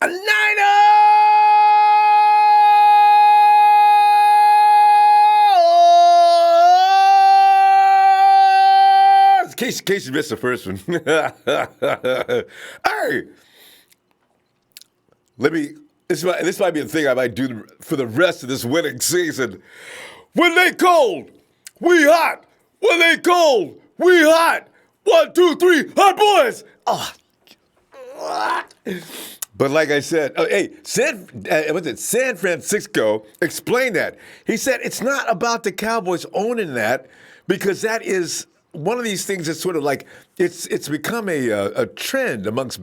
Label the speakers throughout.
Speaker 1: In case you missed the first one. Hey, this might be a thing I might do for the rest of this winning season. When they cold, we hot. When they cold, we hot. 1, 2, 3, hot boys. Oh. But like I said, San Francisco explained that. He said it's not about the Cowboys owning that, because that is one of these things that's sort of like it's become a trend amongst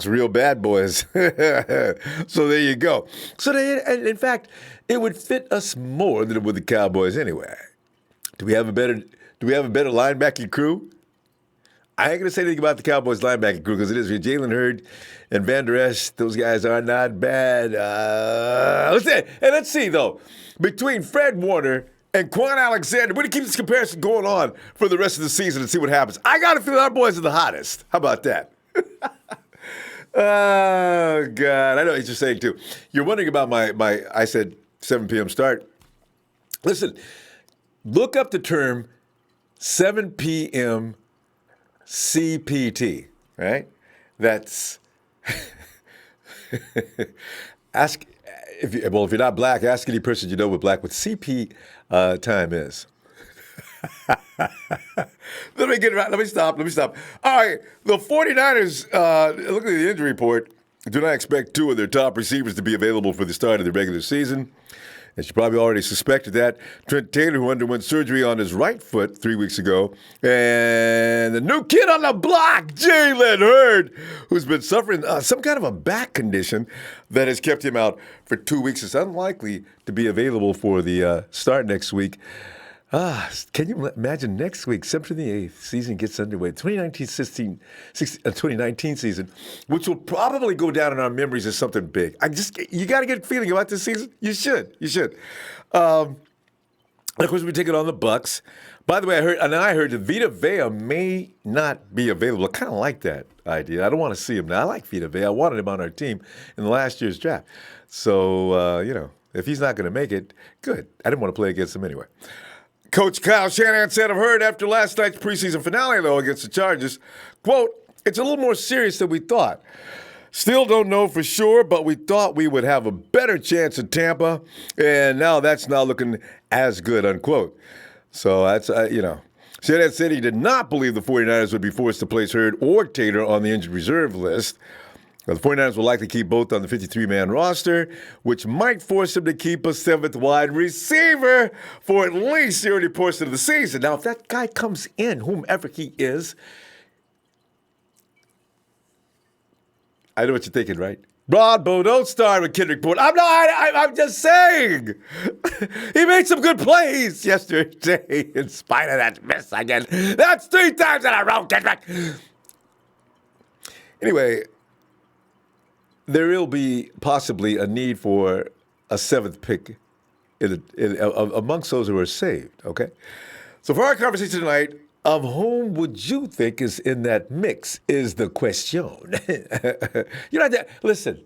Speaker 1: real bad boys. So there you go. So in fact, it would fit us more than it would the Cowboys anyway. Do we have a better linebacking crew? I ain't gonna say anything about the Cowboys linebacking crew because it is Jalen Hurd and Van Der Esch. Those guys are not bad. Let's see though, between Fred Warner and Quan Alexander, we're going to keep this comparison going on for the rest of the season and see what happens. I got to feel our boys are the hottest. How about that? Oh, God. I know what you're saying, too. You're wondering about I said 7 p.m. start. Listen, look up the term 7 p.m. CPT, right? That's if you're not black, ask any person you know with black what CP time is. Let me stop. All right, the 49ers, looking at the injury report, do not expect 2 of their top receivers to be available for the start of the regular season. As you probably already suspected that. Trent Taylor, who underwent surgery on his right foot 3 weeks ago, and the new kid on the block, Jalen Hurd, who's been suffering some kind of a back condition that has kept him out for 2 weeks, is unlikely to be available for the start next week. Can you imagine next week, September the 8th, season gets underway, 2019 season, which will probably go down in our memories as something big. You got to get a feeling about this season. You should. Of course, we take it on the Bucs. By the way, I heard that Vita Vea may not be available. I kind of like that idea. I don't want to see him now. I like Vita Vea. I wanted him on our team in the last year's draft. So, if he's not going to make it, good. I didn't want to play against him anyway. Coach Kyle Shanahan said of Hurd after last night's preseason finale, though, against the Chargers, quote, "It's a little more serious than we thought. Still don't know for sure, but we thought we would have a better chance at Tampa, and now that's not looking as good," unquote. So that's, Shanahan said he did not believe the 49ers would be forced to place Hurd or Taylor on the injured reserve list. Now, the 49ers will likely keep both on the 53-man roster, which might force them to keep a 7th wide receiver for at least the early portion of the season. Now, if that guy comes in, whomever he is, I know what you're thinking, right? Ronbo, don't start with Kendrick Bourne. I'm just saying. He made some good plays yesterday in spite of that miss again. That's 3 times in a row, Kendrick. Anyway, there will be possibly a need for a 7th pick amongst those who are saved, okay? So for our conversation tonight, of whom would you think is in that mix is the question. Listen,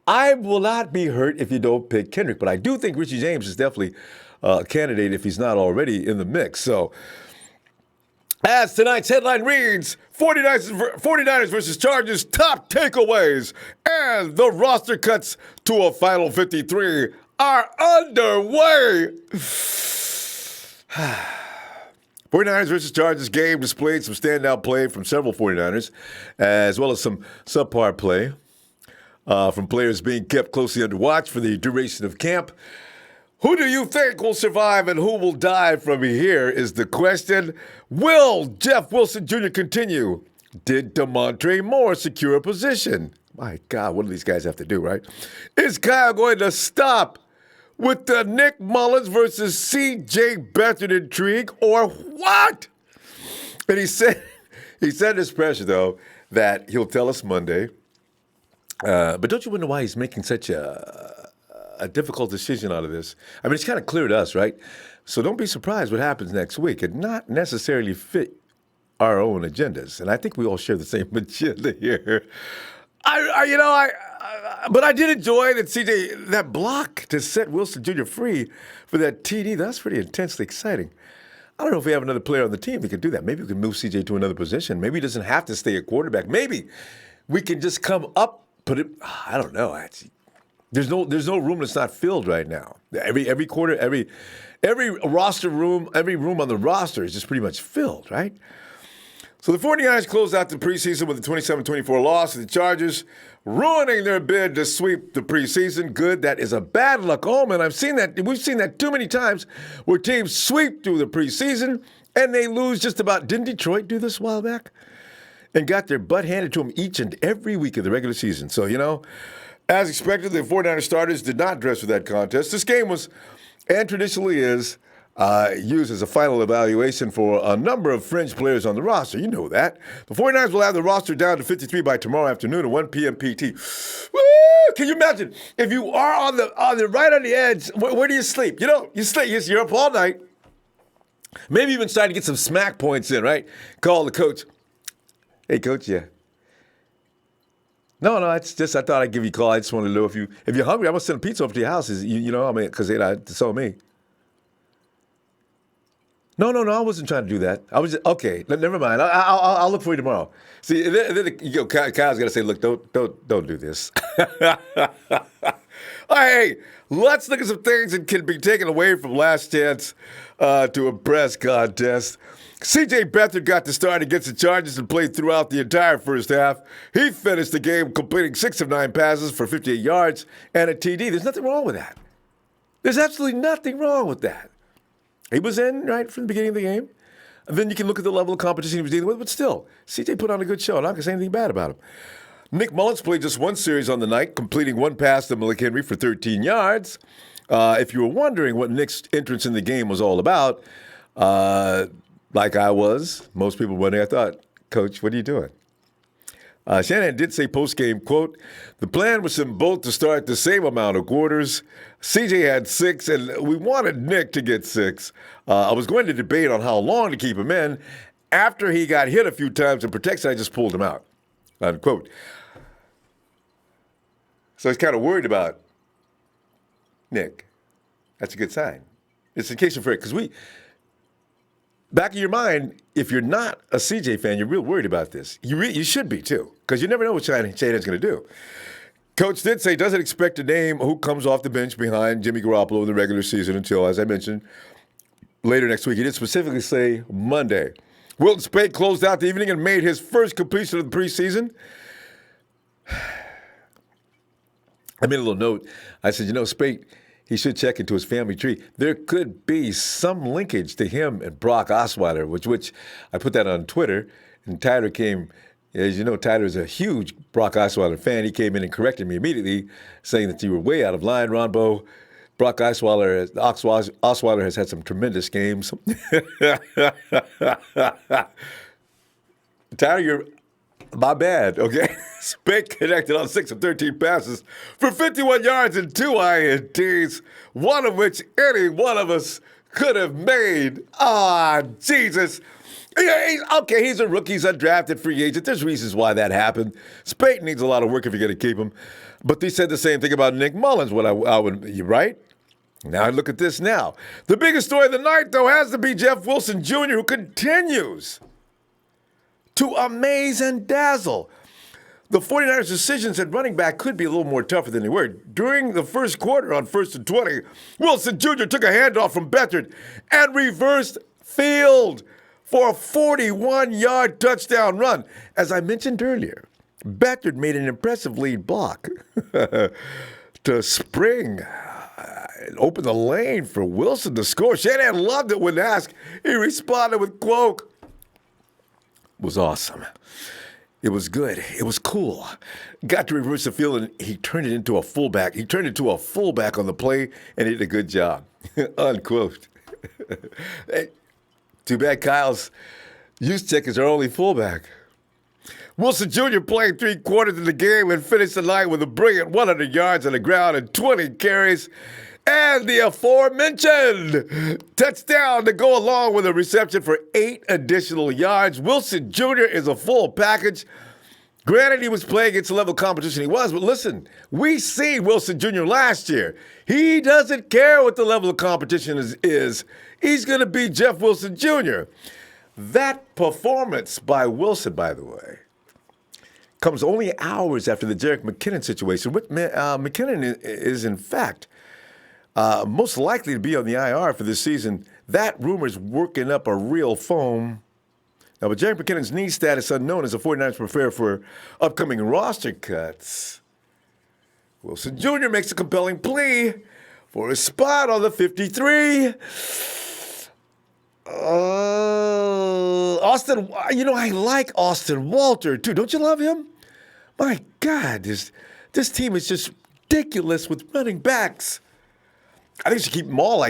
Speaker 1: I will not be hurt if you don't pick Kendrick, but I do think Richie James is definitely a candidate if he's not already in the mix. So as tonight's headline reads, 49ers versus Chargers, top takeaways, and the roster cuts to a final 53 are underway. 49ers versus Chargers game displayed some standout play from several 49ers, as well as some subpar play from players being kept closely under watch for the duration of camp. Who do you think will survive and who will die from here is the question. Will Jeff Wilson Jr. continue? Did Damontre Moore secure a position? My God, what do these guys have to do, right? Is Kyle going to stop with the Nick Mullens versus C.J. Beathard intrigue or what? And he said this pressure, though, that he'll tell us Monday. But don't you wonder why he's making such a difficult decision out of this? I mean, it's kind of clear to us, right? So don't be surprised what happens next week. It not necessarily fit our own agendas. And I think we all share the same agenda here. But I did enjoy that CJ, that block to set Wilson Jr. free for that TD. That's pretty intensely exciting. I don't know if we have another player on the team that could do that. Maybe we can move CJ to another position. Maybe he doesn't have to stay a quarterback. Maybe we can just come up, put it. I don't know. Actually, there's no room that's not filled right now. Every quarter, every roster room, every room on the roster is just pretty much filled, right? So the 49ers closed out the preseason with a 27-24 loss to the Chargers, ruining their bid to sweep the preseason. Good. That is a bad luck omen. We've seen that too many times where teams sweep through the preseason and they lose just about. Didn't Detroit do this a while back? And got their butt handed to them each and every week of the regular season. So, as expected, the 49ers starters did not dress for that contest. This game was, and traditionally is, used as a final evaluation for a number of fringe players on the roster. You know that. The 49ers will have the roster down to 53 by tomorrow afternoon at 1 p.m. PT. Woo! Can you imagine if you are on the right on the edge? Where do you sleep? You sleep. You're up all night. Maybe even trying to get some smack points in, right? Call the coach. Hey, coach, yeah. No, it's just I thought I'd give you a call. I just wanted to know if you're hungry. I'm gonna send pizza over to your house. Because they told me. No, I wasn't trying to do that. I was just, okay. Never mind. I'll look for you tomorrow. See, Kyle's got to say, look, don't do this. Hey, let's look at some things that can be taken away from Last Chance to Impress contest. C.J. Beathard got the start against the Chargers and played throughout the entire first half. He finished the game completing 6 of 9 passes for 58 yards and a TD. There's nothing wrong with that. There's absolutely nothing wrong with that. He was in right from the beginning of the game. And then you can look at the level of competition he was dealing with, but still, C.J. put on a good show. I'm not going to say anything bad about him. Nick Mullens played just one series on the night, completing 1 pass to Malik Henry for 13 yards. If you were wondering what Nick's entrance in the game was all about, like I was, most people wondering, I thought, Coach, what are you doing? Shanahan did say post-game, quote, the plan was for them both to start the same amount of quarters. CJ had 6, and we wanted Nick to get 6. I was going to debate on how long to keep him in. After he got hit a few times in protection, I just pulled him out, unquote. So he's kind of worried about Nick. That's a good sign. It's in case you're afraid, because back in your mind, if you're not a CJ fan, you're real worried about this. You should be, too, because you never know what Shanahan's going to do. Coach did say doesn't expect to name who comes off the bench behind Jimmy Garoppolo in the regular season until, as I mentioned, later next week. He did specifically say Monday. Wilton Speight closed out the evening and made his first completion of the preseason. I made a little note. I said, Speight, he should check into his family tree. There could be some linkage to him and Brock Osweiler, which I put that on Twitter, and Tyler came. As you know, Tyler is a huge Brock Osweiler fan. He came in and corrected me immediately, saying that you were way out of line, Ronbo. Brock Osweiler has had some tremendous games. Tyler, you're my bad, okay? Speight connected on 6 of 13 passes for 51 yards and 2 INTs, one of which any one of us could have made. Jesus. He's a rookie. He's undrafted free agent. There's reasons why that happened. Speight needs a lot of work if you're going to keep him. But they said the same thing about Nick Mullens. You right? Now look at this now. The biggest story of the night, though, has to be Jeff Wilson Jr., who continues to amaze and dazzle. The 49ers' decisions at running back could be a little more tougher than they were. During the first quarter on 1st and 20, Wilson Jr. took a handoff from Beathard and reversed field for a 41-yard touchdown run. As I mentioned earlier, Beathard made an impressive lead block to spring and open the lane for Wilson to score. Shanahan loved it when asked. He responded with, quote, "It was awesome. It was good. It was cool. Got to reverse the field, and he turned it into a fullback. He turned it into a fullback on the play, and he did a good job." Unquote. Hey, too bad Kyle's Juszczyk is our only fullback. Wilson Jr. played 3 quarters of the game and finished the night with a brilliant 100 yards on the ground and 20 carries. And the aforementioned touchdown to go along with a reception for 8 additional yards. Wilson Jr. is a full package. Granted, he was playing against the level of competition he was, but listen, we seen Wilson Jr. last year. He doesn't care what the level of competition is. He's going to be Jeff Wilson Jr. That performance by Wilson, by the way, comes only hours after the Jerick McKinnon situation. McKinnon is, in fact, most likely to be on the IR for this season. That rumor is working up a real foam. Now, with Jerick McKinnon's knee status unknown as the 49ers prepare for upcoming roster cuts, Wilson Jr. makes a compelling plea for a spot on the 53. Austin, I like Austin Walter, too. Don't you love him? My God, this team is just ridiculous with running backs. I think you should keep them all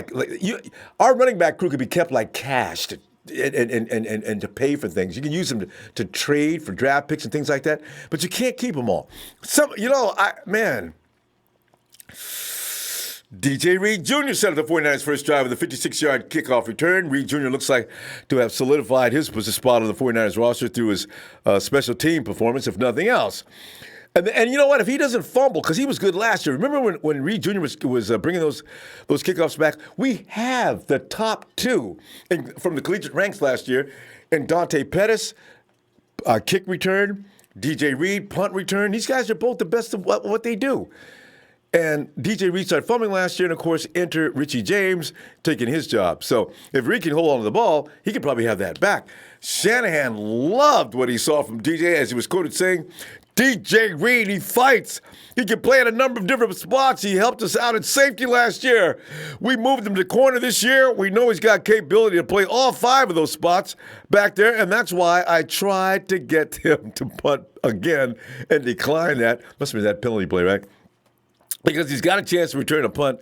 Speaker 1: our running back crew could be kept like cash and to pay for things. You can use them to trade for draft picks and things like that, but you can't keep them all. DJ Reed Jr. set up the 49ers' first drive with a 56-yard kickoff return. Reed Jr. looks like to have solidified his spot on the 49ers roster through his special team performance, if nothing else. And you know what? If he doesn't fumble, because he was good last year. Remember when Reed Jr. was bringing those kickoffs back? We have the top two from the collegiate ranks last year, and Dante Pettis, kick return, DJ Reed, punt return. These guys are both the best of what they do. And DJ Reed started fumbling last year, and of course, enter Richie James taking his job. So if Reed can hold on to the ball, he could probably have that back. Shanahan loved what he saw from DJ, as he was quoted saying, DJ Reed, he fights. He can play in a number of different spots. He helped us out at safety last year. We moved him to corner this year. We know he's got capability to play all 5 of those spots back there, and that's why I tried to get him to punt again and decline that. Must have been that penalty play, right? Because he's got a chance to return a punt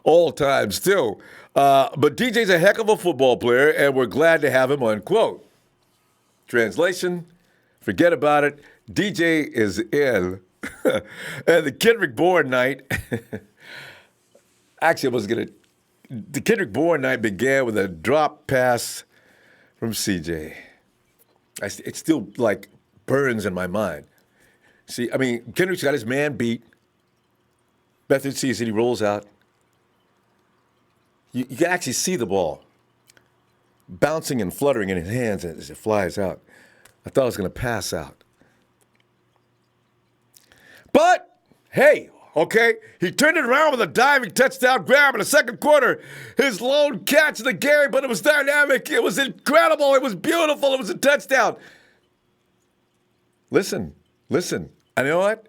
Speaker 1: all time still. But DJ's a heck of a football player, and we're glad to have him, unquote. Translation, forget about it. DJ is in. And the Kendrick Bourne night, the Kendrick Bourne night began with a drop pass from CJ. It still, burns in my mind. See, Kendrick's got his man beat. Beathard sees it, he rolls out. You can actually see the ball bouncing and fluttering in his hands as it flies out. I thought I was going to pass out. But, hey, okay, he turned it around with a diving touchdown grab in the second quarter. His lone catch in the game, but it was dynamic. It was incredible. It was beautiful. It was a touchdown. Listen. And you know what?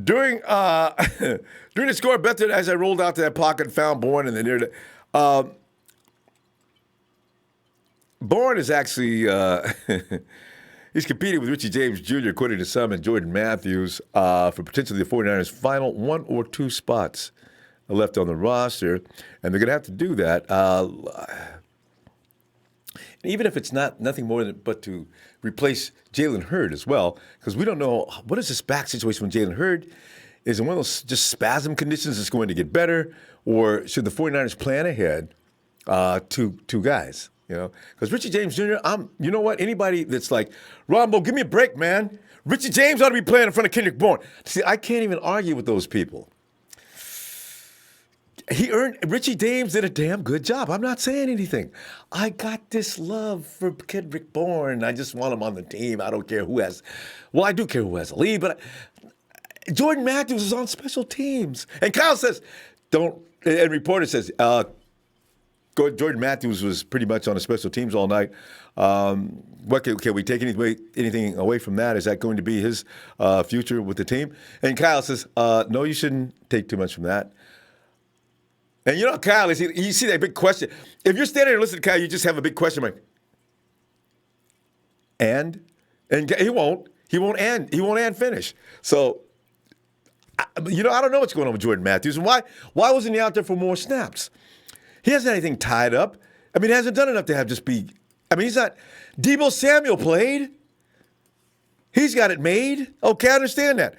Speaker 1: During the score, Beathard, as I rolled out to that pocket, found Bourne in the near. Bourne is actually he's competing with Richie James Jr., according to some, and Jordan Matthews for potentially the 49ers' final 1 or 2 spots left on the roster, and they're going to have to do that. Even if it's nothing more but to replace Jalen Hurd as well, because we don't know what is this back situation with Jalen Hurd. Is it one of those just spasm conditions that's going to get better, or should the 49ers plan ahead two guys? Because Richie James Jr., you know what? Anybody that's like, Ronbo, give me a break, man. Richie James ought to be playing in front of Kendrick Bourne. See, I can't even argue with those people. Richie James did a damn good job. I'm not saying anything. I got this love for Kendrick Bourne. I just want him on the team. I don't care who has. Well, I do care who has a lead, but Jordan Matthews is on special teams. And Kyle says, and reporter says, Jordan Matthews was pretty much on the special teams all night. Can we take anything away from that? Is that going to be his future with the team? And Kyle says, no, you shouldn't take too much from that. And Kyle, you see that big question. If you're standing there listening to Kyle, you just have a big question mark. And he won't finish. So, I don't know what's going on with Jordan Matthews. And why wasn't he out there for more snaps? He hasn't had anything tied up. He hasn't done enough to have just be. He's not. Deebo Samuel played. He's got it made. Okay, I understand that.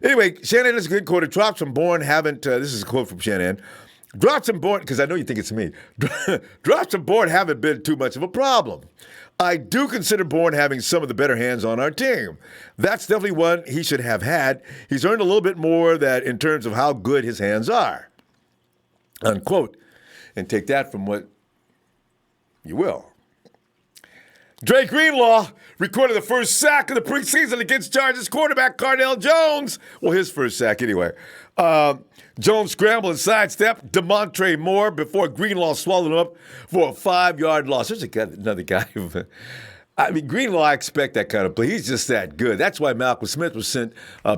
Speaker 1: Anyway, Shanahan is a good quote. Drops from Bourne haven't, this is a quote from Shanahan, Drops and board, because I know you think it's me. Drops and board haven't been too much of a problem. I do consider Bourne having some of the better hands on our team. That's definitely one he should have had. He's earned a little bit more that in terms of how good his hands are. Unquote. And take that from what you will. Dre Greenlaw recorded the first sack of the preseason against Chargers quarterback Cardell Jones. Well, his first sack anyway. Jones scrambled and sidestepped Damontre Moore before Greenlaw swallowed him up for a 5-yard loss. There's another guy. I mean, Greenlaw, I expect that kind of play. He's just that good. That's why Malcolm Smith was sent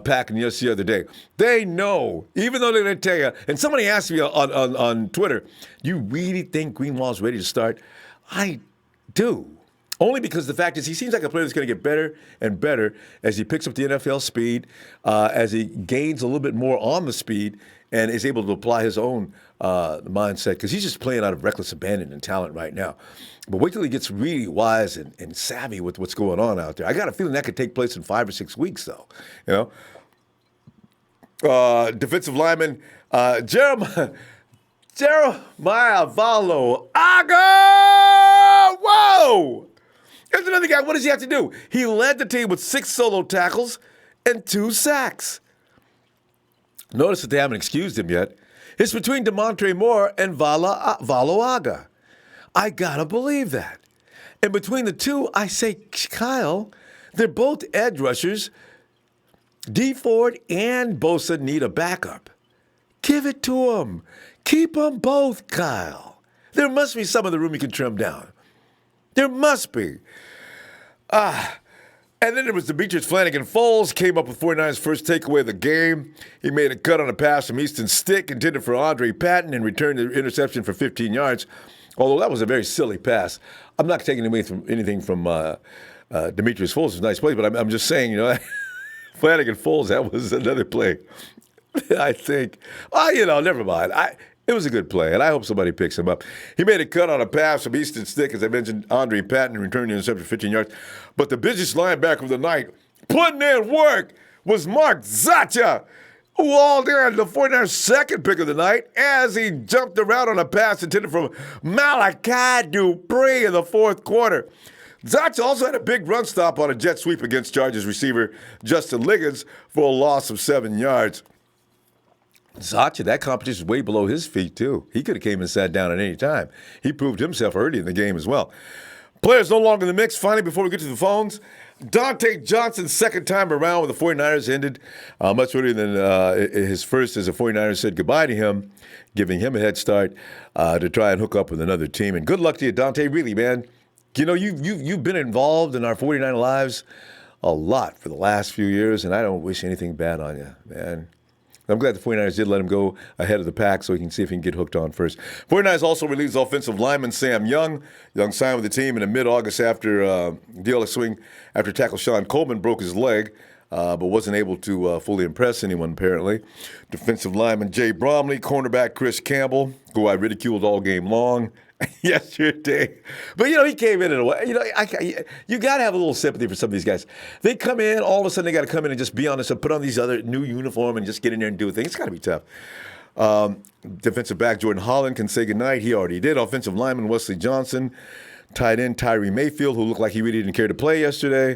Speaker 1: packing just the other day. They know, even though they didn't tell you. And somebody asked me on Twitter, do you really think Greenlaw's ready to start? I do. Only because the fact is he seems like a player that's going to get better and better as he picks up the NFL speed, as he gains a little bit more on the speed, and is able to apply his own mindset, because he's just playing out of reckless abandon and talent right now. But wait till he gets really wise and savvy with what's going on out there. I got a feeling that could take place in 5 or 6 weeks, though. You know, defensive lineman Jeremiah Valo. Whoa! Here's another guy. What does he have to do? He led the team with 6 solo tackles and 2 sacks. Notice that they haven't excused him yet. It's between Damontre Moore and Valo Aga. I gotta believe that. And between the two, I say, Kyle, they're both edge rushers. D Ford and Bosa need a backup. Give it to them. Keep them both, Kyle. There must be some of the room you can trim down. There must be. And then there was Demetrius Flanagan-Foles, came up with 49ers' first takeaway of the game. He made a cut on a pass from Easton's stick, intended for Andre Patton, and returned the interception for 15 yards, although that was a very silly pass. I'm not taking away from anything from Demetrius Foles. It's a nice play, but I'm just saying, you know, Flanagan-Foles, that was another play. I think. Never mind. It was a good play, and I hope somebody picks him up. He made a cut on a pass from Easton Stick, as I mentioned, Andre Patton returned the interception for 15 yards. But the busiest linebacker of the night, putting in work, was Mark Zacha, who hauled in the 49ers' second pick of the night as he jumped around on a pass intended from Malachi Dupree in the fourth quarter. Zacha also had a big run stop on a jet sweep against Chargers receiver Justin Liggins for a loss of 7 yards. Zacha, that competition is way below his feet, too. He could have came and sat down at any time. He proved himself early in the game as well. Players no longer in the mix. Finally, before we get to the phones, Dante Johnson's second time around with the 49ers ended much earlier than his first, as the 49ers said goodbye to him, giving him a head start to try and hook up with another team. And good luck to you, Dante. Really, man. You know, you've been involved in our 49er lives a lot for the last few years, and I don't wish anything bad on you, man. I'm glad the 49ers did let him go ahead of the pack so he can see if he can get hooked on first. 49ers also released offensive lineman Sam Young. Young signed with the team in mid-August after deal swing after tackle Sean Coleman broke his leg, but wasn't able to fully impress anyone apparently. Defensive lineman Jay Bromley, cornerback Chris Campbell, who I ridiculed all game long yesterday. But, he came in a way. You got to have a little sympathy for some of these guys. They come in, all of a sudden they got to come in and just be honest and put on these other new uniform and just get in there and do a thing. It's got to be tough. Defensive back Jordan Holland can say goodnight. He already did. Offensive lineman Wesley Johnson. Tight end Tyree Mayfield, who looked like he really didn't care to play yesterday.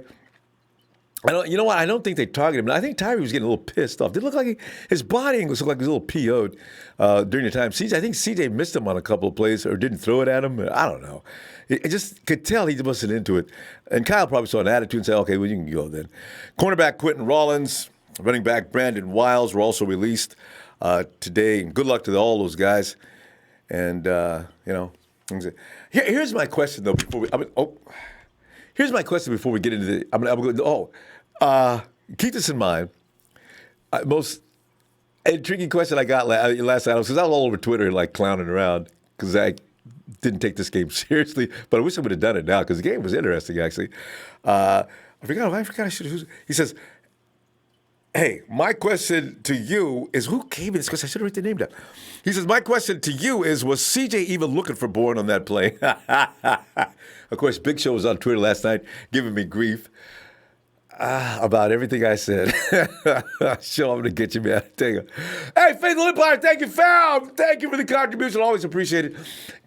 Speaker 1: You know what? I don't think they targeted him. I think Tyree was getting a little pissed off. It looked like his body angles looked like he was a little PO'd during the time. I think CJ missed him on a couple of plays or didn't throw it at him. I don't know. It just could tell he wasn't into it. And Kyle probably saw an attitude and said, okay, well, you can go then. Cornerback Quentin Rollins, running back Brandon Wiles were also released today. And good luck to all those guys. And, here's my question, though, here's my question before we get into the keep this in mind. Most intriguing question I got last night, because I was all over Twitter like clowning around because I didn't take this game seriously, but I wish I would have done it now because the game was interesting, actually. I forgot. He says, hey, my question to you is, who gave me this question? I should have written the name down. He says, my question to you is, was CJ even looking for Bourne on that play? Of course, Big Show was on Twitter last night giving me grief. about everything I said. Show I'm going to get you, man. Thank you. Hey, Faithful Empire, thank you, fam. Thank you for the contribution. Always appreciate it.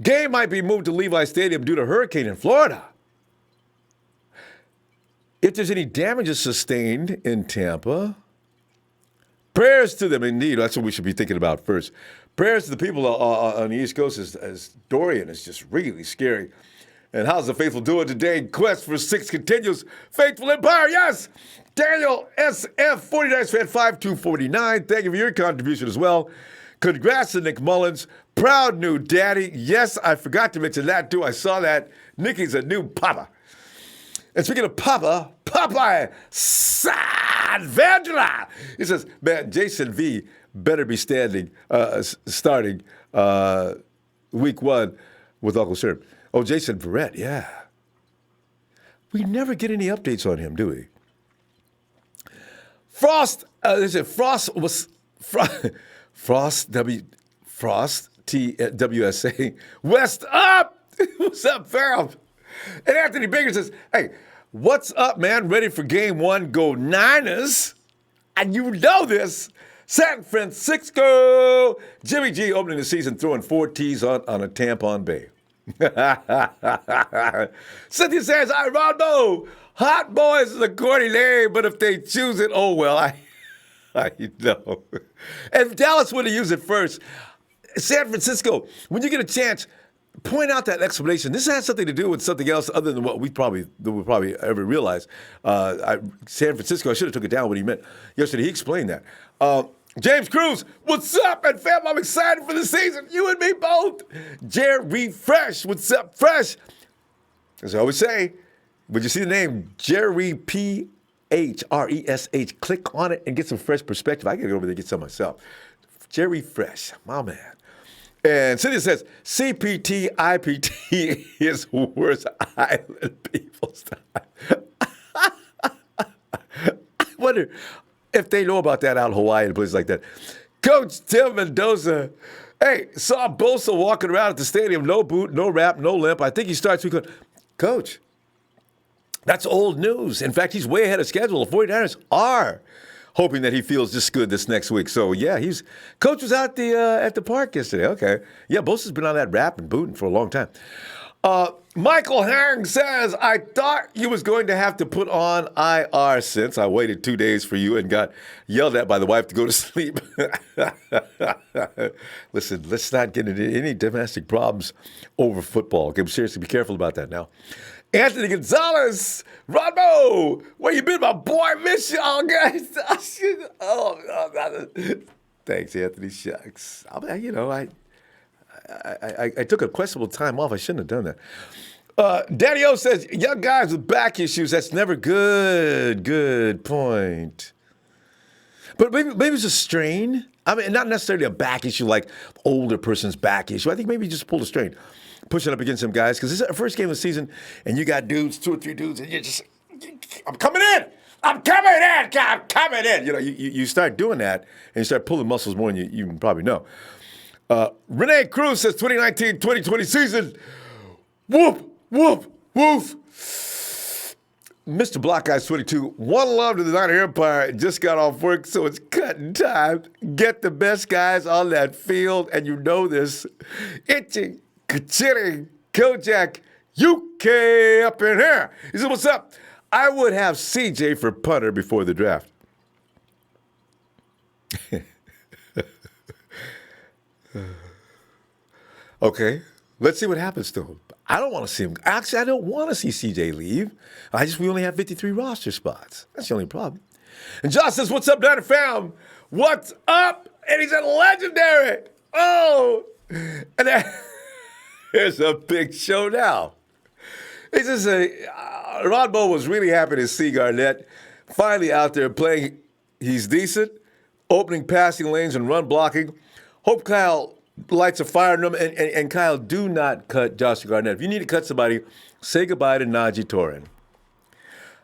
Speaker 1: Game might be moved to Levi Stadium due to hurricane in Florida. If there's any damages sustained in Tampa, prayers to them, indeed. That's what we should be thinking about first. Prayers to the people on the East Coast as Dorian is just really scary. And how's the faithful doing today? Quest for 6 continues. Faithful Empire, yes! Daniel SF, 49 fan 5249. Thank you for your contribution as well. Congrats to Nick Mullens. Proud new daddy. Yes, I forgot to mention that too. I saw that. Nicky's a new papa. And speaking of Papa, Popeye Sadvandra. He says, man, Jason V better be starting week 1 with Uncle Sherm. Oh, Jason Verrett, yeah. We never get any updates on him, do we? Frost TWSA. West up! What's up, fam? And Anthony Baker says, hey, what's up, man? Ready for game 1? Go Niners. And you know this. San Francisco. Jimmy G opening the season throwing 4 T's on a tampon bay. Cynthia says, hi, Ronbo. Hot boys is a corny name, but if they choose it, oh, well, I know. And Dallas would have used it first. San Francisco, when you get a chance, point out that explanation. This has something to do with something else other than what we probably ever realize. San Francisco, I should have took it down what he meant yesterday. He explained that. James Cruz, what's up? And fam, I'm excited for the season. You and me both. Jerry Fresh, what's up, Fresh? As I always say, when you see the name Jerry PHRESH, click on it and get some fresh perspective. I got to go over there and get some myself. Jerry Fresh, my man. And Cynthia says, CPT, IPT is worse island people style. I wonder if they know about that out in Hawaii and places like that. Coach Tim Mendoza, hey, saw Bosa walking around at the stadium, no boot, no wrap, no limp. I think he starts week 1. Coach, that's old news. In fact, he's way ahead of schedule. The 49ers are hoping that he feels just good this next week. So, yeah, Coach was out at the park yesterday. Okay. Yeah, Bosa's been on that wrap and booting for a long time. Michael Hang says, I thought you was going to have to put on IR since I waited 2 days for you and got yelled at by the wife to go to sleep. Listen, let's not get into any domestic problems over football. Okay, seriously, be careful about that now. Anthony Gonzalez, Ronbo, where you been, my boy? Miss y'all, guys. Thanks, Anthony. Shucks. I took a questionable time off. I shouldn't have done that. Daddy O says, young guys with back issues, that's never good. Good point. But maybe it's a strain. I mean, not necessarily a back issue like older person's back issue. I think maybe you just pulled a strain, pushing up against some guys. Because this is our first game of the season, and you got dudes, 2 or 3 dudes, and you're just, I'm coming in. I'm coming in. You know, you start doing that, and you start pulling muscles more than you probably know. Renee Cruz says 2019-2020 season. Whoop, whoop, woof. Mr. Block Guys 22, one love to the Niner Empire. Just got off work, so it's cutting time. Get the best guys on that field, and you know this. Itching, Kachitting, Kojak, UK up in here. He said, what's up? I would have CJ for punter before the draft. Okay, let's see what happens to him. I don't want to see him. Actually, I don't want to see CJ leave. We only have 53 roster spots. That's the only problem. And Josh says, what's up, Niner fam? What's up? And he said, legendary. Oh, and there's a big show now. He says, Ronbo was really happy to see Garnett finally out there playing. He's decent, opening passing lanes and run blocking. Hope Kyle lights a fire in them. And Kyle, do not cut Josh Garnett. If you need to cut somebody, say goodbye to Najee Torin.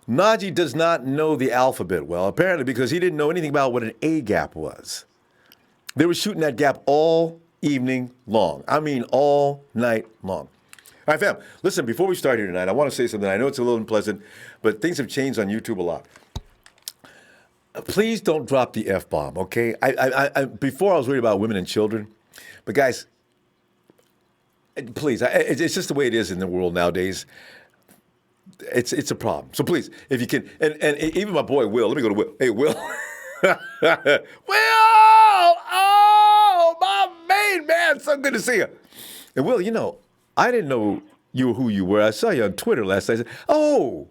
Speaker 1: Najee does not know the alphabet well, apparently because he didn't know anything about what an A gap was. They were shooting that gap all evening long. I mean, all night long. All right, fam, listen, before we start here tonight, I want to say something. I know it's a little unpleasant, but things have changed on YouTube a lot. Please don't drop the F-bomb, okay? Before I was worried about women and children, but guys, please, it's just the way it is in the world nowadays. It's a problem. So please, if you can, and even my boy Will, let me go to Will. Hey, Will. Will! Oh, my main man, so good to see you. And Will, I didn't know you were who you were. I saw you on Twitter last night. I said, oh,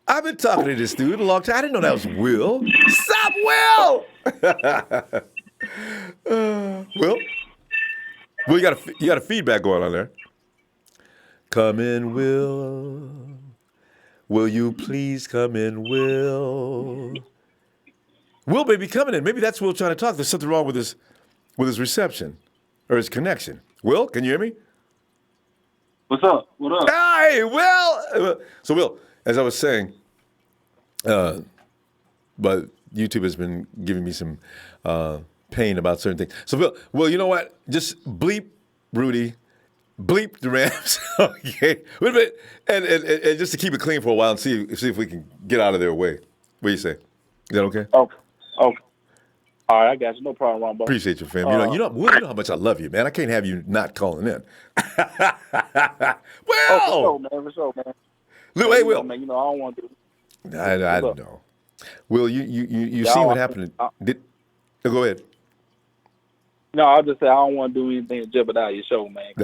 Speaker 1: I've been talking to this dude a long time. I didn't know that was Will. Stop, Will! Will? Well, you got a feedback going on there. Come in, Will. Will you please come in, Will? Will may be coming in. Maybe that's Will trying to talk. There's something wrong with his reception or his connection. Will, can you hear me?
Speaker 2: What's up? What up?
Speaker 1: Hey, Will. So, Will, as I was saying, but YouTube has been giving me some pain about certain things. So, Will, you know what? Just bleep Rudy, bleep the Rams, okay? Wait a minute, and just to keep it clean for a while and see if we can get out of their way. What do you say? Is that okay?
Speaker 2: Okay. All right, I got you. No problem, Ronbo.
Speaker 1: Appreciate you, fam. Will, you know how much I love you, man. I can't have you not calling in. Will!
Speaker 2: For sure, man.
Speaker 1: Look, hey, Will.
Speaker 2: Man, I don't want to do it.
Speaker 1: I don't know. Will, you seen what happened? Go ahead.
Speaker 2: No, I'll just say I don't want to do anything to jeopardize your show, man.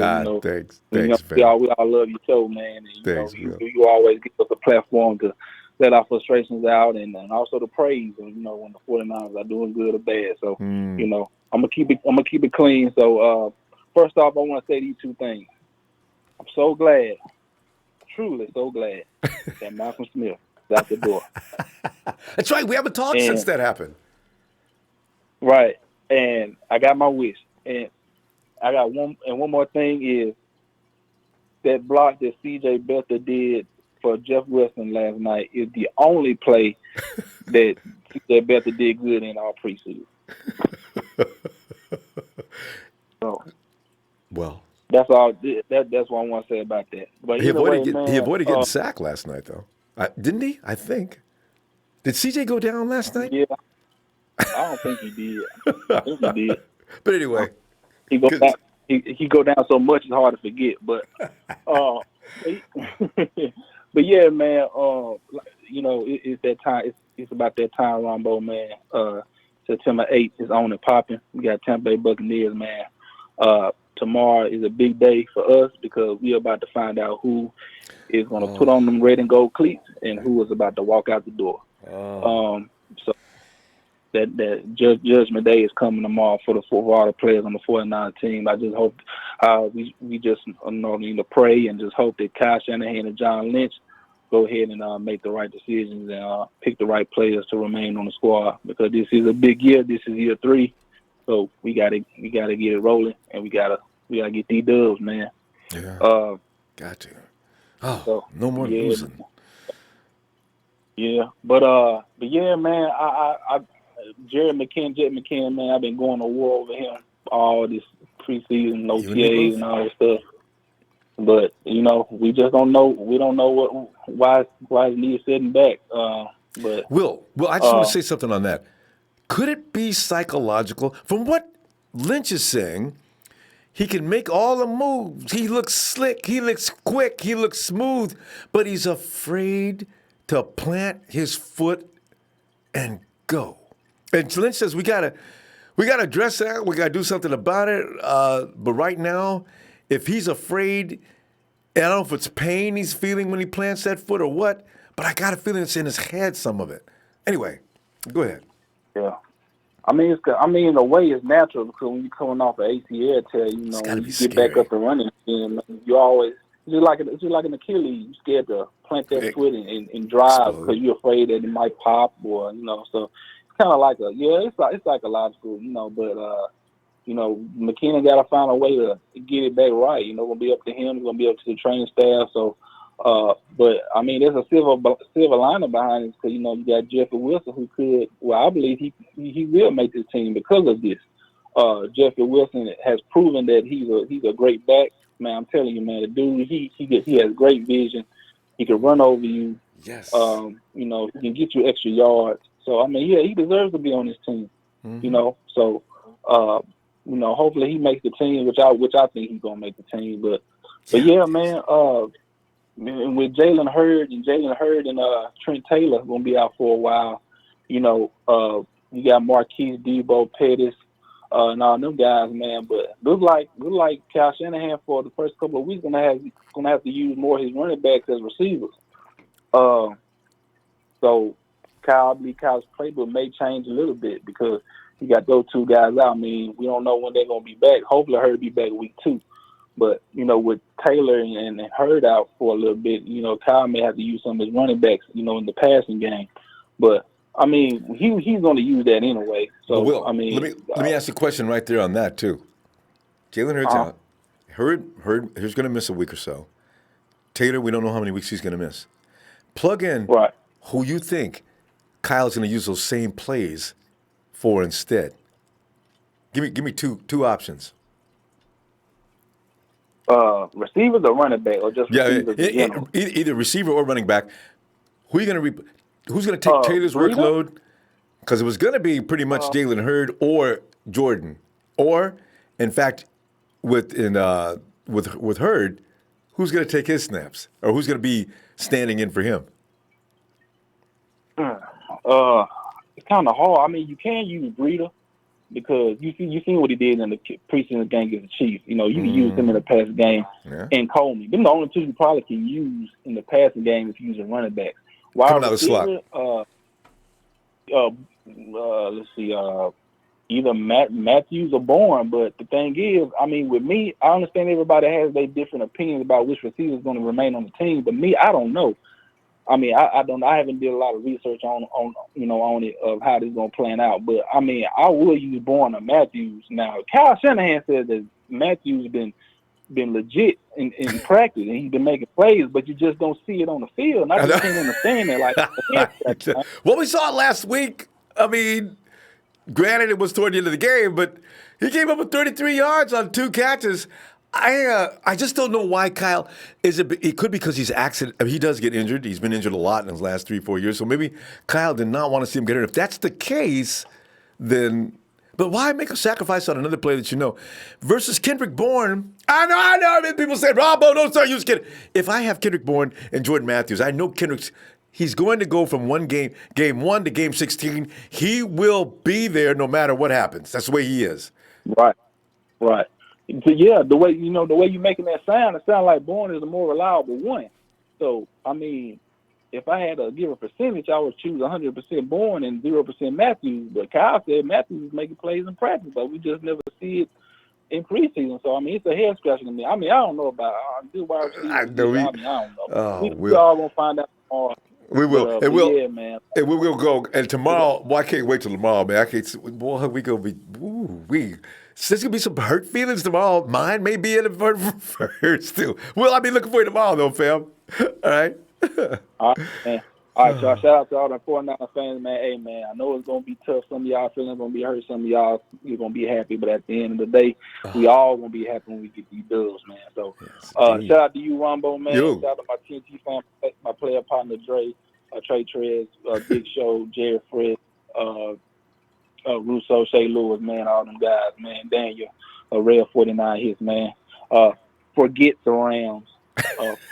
Speaker 1: Thanks,
Speaker 2: we all love your show, man. And,
Speaker 1: thanks,
Speaker 2: you always give us a platform to let our frustrations out and also the praise. And when the 49ers are doing good or bad. So I'm gonna keep it clean. So first off, I want to say these two things. I'm so glad, truly so glad, that Malcolm Smith is out the door.
Speaker 1: That's right. We haven't talked since that happened.
Speaker 2: Right. And I got my wish. And I got one more thing is that block that C.J. Beathard did for Jeff Wilson last night is the only play that C.J. Beathard did good in our preseason. So,
Speaker 1: well,
Speaker 2: that's all. That's what I want to say about that. But
Speaker 1: he avoided getting sacked last night, though. Didn't he? I think. Did C.J. go down last night?
Speaker 2: Yeah. I don't think he did. I think he did.
Speaker 1: But anyway,
Speaker 2: he go down so much it's hard to forget. But but yeah, man. It's that time. It's about that time, Ronbo, man. September 8th is on and popping. We got Tampa Bay Buccaneers, man. Tomorrow is a big day for us because we're about to find out who is going to put on them red and gold cleats and who is about to walk out the door. So that judgment day is coming tomorrow for all the players on the 49 team. I just hope we just need to pray and just hope that Kyle Shanahan and John Lynch go ahead and make the right decisions and pick the right players to remain on the squad because this is a big year. This is year 3, so we gotta get it rolling and we gotta get these dubs, man.
Speaker 1: Yeah. Got you. So, no more losing.
Speaker 2: Yeah, but yeah, man. I Jet McKinnon, man. I've been going to war over him all this preseason, OTAs and all this stuff. But we just don't know. We don't know why his knee is sitting back. But
Speaker 1: Will, I just want to say something on that. Could it be psychological? From what Lynch is saying, he can make all the moves. He looks slick. He looks quick. He looks smooth. But he's afraid to plant his foot and go. And Lynch says we gotta address that. We gotta do something about it. But right now, if he's afraid, I don't know if it's pain he's feeling when he plants that foot or what, but I got a feeling it's in his head, some of it. Anyway, go ahead.
Speaker 2: Yeah. I mean, in a way, it's natural because when you're coming off an ACL tear, when you get back up and running, and you always it's just like an Achilles. You're scared to plant that foot and drive because you're afraid that it might pop or So it's kind of like it's psychological, But McKinnon got to find a way to get it back right. Gonna be up to him. Gonna be up to the training staff. So, but I mean, there's a silver lining behind it because you got Jeffrey Wilson who could. Well, I believe he will make this team because of this. Jeffrey Wilson has proven that he's a great back. Man, I'm telling you, man, the dude he has great vision. He can run over you.
Speaker 1: Yes.
Speaker 2: He can get you extra yards. So I mean, yeah, he deserves to be on this team. You know, so hopefully he makes the team, which I think he's gonna make the team. But yeah, man, with Jalen Hurd and Trent Taylor gonna be out for a while. You know, you got Marquise Debo Pettis, and all them guys, man. But look like Kyle Shanahan for the first couple of weeks gonna have to use more of his running backs as receivers. So I believe Kyle's playbook may change a little bit because he got those two guys out. I mean, we don't know when they're gonna be back. Hopefully, Hurd be back week 2. But you know, with Taylor and Hurd out for a little bit, you know, Kyle may have to use some of his running backs, you know, in the passing game. But I mean, he's going to use that anyway. So
Speaker 1: Will,
Speaker 2: I mean,
Speaker 1: let me ask you a question right there on that too. Jalen Hurd's out. Hurd he's going to miss a week or so. Taylor, we don't know how many weeks he's going to miss. Plug in who you think Kyle's going to use those same plays for instead. Give me two options.
Speaker 2: Receivers or running back, or just receivers in general?
Speaker 1: Either receiver or running back. Who's going to take Taylor's workload? Because it was going to be pretty much Jalen Hurd or Jordan, or in fact, with Hurd, who's going to take his snaps, or who's going to be standing in for him?
Speaker 2: It's kind of hard. I mean, you can use Breida, because you seen what he did in the preseason game against the Chiefs. You know, you can use him in the passing game and Coleman. Them the only two you probably can use in the passing game if you're using running backs.
Speaker 1: Coming out of the slot.
Speaker 2: Let's see, either Matthews or Bourne. But the thing is, I mean, with me, I understand everybody has their different opinions about which receiver is going to remain on the team. But me, I don't know. I mean, I haven't did a lot of research on it of how this is gonna plan out. But I mean, I will use Bourne or Matthews. Now, Kyle Shanahan said that Matthews been legit in practice and he's been making plays, but you just don't see it on the field. And I just can't understand that. Like,
Speaker 1: well, we saw it last week. I mean, granted, it was toward the end of the game, but he came up with 33 yards on 2 catches. I just don't know why Kyle is it could be because he's accident. I mean, he does get injured. He's been injured a lot in his last 3-4 years. So maybe Kyle did not want to see him get hurt. If that's the case, then but why make a sacrifice on another player that you know versus Kendrick Bourne? I know. I mean, people say, Ronbo, don't start using Kendrick. If I have Kendrick Bourne and Jordan Matthews, I know he's going to go from game 1 to game 16. He will be there no matter what happens. That's the way he is.
Speaker 2: Right. So, yeah, the way you're making that sound, it sounds like Bourne is the more reliable one. So, I mean, if I had to give a percentage, I would choose 100% Bourne and 0% Matthews. But Kyle said Matthews is making plays in practice, but we just never see it in preseason. So, I mean, it's a head scratcher to me. I mean, I don't know about good wide receivers. I don't know. We all gonna find out tomorrow.
Speaker 1: We will.
Speaker 2: Yeah, man.
Speaker 1: And we will go. And tomorrow, I can't wait till tomorrow, man. Boy, we gonna be. There's going to be some hurt feelings tomorrow. Mine may be in the first, too. Well, I'll be looking for you tomorrow, though, fam. All right?
Speaker 2: All right, man. All right, y'all. Shout out to all the 49 fans, man. Hey, man, I know it's going to be tough. Some of y'all feeling going to be hurt. Some of y'all, you're going to be happy. But at the end of the day, we all going to be happy when we get these dubs, man. So, shout out to you, Ronbo, man. Shout out to my TNT fan, my player partner, Trey Trez, Big Show, Jared Fred, Russo, Shea Lewis, man, all them guys, man. Daniel, Red 49 hits, man. Forget the Rams.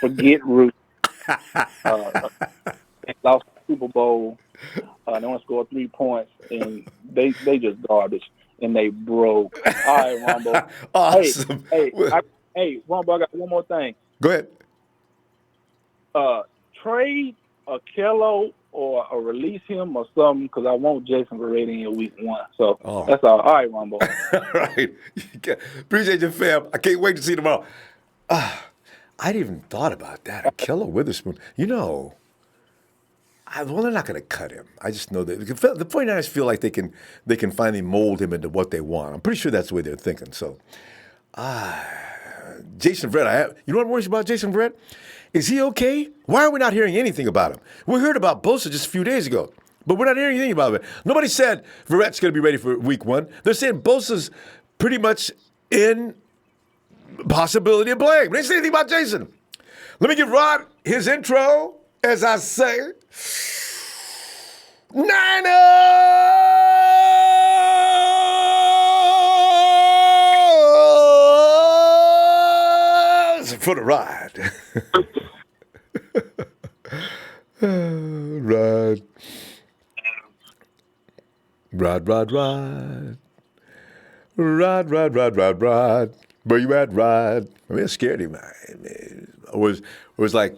Speaker 2: Forget Root. They lost the Super Bowl. They want to score 3 points, and they just garbage, and they broke. All right, Ronbo.
Speaker 1: Awesome.
Speaker 2: Hey, Ronbo, I got one more thing.
Speaker 1: Go ahead.
Speaker 2: Trade Kello or release him or something, because I want Jason Verrett in week 1. So that's all. All right, Ronbo.
Speaker 1: All right. Appreciate you, fam. I can't wait to see you tomorrow. I hadn't even thought about that. Akello Witherspoon. You know, well, they're not going to cut him. I just know that the 49ers feel like they can finally mold him into what they want. I'm pretty sure that's the way they're thinking. So, Jason Verrett. You know what worries about Jason Verrett? Is he okay? Why are we not hearing anything about him? We heard about Bosa just a few days ago, but we're not hearing anything about him. Nobody said Verrett's going to be ready for week 1. They're saying Bosa's pretty much in possibility of blame. They didn't say anything about Jason. Let me give Rod his intro, as I say. Niners for the ride. Ride. Ride, ride, ride. Ride, ride, ride, ride, ride. Where you at, ride? I mean, it scared him. It was like,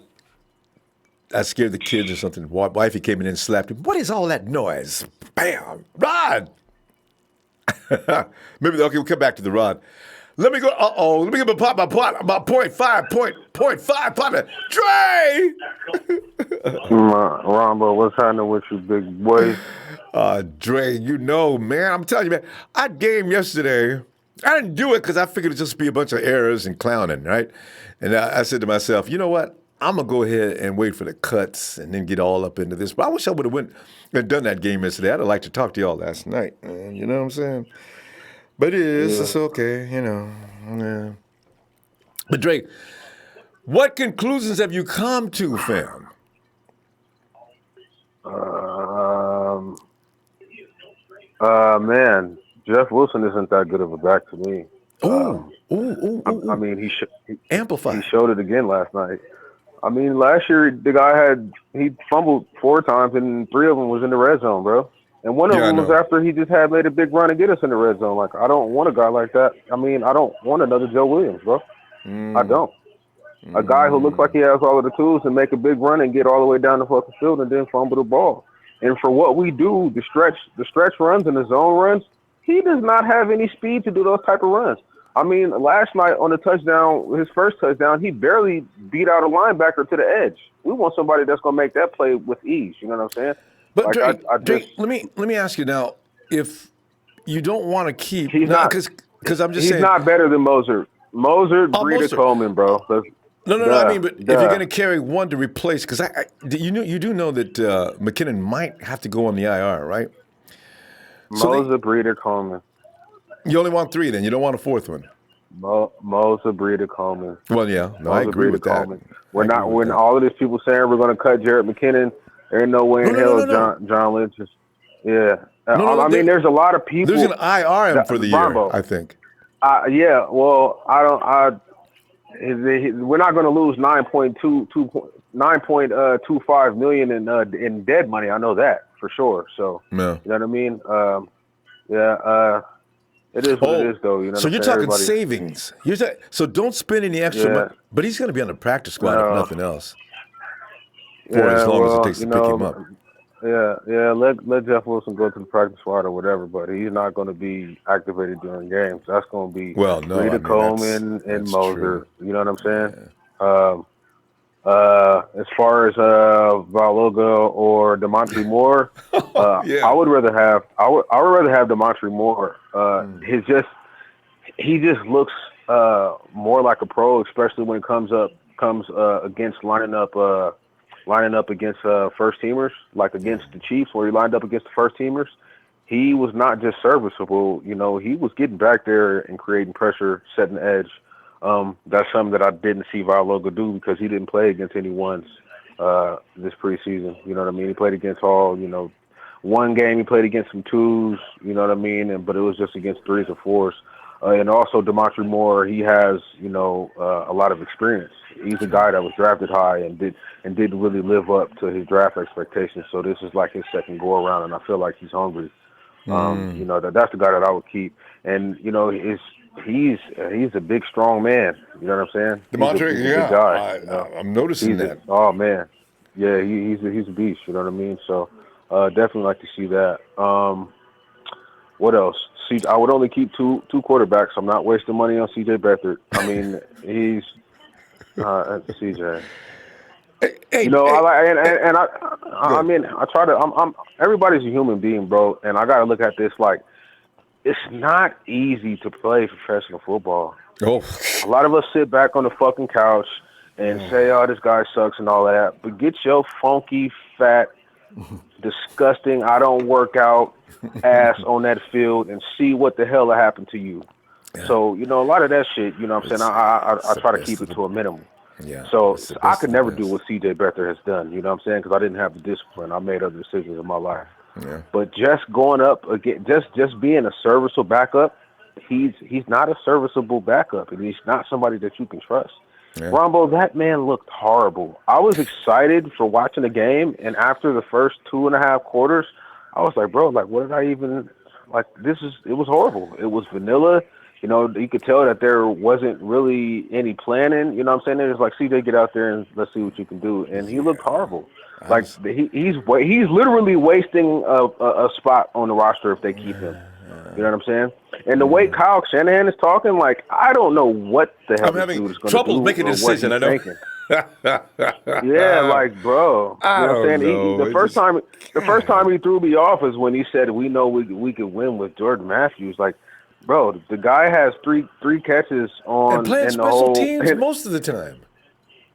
Speaker 1: I scared the kids or something. Wifey came in and slapped him. What is all that noise? Bam! Rod! Maybe, okay, we'll come back to the rod. Let me go, let me get my point five partner. Dre!
Speaker 3: Ronbo, what's happening with you, big boy?
Speaker 1: Dre, you know, man, I'm telling you, man, I game yesterday. I didn't do it because I figured it'd just be a bunch of errors and clowning, right? And I said to myself, you know what? I'm going to go ahead and wait for the cuts and then get all up into this. But I wish I would have went and done that game yesterday. I'd have liked to talk to y'all last night. You know what I'm saying? But it's okay, you know. Yeah. But Dre, what conclusions have you come to, fam?
Speaker 3: Man, Jeff Wilson isn't that good of a back to me. I mean, he showed it again last night. I mean, last year the guy he fumbled 4 times and 3 of them was in the red zone, bro. And one of them was after he just had made a big run to get us in the red zone. Like, I don't want a guy like that. I mean, I don't want another Joe Williams, bro. I don't. A guy who looks like he has all of the tools and make a big run and get all the way down the fucking field and then fumble the ball. And for what we do, the stretch runs and the zone runs, he does not have any speed to do those type of runs. I mean, last night on the touchdown, his first touchdown, he barely beat out a linebacker to the edge. We want somebody that's going to make that play with ease. You know what I'm saying?
Speaker 1: But like, Drake, let me ask you now, if you don't want to keep, because I'm just saying
Speaker 3: he's not better than Moser. Breida Coleman, bro.
Speaker 1: No. I mean, but if you're going to carry one to replace, because you do know that McKinnon might have to go on the IR, right?
Speaker 3: Moser, Breida Coleman.
Speaker 1: You only want 3, then you don't want a 4th one.
Speaker 3: Moser, Breida Coleman.
Speaker 1: Well, yeah, no, I agree with that.
Speaker 3: When all of these people saying we're going to cut Jarrett McKinnon, there ain't no way in hell John Lynch is. Yeah, I mean, there's a lot of people.
Speaker 1: There's an IR him for the year, I think.
Speaker 3: Yeah, well, we're not going to lose $9.25 million in dead money. I know that for sure. So you know what I mean? It is what it is, though. You know.
Speaker 1: So you're talking savings. So don't spend any extra money. But he's going to be on the practice squad if nothing else. For as long as it takes to pick him up.
Speaker 3: Yeah. Let Jeff Wilson go to the practice squad or whatever, but he's not going to be activated during games. That's going to be Breida Coleman and Moser. True. You know what I'm saying? Yeah. As far as Valoga or Damontre Moore, I would rather have Damontre Moore. He just looks more like a pro, especially when it comes against lining up against first teamers, like against the Chiefs, where he lined up against the first teamers. He was not just serviceable, you know, he was getting back there and creating pressure, setting the edge. That's something that I didn't see Valoga do because he didn't play against any ones this preseason. You know what I mean? He played against one game he played against some 2s, you know what I mean? But it was just against 3s or 4s. And also Damontre Moore, he has, you know, a lot of experience. He's a guy that was drafted high and didn't really live up to his draft expectations. So this is like his second go around, and I feel like he's hungry. You know, that's the guy that I would keep. And you know, he's a big, strong man. You know what I'm saying?
Speaker 1: Damontre,
Speaker 3: he's a big guy, you know?
Speaker 1: I'm noticing that.
Speaker 3: Oh man, yeah, he's a beast. You know what I mean? So definitely like to see that. What else? I would only keep two quarterbacks. I'm not wasting money on CJ Beathard. I mean, he's CJ.
Speaker 1: Hey,
Speaker 3: you know, I mean, I try to. Everybody's a human being, bro, and I got to look at this like it's not easy to play professional football.
Speaker 1: Oh,
Speaker 3: a lot of us sit back on the fucking couch and say, "Oh, this guy sucks" and all that. But get your funky, fat, disgusting, I don't work out ass on that field and see what the hell happened to you. Yeah. So, you know, a lot of that shit, you know what I'm saying, I try to keep it to a minimum.
Speaker 1: Yeah.
Speaker 3: So I could never do what CJ Beathard has done, you know what I'm saying, because I didn't have the discipline. I made other decisions in my life.
Speaker 1: Yeah.
Speaker 3: But just going up again, just being a serviceable backup, he's not a serviceable backup, and he's not somebody that you can trust.
Speaker 1: Yeah.
Speaker 3: Ronbo, that man looked horrible. I was excited for watching the game, and after the first 2.5 quarters, I was like, bro, like, what did I even like? It was horrible. It was vanilla. You know, you could tell that there wasn't really any planning. You know what I'm saying? It was like, CJ, get out there and let's see what you can do. And he looked horrible. Like he's literally wasting a spot on the roster if they keep him. You know what I'm saying? And the way Kyle Shanahan is talking, like, I don't know what the hell this dude is going to do.
Speaker 1: Trouble making a decision, I know.
Speaker 3: Yeah, like, bro. You know what I'm saying? The first time he threw me off is when he said, we know we could win with Jordan Matthews. Like, bro, the guy has three catches on
Speaker 1: and playing special teams most of the time.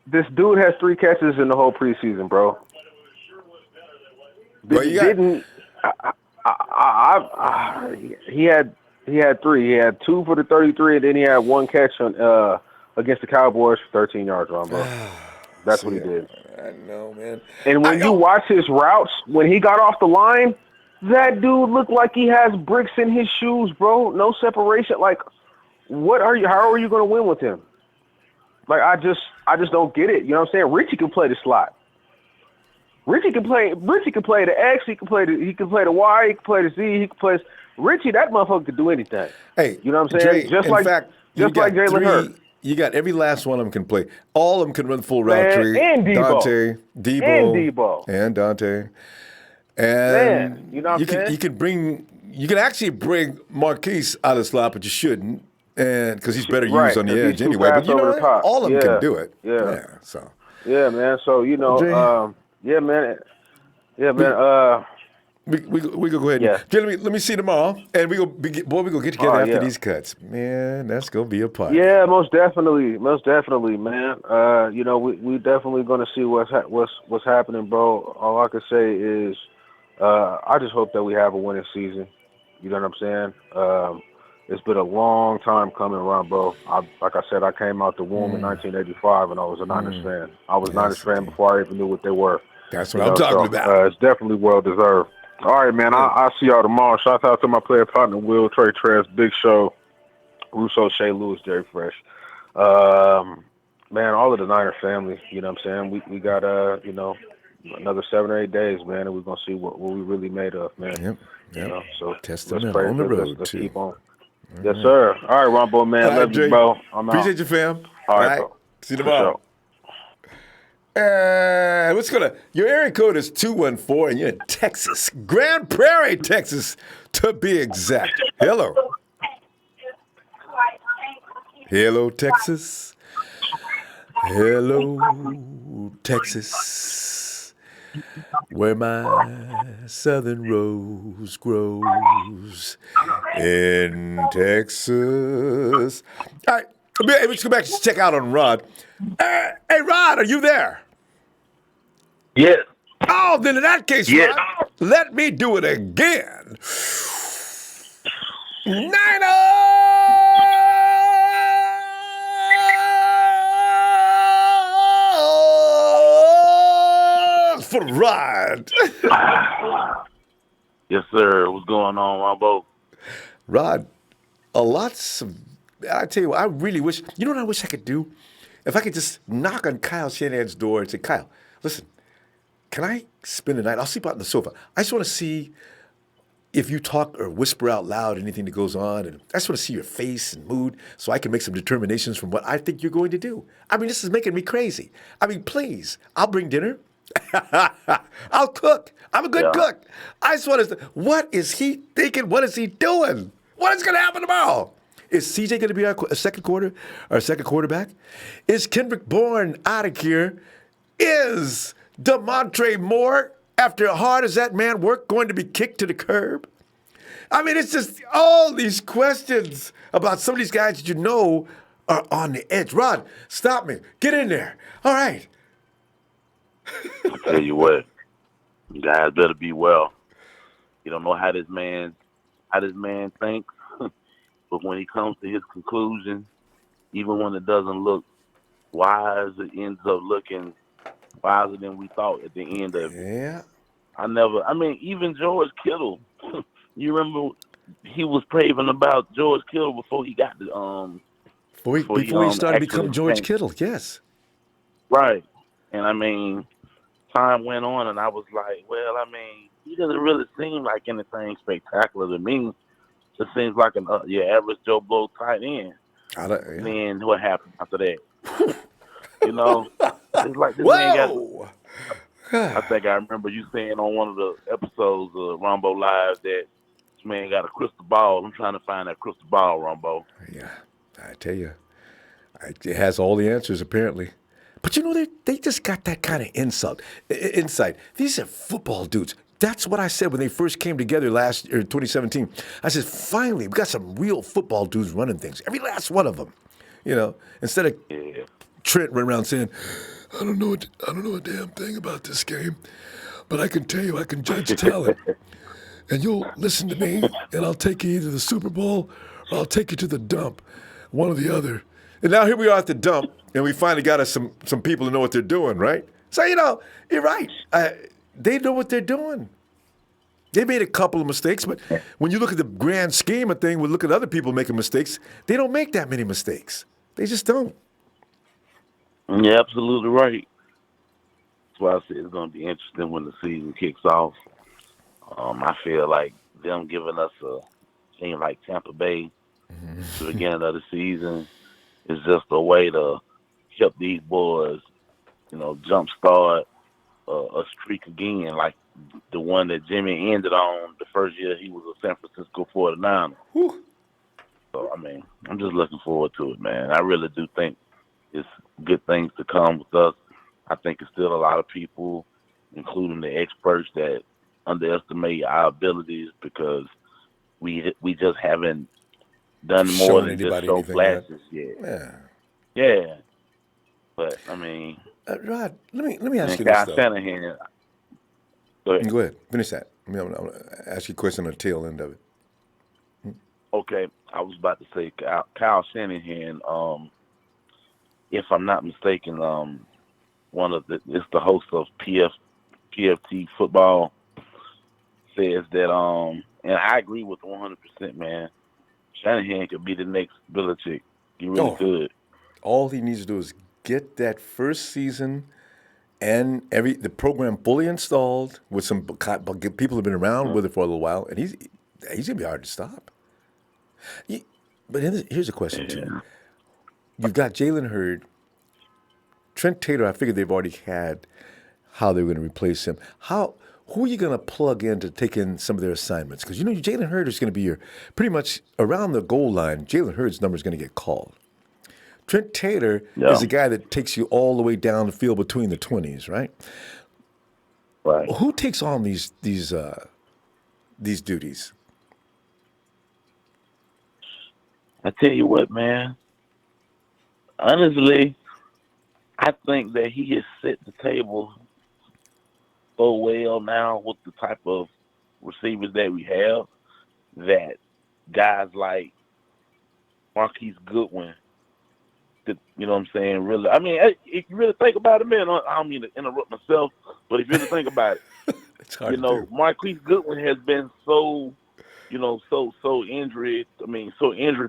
Speaker 3: This dude has 3 catches in the whole preseason, bro. He had 3. He had 2 for the 33, and then he had 1 catch on against the Cowboys for 13 yards, Ronbo. That's what he did.
Speaker 1: I know, man.
Speaker 3: And when you watch his routes, when he got off the line, that dude looked like he has bricks in his shoes, bro. No separation. Like, how are you going to win with him? Like, I just don't get it. You know what I'm saying? Richie can play the slot. Richie can play the X. He can play the Y. He can play the Z. He can play. Richie, that motherfucker can do anything.
Speaker 1: Hey,
Speaker 3: you know what I'm saying?
Speaker 1: Dre,
Speaker 3: like Jalen Hurts.
Speaker 1: You got every last one of them can play. All of them can run full route tree.
Speaker 3: And Debo.
Speaker 1: And Dante. And
Speaker 3: you know what I'm saying?
Speaker 1: You can actually bring Marquise out of the slot, but you shouldn't, and because he's better used on the edge anyway. But you know what? All of them can do it.
Speaker 3: Yeah.
Speaker 1: So.
Speaker 3: Yeah, man. So we can
Speaker 1: go ahead.
Speaker 3: Yeah.
Speaker 1: Let me see tomorrow, and we go get together after these cuts. Man, that's gonna be a party.
Speaker 3: Yeah, most definitely, man. We definitely gonna see what's happening, bro. All I can say is, I just hope that we have a winning season. You know what I'm saying? It's been a long time coming around, bro. Like I said, I came out the womb in 1985, and I was a Niners fan. I was a Niners fan before I even knew what they were.
Speaker 1: That's what I'm talking about.
Speaker 3: It's definitely well deserved. All right, man. I'll see y'all tomorrow. Shout out to my player partner, Will, Trey Tress, Big Show, Russo, Shea Lewis, Jerry Fresh. Man, all of the Niner family, you know what I'm saying? We got, another 7 or 8 days, man, and we're going to see what we really made of, man.
Speaker 1: Yep.
Speaker 3: You know, so
Speaker 1: Testament on the road,
Speaker 3: let's
Speaker 1: too.
Speaker 3: keep on. Yes, sir. All right, Ronbo, man. Love you, bro. I'm out.
Speaker 1: Appreciate you, fam.
Speaker 3: All right, bro.
Speaker 1: See you tomorrow. Your area code is 214, and you're in Texas. Grand Prairie, Texas, to be exact. Hello. Hello, Texas. Hello, Texas, where my southern rose grows in Texas. All right, let's go back and check out on Rod. Hey, Rod, are you there?
Speaker 4: Yes.
Speaker 1: Oh, then in that case,
Speaker 4: yes.
Speaker 1: Rod, let me do it again. For Rod.
Speaker 4: Yes, sir. What's going on, Ronbo?
Speaker 1: Rod, I tell you what, I really wish, you know what I wish I could do? If I could just knock on Kyle Shanahan's door and say, Kyle, listen, can I spend the night? I'll sleep out on the sofa. I just want to see if you talk or whisper out loud anything that goes on, and I just want to see your face and mood so I can make some determinations from what I think you're going to do. I mean, this is making me crazy. I mean, please, I'll bring dinner. I'll cook. I'm a good cook. I just want to. What is he thinking? What is he doing? What is going to happen tomorrow? Is CJ going to be our second quarterback? Is Kendrick Bourne out of here? Is Damontre Moore, after as hard as that man worked, going to be kicked to the curb? I mean, it's just all these questions about some of these guys that you know are on the edge. Rod, stop me. Get in there. All right.
Speaker 4: I'll tell you what, you guys better be well. You don't know how this man thinks, but when he comes to his conclusion, even when it doesn't look wise, it ends up looking wiser than we thought at the end of it.
Speaker 1: Yeah.
Speaker 4: I mean, even George Kittle. You remember he was raving about George Kittle before he got the
Speaker 1: Before he started
Speaker 4: actually
Speaker 1: becoming George
Speaker 4: became
Speaker 1: Kittle, yes.
Speaker 4: right. And I mean, time went on, and I was like, well, I mean, he doesn't really seem like anything spectacular to me. Just seems like your average Joe Blow tight end. And
Speaker 1: Yeah.
Speaker 4: then what happened after that? You know, it's like this man got.
Speaker 1: Whoa!
Speaker 4: I think I remember you saying on one of the episodes of Ronbo Live that this man got a crystal ball. I'm trying to find that crystal ball, Ronbo.
Speaker 1: Yeah, I tell you, it has all the answers apparently. But you know, they just got that kind of insight. These are football dudes. That's what I said when they first came together last year, 2017. I said, finally, we got some real football dudes running things. Every last one of them. You know, instead of
Speaker 4: Yeah.
Speaker 1: Trent running around saying, I don't know a damn thing about this game, but I can tell you I can judge talent. And you'll listen to me, and I'll take you either to the Super Bowl or I'll take you to the dump, one or the other. And now here we are at the dump, and we finally got us some people who know what they're doing, right? So, you know, you're right. They know what they're doing. They made a couple of mistakes, but when you look at the grand scheme of things, we look at other people making mistakes, they don't make that many mistakes. They just don't.
Speaker 4: You're absolutely right. That's why I said it's going to be interesting when the season kicks off. I feel like them giving us a team like Tampa Bay at the beginning of the season is just a way to help these boys, you know, jumpstart a streak again, like the one that Jimmy ended on the first year he was a San Francisco 49er.
Speaker 1: Whew.
Speaker 4: So, I mean, I'm just looking forward to it, man. I really do think it's good things to come with us. I think it's still a lot of people, including the experts, that underestimate our abilities because we just haven't done more
Speaker 1: Shown
Speaker 4: than just
Speaker 1: anybody
Speaker 4: show
Speaker 1: anything yet.
Speaker 4: flashes yet.
Speaker 1: Yeah.
Speaker 4: Yeah. But, I mean,
Speaker 1: Rod, let me ask
Speaker 4: and
Speaker 1: you this,
Speaker 4: Kyle
Speaker 1: though.
Speaker 4: Shanahan, go ahead.
Speaker 1: Go ahead. Finish that. I'm going to ask you a question on the tail end of it.
Speaker 4: Okay, I was about to say Kyle Shanahan, if I'm not mistaken, it's the host of PFT football, says that and I agree with 100%, man. Shanahan could be the next Belichick. He really could.
Speaker 1: All he needs to do is get that first season and the program fully installed with some people who've been around with it for a little while, and he's gonna be hard to stop. But here's a question too. You've got Jalen Hurd, Trent Taylor. I figured they've already had how they were going to replace him. Who are you going to plug in to take in some of their assignments? Because you know Jalen Hurd is going to be pretty much around the goal line. Jalen Hurd's number is going to get called. Trent Taylor is the guy that takes you all the way down the field between the 20s, right?
Speaker 4: Right.
Speaker 1: Who takes on these duties?
Speaker 4: I tell you what, man. Honestly, I think that he has set the table so well now with the type of receivers that we have that guys like Marquise Goodwin, you know what I'm saying? Really, I mean, if you really think about it, man, I don't mean to interrupt myself, but if you really think about it,
Speaker 1: it's hard to do.
Speaker 4: Marquise Goodwin has been so injury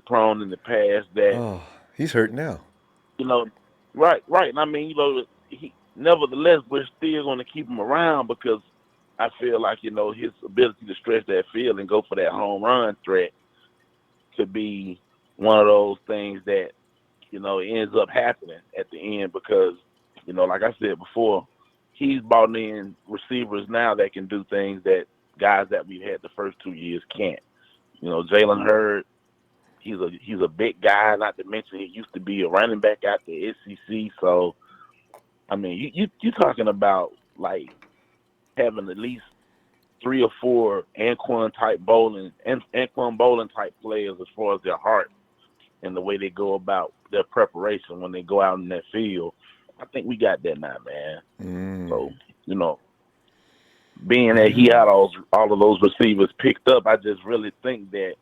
Speaker 4: prone in the past that
Speaker 1: he's hurt now.
Speaker 4: Right. And I mean, nevertheless, we're still going to keep him around because I feel like, his ability to stretch that field and go for that home run threat could be one of those things that, ends up happening at the end because, like I said before, he's brought in receivers now that can do things that guys that we've had the first 2 years can't. Jalen Hurd, he's a big guy, not to mention he used to be a running back out the SEC. So, I mean, you're talking about, like, having at least 3 or 4 Anquan Bowling type players as far as their heart and the way they go about their preparation when they go out in that field. I think we got that now, man. So, being that he had all of those receivers picked up, I just really think that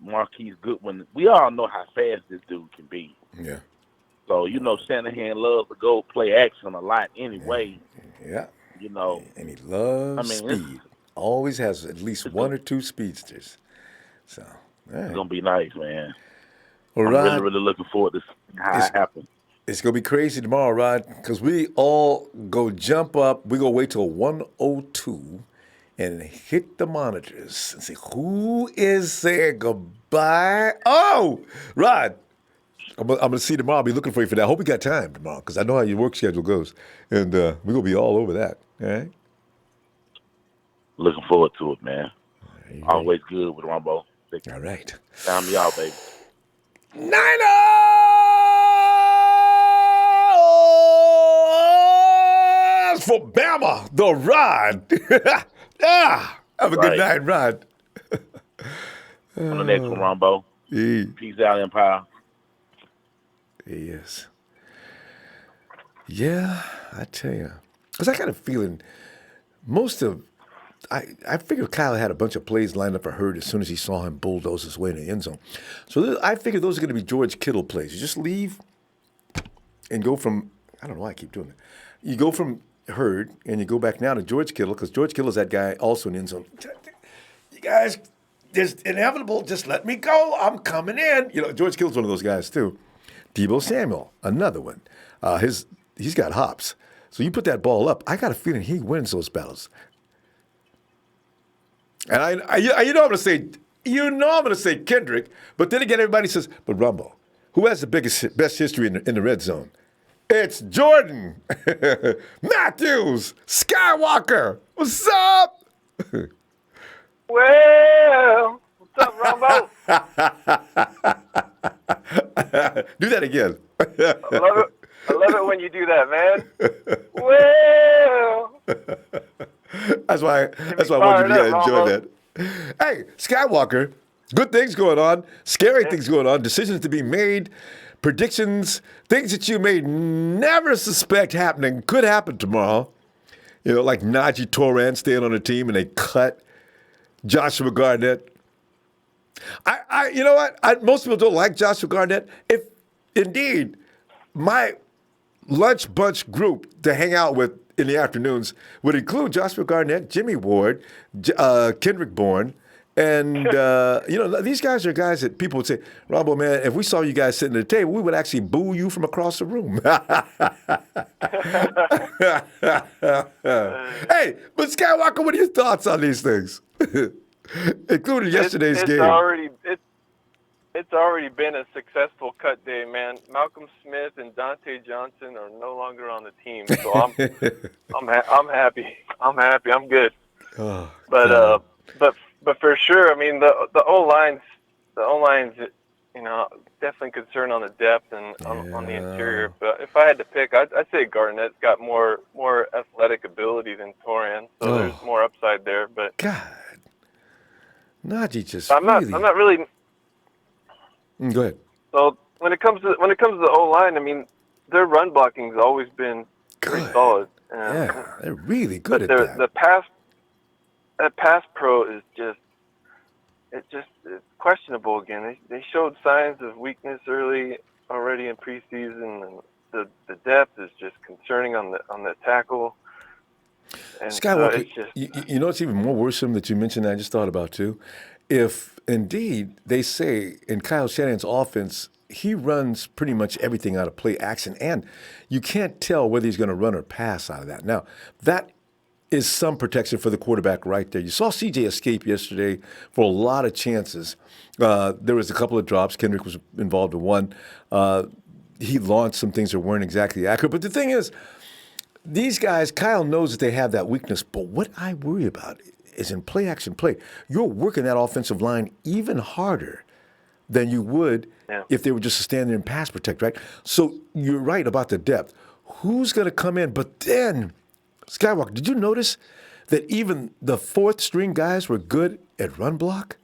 Speaker 4: Marquise Goodwin, we all know how fast this dude can be.
Speaker 1: Yeah.
Speaker 4: So, Shanahan loves to go play action a lot anyway.
Speaker 1: Yeah.
Speaker 4: You know,
Speaker 1: And he loves
Speaker 4: I mean,
Speaker 1: speed. Always has at least
Speaker 4: it's
Speaker 1: one
Speaker 4: gonna,
Speaker 1: or two speedsters. So, all
Speaker 4: it's
Speaker 1: right.
Speaker 4: gonna be nice, man.
Speaker 1: Well,
Speaker 4: I'm really,
Speaker 1: Rod,
Speaker 4: really looking forward to seeing how
Speaker 1: it's
Speaker 4: it happens.
Speaker 1: it's gonna be crazy tomorrow, Rod, because we all go jump up. We go wait till 1:02 and hit the monitors and see who is saying goodbye. Oh, Rod, I'm gonna see you tomorrow. I'll be looking for you for that. I hope you got time tomorrow because I know how your work schedule goes, and we're gonna be all over that. All right.
Speaker 4: Looking forward to it, man.
Speaker 1: Are you ready?
Speaker 4: Always good with Ronbo.
Speaker 1: All right.
Speaker 4: Sound me out, baby.
Speaker 1: Niners for Bama, the Rod. Have a good
Speaker 4: Right.
Speaker 1: night, Rod.
Speaker 4: On the next one, Ronbo.
Speaker 1: He
Speaker 4: Peace out, Empire.
Speaker 1: is. Yeah, I tell you. Because I got a feeling I figured Kyle had a bunch of plays lined up for Hurd as soon as he saw him bulldoze his way in the end zone. So I figured those are going to be George Kittle plays. You just leave and go from, I don't know why I keep doing that. You go from Hurd and you go back now to George Kittle because George Kittle is that guy also in the end zone. You guys, there's inevitable. Just let me go. I'm coming in. You know, George Kittle's one of those guys too. Debo Samuel, another one. He's got hops. So you put that ball up. I got a feeling he wins those battles. And I'm going to say Kendrick, but then again, everybody says, but Rumbo, who has the best history in the red zone? It's Jordan, Matthews, Skywalker. What's up?
Speaker 3: Well, what's up, Ronbo?
Speaker 1: Do that again.
Speaker 3: I love it. I love it when you do that, man. Well,
Speaker 1: That's why I wanted you to enjoy that. Hey, Skywalker, good things going on, scary things going on, decisions to be made, predictions, things that you may never suspect happening could happen tomorrow. You know, like Najee Toran staying on the team and they cut Joshua Garnett. You know what? Most people don't like Joshua Garnett. If indeed my lunch bunch group to hang out with in the afternoons would include Joshua Garnett, Jimmy Ward, Kendrick Bourne, and these guys are guys that people would say, Ronbo, man, if we saw you guys sitting at the table, we would actually boo you from across the room. Hey, but Skywalker, what are your thoughts on these things, including yesterday's game?
Speaker 5: It's already been a successful cut day, man. Malcolm Smith and Dante Johnson are no longer on the team, so I'm happy. I'm happy. I'm good.
Speaker 1: Oh,
Speaker 5: but for sure, I mean the O lines, definitely concerned on the depth and on the interior. But if I had to pick, I'd say Garnett's got more athletic ability than Toran, so there's more upside there. But
Speaker 1: God, Najee just
Speaker 5: I'm not really.
Speaker 1: Go ahead.
Speaker 5: So when it comes to the O line, I mean, their run blocking's always been pretty solid.
Speaker 1: Yeah, they're really good at that.
Speaker 5: That pass pro is it's questionable again. They showed signs of weakness already in preseason, and the depth is just concerning on the tackle. And
Speaker 1: Skywalker,
Speaker 5: so
Speaker 1: you know what's even more worrisome that you mentioned that I just thought about too? If indeed they say in Kyle Shanahan's offense, he runs pretty much everything out of play action, and you can't tell whether he's going to run or pass out of that. Now, that is some protection for the quarterback right there. You saw CJ escape yesterday for a lot of chances. There was a couple of drops. Kendrick was involved in one. He launched some things that weren't exactly accurate. But the thing is, these guys, Kyle knows that they have that weakness, but what I worry about is in play-action play, you're working that offensive line even harder than you would if they were just to stand there and pass protect, right? So you're right about the depth. Who's going to come in? But then, Skywalker, did you notice that even the fourth-string guys were good at run block?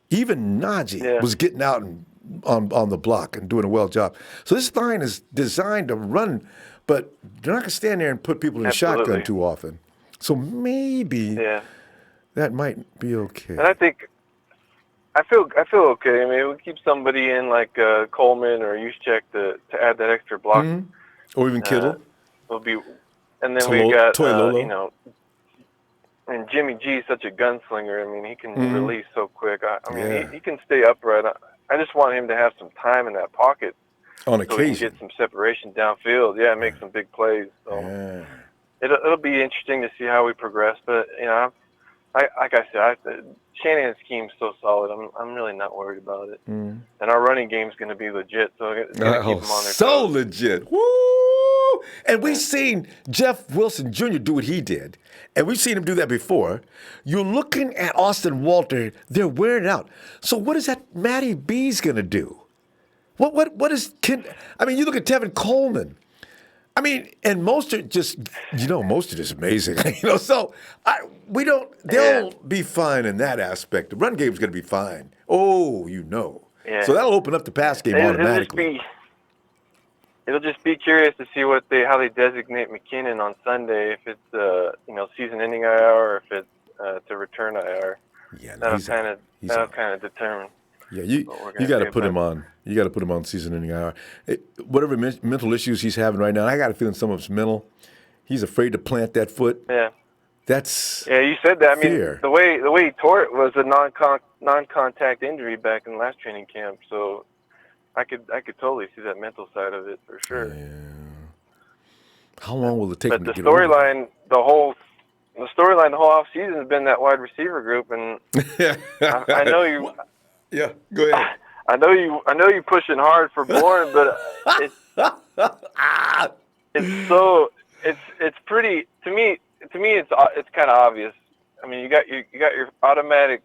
Speaker 1: Even Najee was getting out and on the block and doing a well job. So this line is designed to run, but they're not going to stand there and put people in the shotgun too often. So maybe that might be okay.
Speaker 5: And I feel okay. I mean, we keep somebody in like Coleman or Juszczyk to add that extra block.
Speaker 1: Mm-hmm. Or even Kittle.
Speaker 5: Will be And then we got,
Speaker 1: Toilolo.
Speaker 5: and Jimmy G is such a gunslinger. I mean, he can release so quick. I mean, he can stay upright. I just want him to have some time in that pocket
Speaker 1: On
Speaker 5: so
Speaker 1: occasion.
Speaker 5: he can get some separation downfield. Yeah, make some big plays. So it'll be interesting to see how we progress. But, like I said, Shanahan's scheme's so solid. I'm really not worried about it. And our running game's going to be legit. So it's going to keep them on their
Speaker 1: so
Speaker 5: toes.
Speaker 1: legit. Woo! And we've seen Jeff Wilson Jr. do what he did. And we've seen him do that before. You're looking at Austin Walter. They're wearing out. So what is that Matty B's going to do? What is Ken? I mean, you look at Tevin Coleman. I mean, and Mostert just, Mostert is amazing. So they'll be fine in that aspect. The run game's going to be fine. Oh,
Speaker 5: Yeah.
Speaker 1: So that'll open up the pass game automatically.
Speaker 5: It'll just be curious to see how they designate McKinnon on Sunday. If it's season-ending IR or if it's to return IR.
Speaker 1: Yeah,
Speaker 5: that'll kind of determine.
Speaker 1: Yeah, you got to put him on. You got to put him on season-ending IR. Whatever mental issues he's having right now, I got a feeling some of it's mental. He's afraid to plant that foot.
Speaker 5: Yeah.
Speaker 1: You
Speaker 5: said that.
Speaker 1: Fear.
Speaker 5: I mean, the way he tore it was a non-contact injury back in last training camp. So I could totally see that mental side of it for sure.
Speaker 1: Yeah. How long will it take him to
Speaker 5: get
Speaker 1: over?
Speaker 5: The storyline the whole off season has been that wide receiver group, and I know you.
Speaker 1: Yeah, go ahead.
Speaker 5: I know you pushing hard for Bourne, but it's pretty to me. To me, it's kind of obvious. I mean, you got your automatic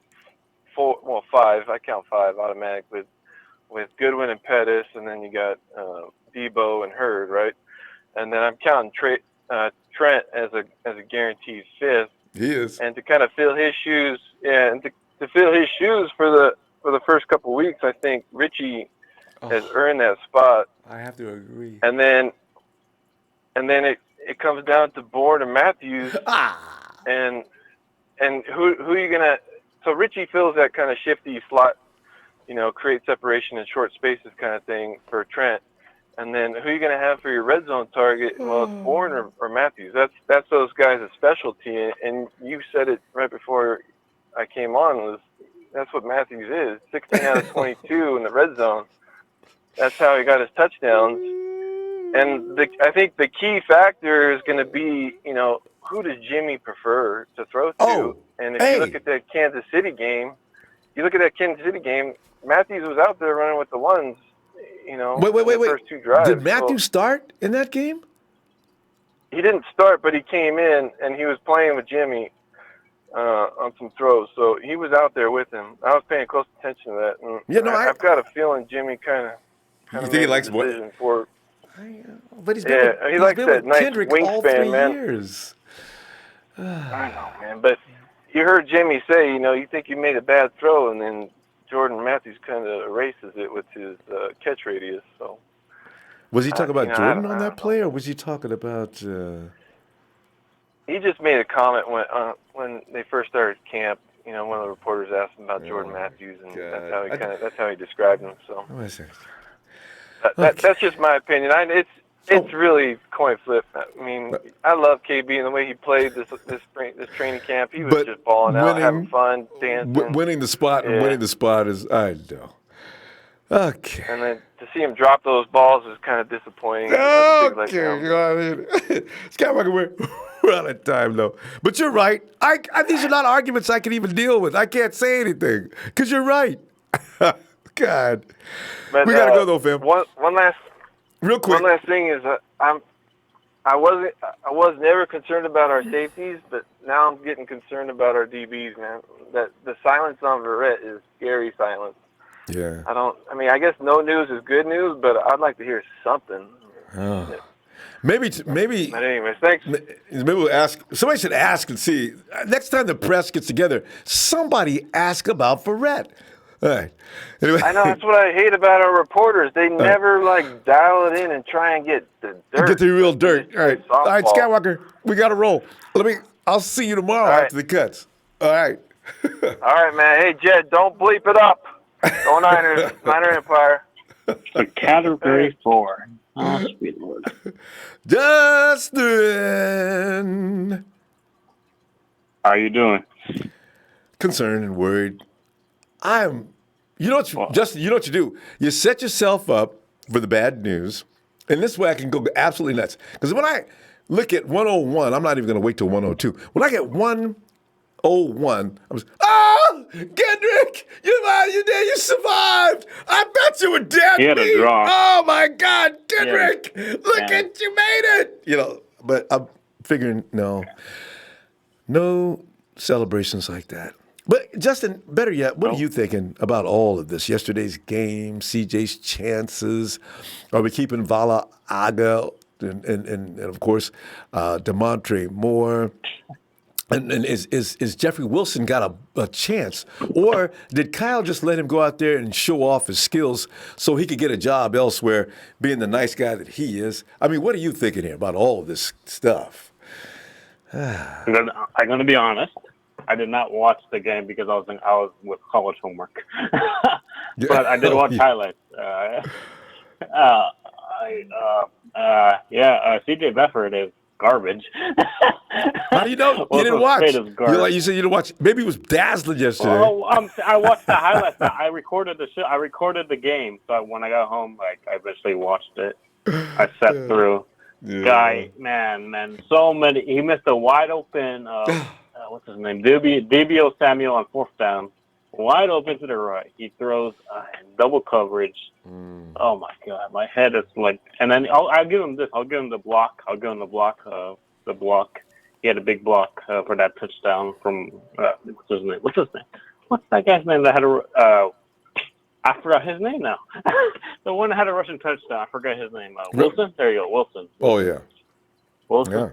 Speaker 5: 5. I count 5 automatic with Goodwin and Pettis, and then you got Debo and Hurd, right? And then I'm counting Trent as a guaranteed 5th.
Speaker 1: He is.
Speaker 5: And to kind of fill his shoes, and to fill his shoes for the first couple weeks, I think Richie has earned that spot.
Speaker 1: I have to agree.
Speaker 5: And then it comes down to Bourne and Matthews, and who are you gonna? So Richie fills that kind of shifty slot, create separation in short spaces kind of thing for Trent. And then who are you gonna have for your red zone target? Well, it's Bourne or Matthews. That's those guys' specialty. And you said it right before I came on. That's what Matthews is. 16 out of 22 in the red zone. That's how he got his touchdowns. And I think the key factor is going to be, who does Jimmy prefer to throw to? And if you look at that Kansas City game, Matthews was out there running with the ones,
Speaker 1: Wait.
Speaker 5: first 2 drives.
Speaker 1: Did Matthews start in that game?
Speaker 5: He didn't start, but he came in and he was playing with Jimmy on some throws. So he was out there with him. I was paying close attention to that. And I've got a feeling Jimmy kind of
Speaker 1: you think he likes what? But he's been
Speaker 5: he likes that nice
Speaker 1: Kendrick
Speaker 5: wingspan,
Speaker 1: all 3
Speaker 5: man.
Speaker 1: years.
Speaker 5: I know, man. But you heard Jimmy say, you think you made a bad throw, and then Jordan Matthews kind of erases it with his catch radius. So
Speaker 1: was he talking about Jordan on that play, or was he talking about?
Speaker 5: He just made a comment when they first started camp. One of the reporters asked him about Jordan Matthews, and that's how he described him. So that's just my opinion. It's really coin flip. I mean, I love KB and the way he played this training camp. He was just balling out, having fun, dancing.
Speaker 1: Winning the spot is, I know. Okay.
Speaker 5: And then to see him drop those balls is kind of disappointing.
Speaker 1: Okay, Skywalker, we're out of time though. But you're right. These are not arguments I can even deal with. I can't say anything because you're right. God,
Speaker 5: but,
Speaker 1: we gotta go though, fam. Real quick.
Speaker 5: One last thing is I was never concerned about our safeties, but now I'm getting concerned about our DBs, man. That the silence on Verrett is scary silence.
Speaker 1: Yeah.
Speaker 5: I guess no news is good news, but I'd like to hear something.
Speaker 1: Oh. Maybe.
Speaker 5: But anyways, thanks.
Speaker 1: Maybe we'll ask. Somebody should ask and see. Next time the press gets together, somebody ask about Verrett. All right. Anyway.
Speaker 5: I know, that's what I hate about our reporters. They never dial it in and try and get the dirt.
Speaker 1: Get the real dirt. All right. All right, Skywalker, we got to roll. I'll see you tomorrow after the cuts. All right.
Speaker 5: All right, man. Hey, Jed, don't bleep it up. Go Niners. Niner Empire.
Speaker 2: The Category 4.
Speaker 6: Oh, sweet Lord.
Speaker 1: Justin.
Speaker 6: How are you doing?
Speaker 1: Concerned and worried. You know what,
Speaker 6: Well,
Speaker 1: Justin, you know what you do? You set yourself up for the bad news, and this way I can go absolutely nuts. Because when I look at 101, I'm not even going to wait till 102. When I get 101, I was, Kendrick, you did, you survived. I bet you were dead.
Speaker 6: he had a draw.
Speaker 1: Oh my God, Kendrick, look
Speaker 6: Yeah.
Speaker 1: at you made it. But I'm figuring no celebrations like that. But Justin, better yet, what are you thinking about all of this? Yesterday's game, CJ's chances. Are we keeping Vala Aga and of course Damontre Moore? And is Jeffrey Wilson got a chance? Or did Kyle just let him go out there and show off his skills so he could get a job elsewhere, being the nice guy that he is? I mean, what are you thinking here about all of this stuff?
Speaker 6: I'm going to be honest. I did not watch the game because I was with college homework. But I did watch highlights. CJ Beathard is garbage.
Speaker 1: How do you know? You didn't watch. You said you didn't watch. Maybe it was dazzling yesterday.
Speaker 6: Well, I watched the highlights. I recorded the show. I recorded the game. So when I got home, I eventually watched it. I sat through.
Speaker 1: Yeah.
Speaker 6: Guy, man, so many. He missed a wide open. What's his name? Debio Samuel on fourth down, wide open to the right. He throws double coverage. Oh my God, my head is like. And then I'll give him this. I'll give him the block. The block. He had a big block for that touchdown from what's his name? What's that guy's name that had I forgot his name now. The one that had a rushing touchdown. I forgot his name. Wilson. There you go, Wilson.
Speaker 1: Oh yeah.
Speaker 6: Wilson.
Speaker 1: Yeah.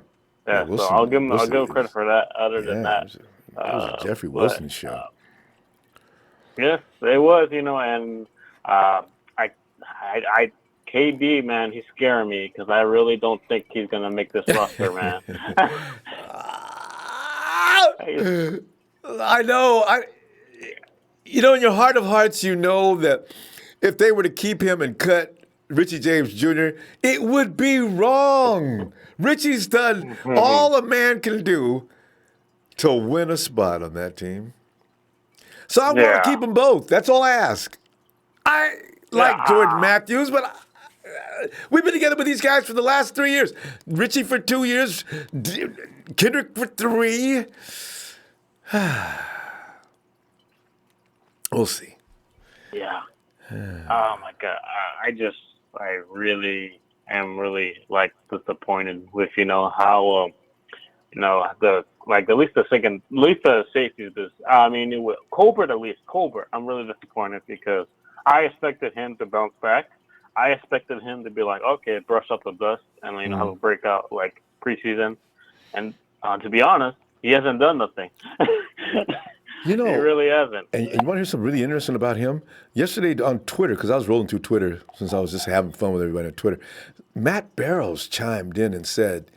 Speaker 6: Yeah,
Speaker 1: Wilson,
Speaker 6: so I'll give him credit for that. Other than that,
Speaker 1: it was a Jeffrey Wilson show.
Speaker 6: Yes, it was. And KD, man, he's scaring me because I really don't think he's gonna make this roster, man.
Speaker 1: I know. In your heart of hearts, you know that if they were to keep him and cut Richie James Jr., it would be wrong. Richie's done all a man can do to win a spot on that team. So I want to keep them both. That's all I ask. I like Jordan Matthews, but we've been together with these guys for the last 3 years. Richie for 2 years, Kendrick for 3. We'll see.
Speaker 6: Yeah. Oh my God. I really am disappointed with how at least the safeties. Colbert. I'm really disappointed because I expected him to bounce back. I expected him to be like, okay, brush up the dust and have a breakout like preseason. And to be honest, he hasn't done nothing. He really hasn't.
Speaker 1: And you want to hear something really interesting about him? Yesterday on Twitter, because I was rolling through Twitter since I was just having fun with everybody on Twitter, Matt Barrows chimed in and said,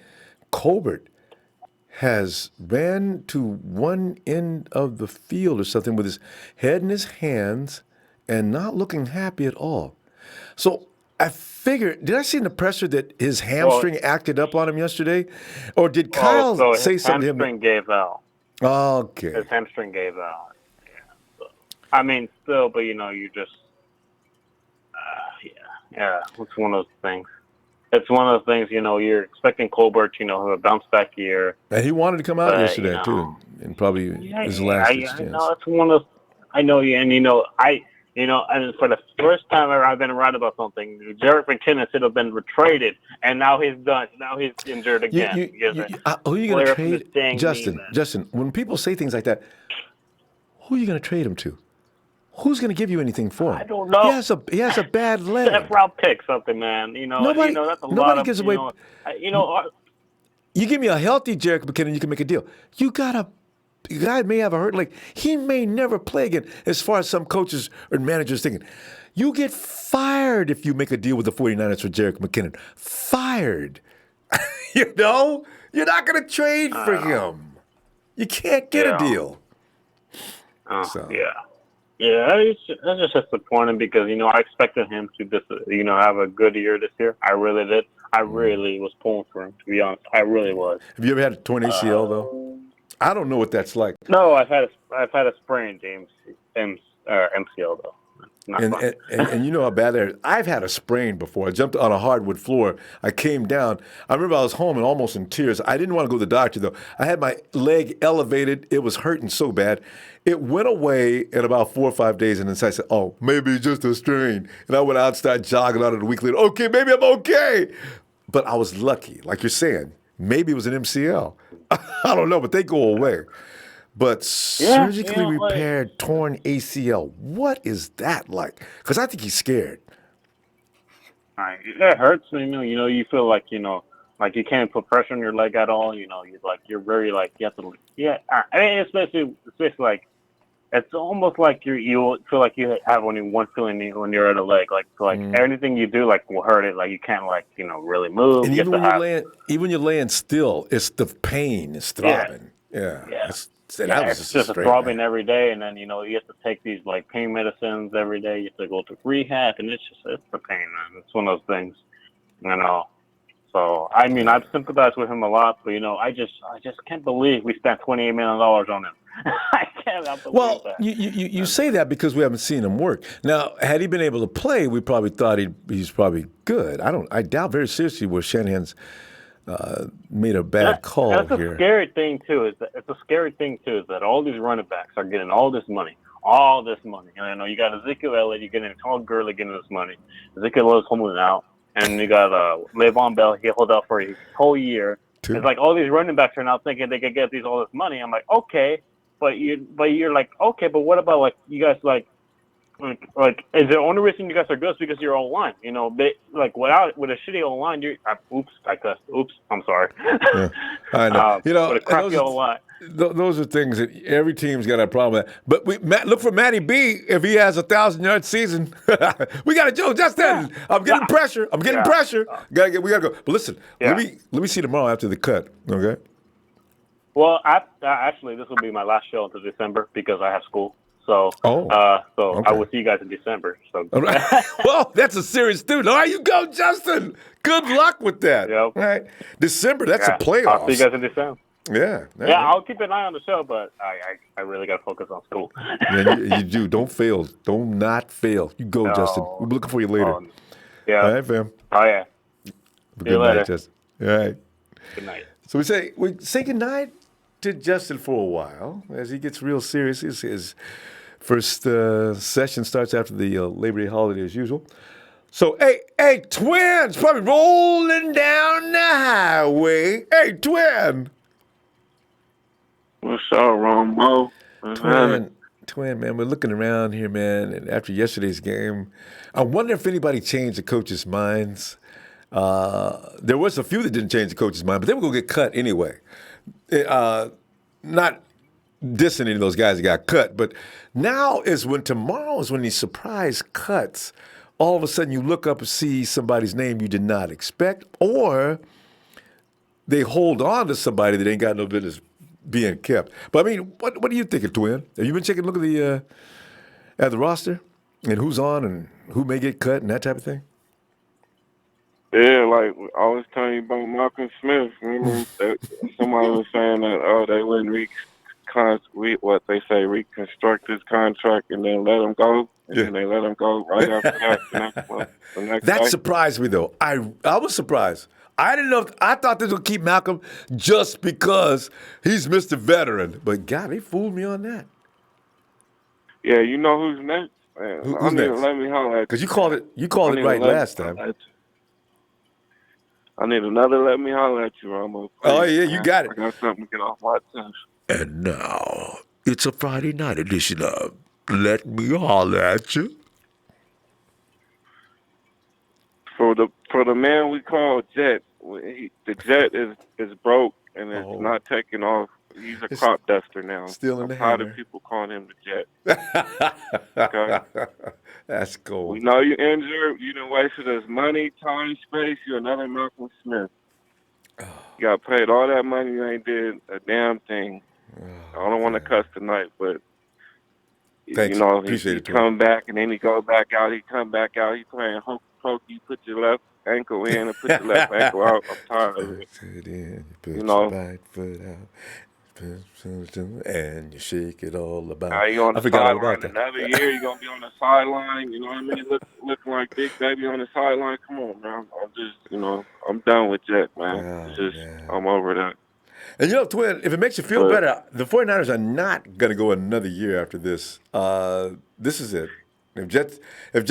Speaker 1: Colbert has ran to one end of the field or something with his head in his hands and not looking happy at all. So I figured, did I see in the presser that his hamstring acted up on him yesterday? Or did Kyle say something to him?
Speaker 6: His hamstring gave out.
Speaker 1: Okay.
Speaker 6: His hamstring gave out. Yeah. So, I mean, still, but you just, it's one of those things. It's one of those things, you're expecting Colbert, a bounce back year.
Speaker 1: And he wanted to come out yesterday, too, and probably his last chance.
Speaker 6: It's one of, and for the first time ever I've been right about something, Jerick McKinnon should have been traded, and now he's done. Now he's injured again.
Speaker 1: Who are you going to trade? Justin, when people say things like that, who are you going to trade him to? Who's going to give you anything for him?
Speaker 6: I don't know.
Speaker 1: He has a bad leg.
Speaker 6: That route pick something, man.
Speaker 1: Nobody,
Speaker 6: that's a
Speaker 1: nobody
Speaker 6: lot of,
Speaker 1: gives away. You give me a healthy Jerick McKinnon, you can make a deal. The guy may have a hurt leg. He may never play again, as far as some coaches or managers thinking. You get fired if you make a deal with the 49ers for Jerick McKinnon. Fired. You're not going to trade for him. You can't get a deal.
Speaker 6: Yeah. that's just disappointing because I expected him to just have a good year this year. I really did. I really was pulling for him, to be honest. I really was.
Speaker 1: Have you ever had a torn ACL though? I don't know what that's like.
Speaker 6: No, I've had a sprain, James. MCL though. Not fun.
Speaker 1: And you know how bad that is. I've had a sprain before. I jumped on a hardwood floor. I came down. I remember I was home and almost in tears. I didn't want to go to the doctor, though. I had my leg elevated. It was hurting so bad. It went away in about 4 or 5 days, and then I said, oh, maybe it's just a strain. And I went out and started jogging on it a week later. Okay, maybe I'm okay. But I was lucky, like you're saying. Maybe it was an MCL. I don't know, but they go away. But surgically repaired torn ACL, what is that like? Because I think he's scared.
Speaker 6: It hurts. You feel like like you can't put pressure on your leg at all. You're very you have to. Yeah, I mean, especially like it's almost like you feel like you have only one feeling when you're at a leg. Anything you do will hurt it. Like you can't really move.
Speaker 1: And even when you're laying still, it's the pain is throbbing. Yeah.
Speaker 6: It's just throbbing every day, and then you have to take these pain medicines every day. You have to go to rehab, and it's the pain, man. It's one of those things, So I mean, I've sympathized with him a lot, but I just can't believe we spent $28 million on him. I can't believe that.
Speaker 1: You say that because we haven't seen him work. Now, had he been able to play, we probably thought he's probably good. I doubt very seriously where Shanahan's made a bad call here.
Speaker 6: That's a scary thing too. Is that all these running backs are getting all this money. You got Ezekiel Elliott, you're getting Todd Gurley getting this money. Ezekiel Elliott's holding out, and you got Le'Veon Bell. He held out for a whole year. It's like all these running backs are now thinking they could get all this money. I'm like, okay, but you're like, okay, but what about you guys is the only reason you guys are good is because you're O-line. With a shitty O-line, I cussed. Oops, I'm sorry.
Speaker 1: Yeah, I know.
Speaker 6: With a crappy O-line.
Speaker 1: Those are things that every team's got a problem with. But look for Matty B if he has 1,000-yard season. We got to Joe Justin. Yeah. I'm getting pressure. We gotta go. But listen, let me see tomorrow after the cut. Okay.
Speaker 6: Well, actually, this will be my last show until December because I have school. So, okay. I will see you guys in December. So,
Speaker 1: all right. Well, that's a serious student. All right, you go, Justin. Good luck with that. Yep. All right, December. That's a playoff.
Speaker 6: I'll see you guys in December.
Speaker 1: Yeah.
Speaker 6: I'll keep an eye on the show, but I really got to focus on school.
Speaker 1: Yeah, you do. Don't fail. Don't not fail. You go, Justin. We'll be looking for you later.
Speaker 6: Yeah.
Speaker 1: All right, fam.
Speaker 6: Oh yeah.
Speaker 1: See you later, Justin. All right.
Speaker 6: Good night.
Speaker 1: So we say goodnight to Justin for a while as he gets real serious. His first session starts after the Labor Day holiday as usual. So, hey, twins, probably rolling down the highway. Hey, twin.
Speaker 7: What's up, Ronbo?
Speaker 1: Twin, man, we're looking around here, man, and after yesterday's game, I wonder if anybody changed the coaches' minds. There was a few that didn't change the coach's mind, but they were going to get cut anyway. Not dissing any of those guys that got cut, but tomorrow is when these surprise cuts, all of a sudden you look up and see somebody's name you did not expect, or they hold on to somebody that ain't got no business being kept. But I mean, what do you think of Twin? Have you been taking a look at the roster and who's on and who may get cut and that type of thing?
Speaker 7: Yeah, like I was telling you about Malcolm Smith. Remember somebody was saying that they wouldn't reconstruct his contract and then let him go, and then they let him go right after that. The next
Speaker 1: that
Speaker 7: day.
Speaker 1: Surprised me though. I was surprised. I didn't know. I thought this would keep Malcolm just because he's Mr. Veteran, but God, they fooled me on that.
Speaker 7: Yeah, you know who's next? Man,
Speaker 1: who's next?
Speaker 7: Let me holler at you.
Speaker 1: Because you called it right last time.
Speaker 7: I need another let me holler at you, Ronbo.
Speaker 1: Oh, yeah, you got it.
Speaker 7: I got something to get off my chest.
Speaker 1: And now, it's a Friday night edition of Let Me Holler at You.
Speaker 7: For the man we call Jet, the Jet is broke and it's not taking off. He's a crop duster now.
Speaker 1: Still in the
Speaker 7: hammer. How do people call him the Jet? Okay.
Speaker 1: That's cool.
Speaker 7: We know you're injured. You done wasted us money, time, space. You're another Malcolm Smith. You got paid all that money. You ain't did a damn thing. I don't want to cuss tonight, but
Speaker 1: Thanks.
Speaker 7: He
Speaker 1: Appreciate it, Twin.
Speaker 7: come back and then he go back out. He come back out. He playing hokey pokey. Put your left ankle in and put your left ankle out. I'm tired of it.
Speaker 1: Put
Speaker 7: You
Speaker 1: your
Speaker 7: know.
Speaker 1: right foot out. And you shake it all about.
Speaker 7: Now you on
Speaker 1: I
Speaker 7: the
Speaker 1: forgot all about
Speaker 7: sideline.
Speaker 1: that.
Speaker 7: Another year you're gonna be on the sideline. You know what I mean? Looking like Big Baby on the sideline. Come on, man. I'm just, I'm done with Jet, man. I'm over that.
Speaker 1: And Twin, if it makes you feel better, the 49ers are not going to go another year after this. This is it. If Jet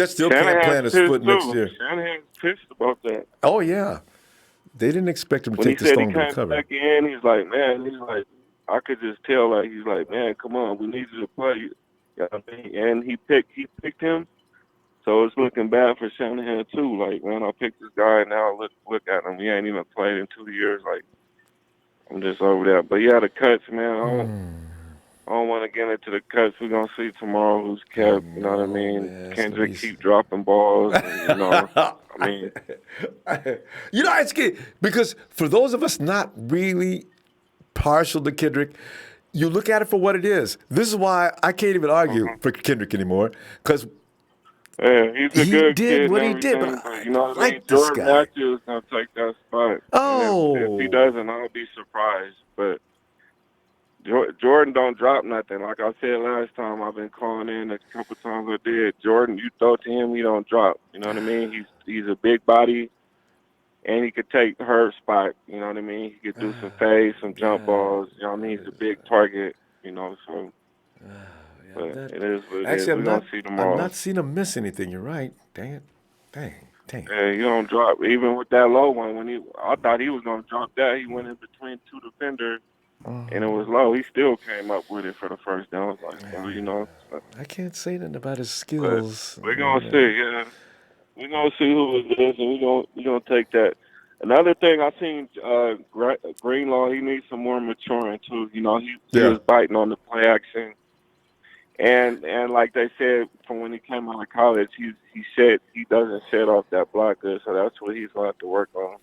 Speaker 1: still can't plant his foot next year.
Speaker 7: Shanahan's pissed about that.
Speaker 1: Oh, yeah. They didn't expect him to
Speaker 7: When
Speaker 1: take the
Speaker 7: he said
Speaker 1: stone
Speaker 7: he
Speaker 1: to the
Speaker 7: came
Speaker 1: cover.
Speaker 7: back in, he's like, I could just tell, man, come on, we need you to play. You know what I mean? And he picked him. So it's looking bad for Shanahan too. Like, man, I picked this guy and now look at him. He ain't even played in 2 years. Like, I'm just over that. But yeah, the cuts, man. I don't want to get into the cuts. We're gonna see tomorrow who's kept. You know what I mean?
Speaker 1: Man,
Speaker 7: Kendrick keep dropping balls. And, I mean,
Speaker 1: it's good because for those of us not really partial to Kendrick, you look at it for what it is. This is why I can't even argue for Kendrick anymore because
Speaker 7: yeah, he's a good
Speaker 1: did
Speaker 7: kid.
Speaker 1: what
Speaker 7: and
Speaker 1: he did,
Speaker 7: everything,
Speaker 1: but
Speaker 7: you know what I mean?
Speaker 1: like this
Speaker 7: Jordan
Speaker 1: guy.
Speaker 7: Matthews is gonna take that spot.
Speaker 1: Oh,
Speaker 7: And if he doesn't, I'll be surprised. But Jordan don't drop nothing. Like I said last time, I've been calling in a couple times. I did. Jordan, you throw to him, he don't drop. You know what I mean? He's a big body, and he could take Herb's spot. You know what I mean? He could do some fades, some jump balls. You know what I mean? He's a big target. So. But it is what it is. We're going to see tomorrow.
Speaker 1: I'm not seeing him miss anything. You're right. Dang it. Dang.
Speaker 7: Yeah, you don't drop. Even with that low one, I thought he was going to drop that. He went in between two defenders, and it was low. He still came up with it for the first down.
Speaker 1: I can't say nothing about his skills.
Speaker 7: We're going to see, yeah. We're going to see who it is, and we're going to take that. Another thing I seen, Greenlaw, he needs some more maturing, too. He was biting on the play action. And like they said, from when he came out of college, he said he doesn't set off that block good, so that's what he's going to have to work on,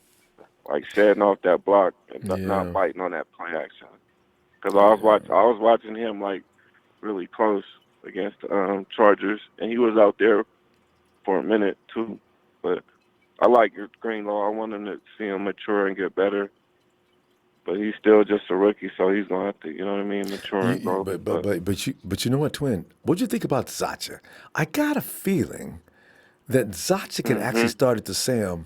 Speaker 7: like setting off that block and not biting on that play action. Because I was watching him like really close against Chargers, and he was out there for a minute too. But I like Greenlaw. I want him to see him mature and get better. But he's still just a rookie, so he's gonna have to, you know what I mean, mature and grow.
Speaker 1: But you know what, Twin? What'd you think about Zacha? I got a feeling that Zacha can actually start at the Sam,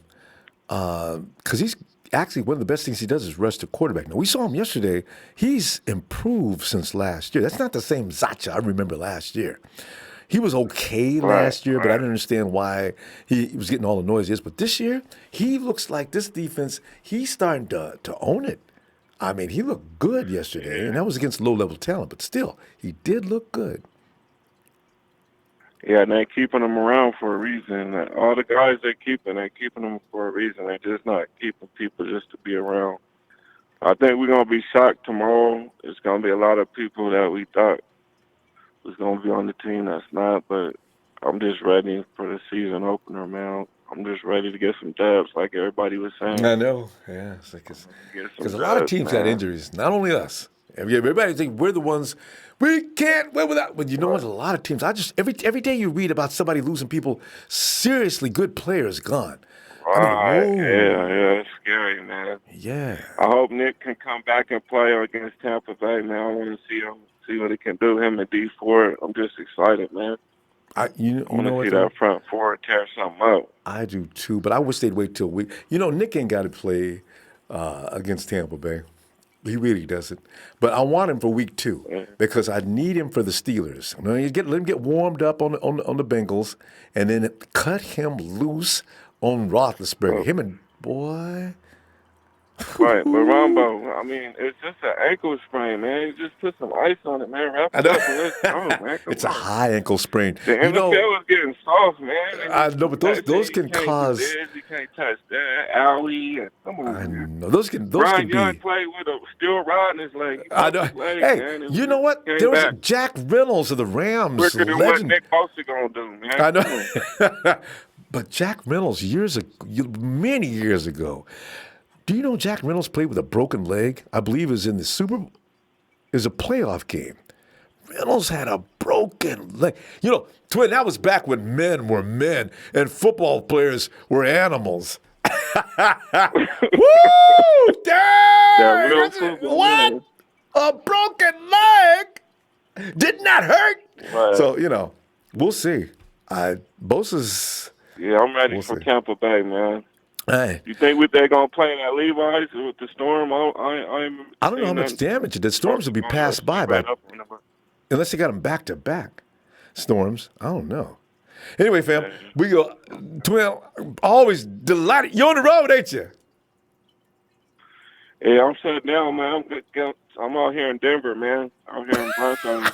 Speaker 1: because he's actually one of the best things he does is rush the quarterback. Now we saw him yesterday; he's improved since last year. That's not the same Zacha I remember last year. He was okay last year, but I didn't understand why he was getting all the noise. But this year, he looks like this defense. He's starting to own it. I mean, he looked good yesterday, and that was against low-level talent, but still, he did look good.
Speaker 7: Yeah, and they're keeping him around for a reason. All the guys they're keeping them for a reason. They're just not keeping people just to be around. I think we're going to be shocked tomorrow. It's going to be a lot of people that we thought was going to be on the team that's not, but I'm just ready for the season opener, man. I'm just ready to get some dubs, like everybody was saying.
Speaker 1: I know, yeah. Because a lot of teams got injuries, not only us. Everybody think we're the ones we can't win without. But you know what? A lot of teams. Every day you read about somebody losing people, seriously good players gone.
Speaker 7: Yeah, it's scary, man.
Speaker 1: Yeah.
Speaker 7: I hope Nick can come back and play against Tampa Bay, man. I want to see what he can do. Him and D4. I'm just excited, man. I want to see that front four tear something up.
Speaker 1: I do too, but I wish they'd wait till week. Nick ain't got to play against Tampa Bay. He really doesn't. But I want him for week 2 because I need him for the Steelers. Let him get warmed up on the Bengals, and then cut him loose on Roethlisberger. Him and boy.
Speaker 7: Right, but Ronbo, I mean, it's just an ankle sprain, man. You just put some ice on it, man. Wrap it up and let's go, man.
Speaker 1: It's a high ankle sprain.
Speaker 7: The NFL is getting soft, man.
Speaker 1: I know, but those can cause.
Speaker 7: You can't touch that. Owie, come on.
Speaker 1: I know those can
Speaker 7: Brian
Speaker 1: be.
Speaker 7: Young played with a steel rod in his leg.
Speaker 1: I know. Hey, you know what? There was Jack Reynolds of the Rams.
Speaker 7: Quicker than what Nick Bosa gonna do, man.
Speaker 1: I know. But Jack Reynolds many years ago. Do you know Jack Reynolds played with a broken leg? I believe it was in the is a playoff game. Reynolds had a broken leg. You know, Twin, that was back when men were men and football players were animals. Woo! Dang!
Speaker 7: real football,
Speaker 1: What?
Speaker 7: man.
Speaker 1: A broken leg? Did not hurt?
Speaker 7: Right.
Speaker 1: So, you know, we'll see. Bosa's...
Speaker 7: Yeah, I'm ready
Speaker 1: We'll
Speaker 7: for
Speaker 1: see.
Speaker 7: Tampa Bay, man.
Speaker 1: Hey,
Speaker 7: You think they're going to play that Levi's with the Storm?
Speaker 1: I don't know how much damage the Storms will be passed by unless they got them back-to-back. Storms, I don't know. Anyway, fam, we go. Twin, always delighted. You're on the road, ain't you?
Speaker 7: Yeah, I'm shut down, man. I'm out here in Denver, man. Out here in Bronx.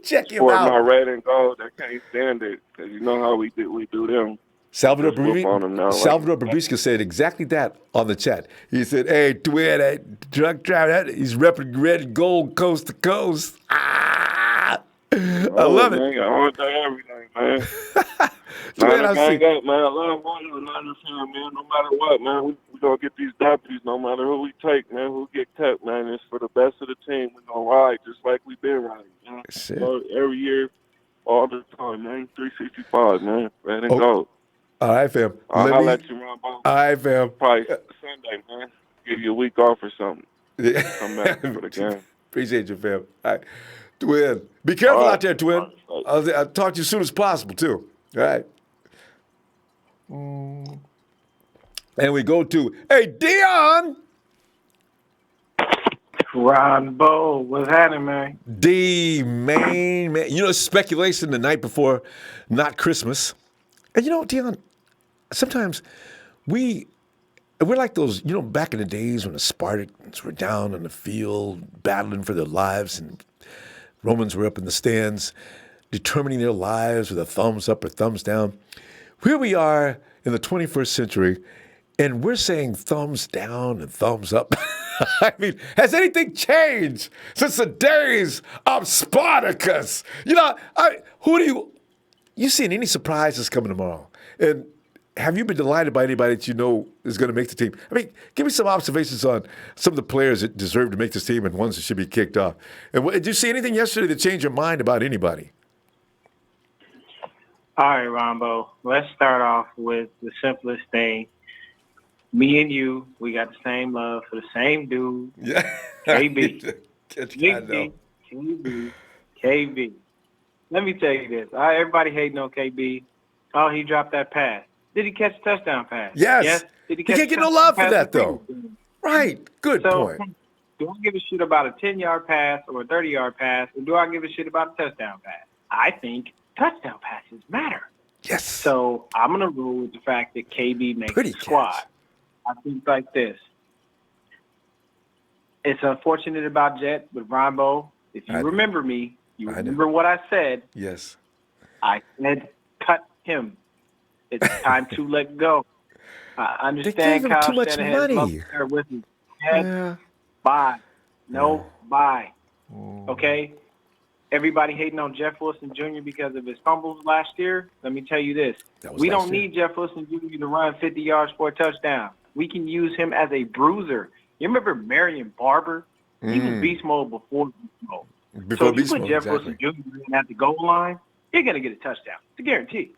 Speaker 1: Check him
Speaker 7: Sporting my
Speaker 1: out.
Speaker 7: red and gold. I can't stand it because you know how we do them.
Speaker 1: Salvador
Speaker 7: Just whoop on them now,
Speaker 1: Babrisca said exactly that on the chat. He said, hey, Twin, that drug driver, he's repping red and gold coast to coast. Ah! I love it.
Speaker 7: Man, all day, everything, man.
Speaker 1: Twin, I
Speaker 7: Gang
Speaker 1: see.
Speaker 7: up, man. I love all you Niners here, man. No matter what, man. We going to get these W's no matter who we take, man. Who get cut, man. It's for the best of the team. We're going to ride just like we've been riding, man.
Speaker 1: Shit.
Speaker 7: So every year, all the time, man. 365, man. Red and gold.
Speaker 1: All right, fam.
Speaker 7: I'll let you run by.
Speaker 1: All right, fam.
Speaker 7: Probably Sunday, man. Give you a week off or something. Come back for the game.
Speaker 1: Appreciate you, fam. All right. Twin. Be careful
Speaker 7: All right.
Speaker 1: out there, Twin. I'll talk to you as soon as possible, too. All right. And we go to, hey, Dion.
Speaker 8: Ronbo, what's happening, man?
Speaker 1: Main man. You know, speculation the night before, not Christmas. And you know, Dion, sometimes we're like those, you know, back in the days when the Spartans were down on the field battling for their lives and Romans were up in the stands determining their lives with a thumbs up or thumbs down. Here we are in the 21st century, and we're saying thumbs down and thumbs up. I mean, has anything changed since the days of Spartacus? You know, you seeing any surprises coming tomorrow? And have you been delighted by anybody that you know is going to make the team? I mean, give me some observations on some of the players that deserve to make this team and ones that should be kicked off. And did you see anything yesterday that changed your mind about anybody?
Speaker 8: All right, Ronbo, let's start off with the simplest thing. Me and you, we got the same love for the same dude,
Speaker 1: Yeah.
Speaker 8: KB.
Speaker 1: I know.
Speaker 8: KB. Let me tell you this. Everybody hating on KB. Oh, he dropped that pass. Did he catch a touchdown pass?
Speaker 1: Yes.
Speaker 8: Did
Speaker 1: He can't get no love for that, though. Right. Good point.
Speaker 8: Do I give a shit about a 10-yard pass or a 30-yard pass, or do I give a shit about a touchdown pass? I think touchdown passes matter.
Speaker 1: Yes.
Speaker 8: So I'm going to rule with the fact that KB makes the squad.
Speaker 1: Catch.
Speaker 8: I think like this. It's unfortunate about Jet with Ronbo. If you remember me, you remember what I said.
Speaker 1: Yes.
Speaker 8: I said cut him. It's time to let go. I understand
Speaker 1: They gave him
Speaker 8: Kyle
Speaker 1: too much
Speaker 8: Shanahan's
Speaker 1: money.
Speaker 8: up there with his head.
Speaker 1: Yeah.
Speaker 8: Bye. No, bye. Okay? Everybody hating on Jeff Wilson Jr. because of his fumbles last year. Let me tell you this. We don't need Jeff Wilson Jr. to run 50 yards for a touchdown. We can use him as a bruiser. You remember Marion Barber? He was beast mode before beast mode. So if you put Jeff Wilson Jr. in at the goal line, you're going to get a touchdown. It's a guarantee.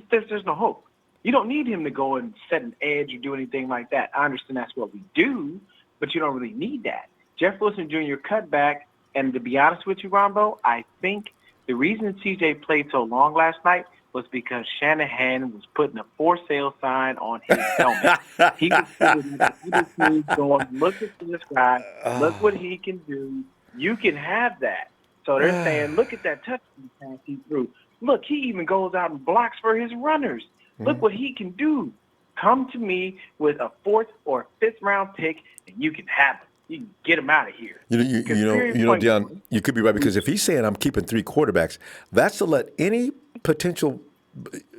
Speaker 8: There's no hope. You don't need him to go and set an edge or do anything like that. I understand that's what we do, but you don't really need that. Jeff Wilson Jr. cut back, and to be honest with you, Ronbo, I think the reason CJ played so long last night was because Shanahan was putting a for sale sign on his helmet. He was going, look at this guy, look what he can do. You can have that. So they're saying, look at that touchdown pass he threw. Look, he even goes out and blocks for his runners. Look what he can do. Come to me with a 4th or 5th round pick, and you can have him. You can get him out of here.
Speaker 1: You know, Dion, you could be right, because if he's saying I'm keeping 3 quarterbacks, that's to let any potential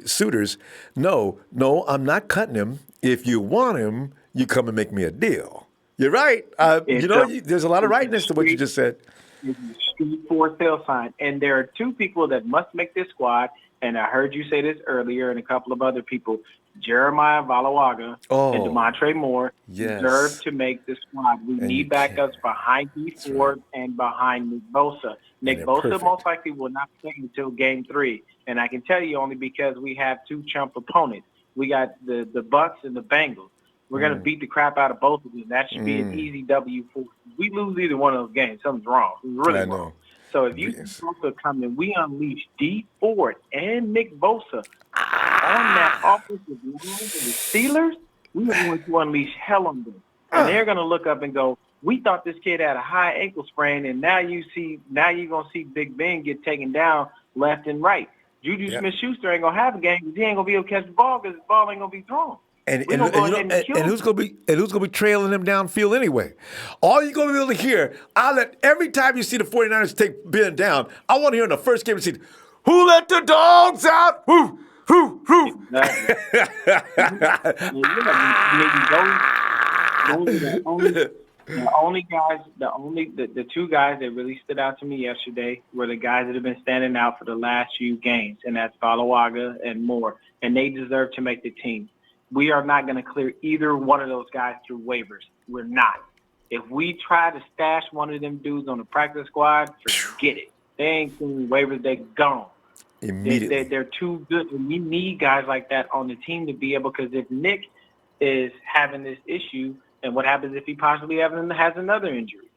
Speaker 1: suitors know, no, I'm not cutting him. If you want him, you come and make me a deal. You're right. There's a lot of rightness to what you just said.
Speaker 8: It's a street for sale sign. And there are 2 people that must make this squad, and I heard you say this earlier and a couple of other people, Jeremiah Valawaga and Damontre Moore deserve to make the squad. We need backups behind Beathard and behind Nick Bosa. Nick Bosa most likely will not play until Game 3, and I can tell you only because we have two chump opponents. We got the Bucks and the Bengals. We're going to beat the crap out of both of them. That should be an easy W for us. If we lose either one of those games, something's wrong. It's really wrong. So if you Bosa come and we unleash D Ford and Nick Bosa on that offensive line of the Steelers, we are going to unleash hell on them. And they're going to look up and go, we thought this kid had a high ankle sprain, and now you're going to see Big Ben get taken down left and right. Juju Smith-Schuster ain't going to have a game because he ain't going to be able to catch the ball because the ball ain't going to be thrown.
Speaker 1: And who's gonna be trailing them downfield anyway? All you're gonna be able to hear, every time you see the 49ers take Ben down, I want to hear in the first game, see, who let the dogs out? Who?
Speaker 8: The two guys that really stood out to me yesterday were the guys that have been standing out for the last few games, and that's Valawaga and Moore, and they deserve to make the team. We are not going to clear either one of those guys through waivers. We're not. If we try to stash one of them dudes on the practice squad, forget it. They ain't clearing waivers. They're gone.
Speaker 1: Immediately.
Speaker 8: They're too good. And we need guys like that on the team to be able, because if Nick is having this issue, and what happens if he possibly has another injury?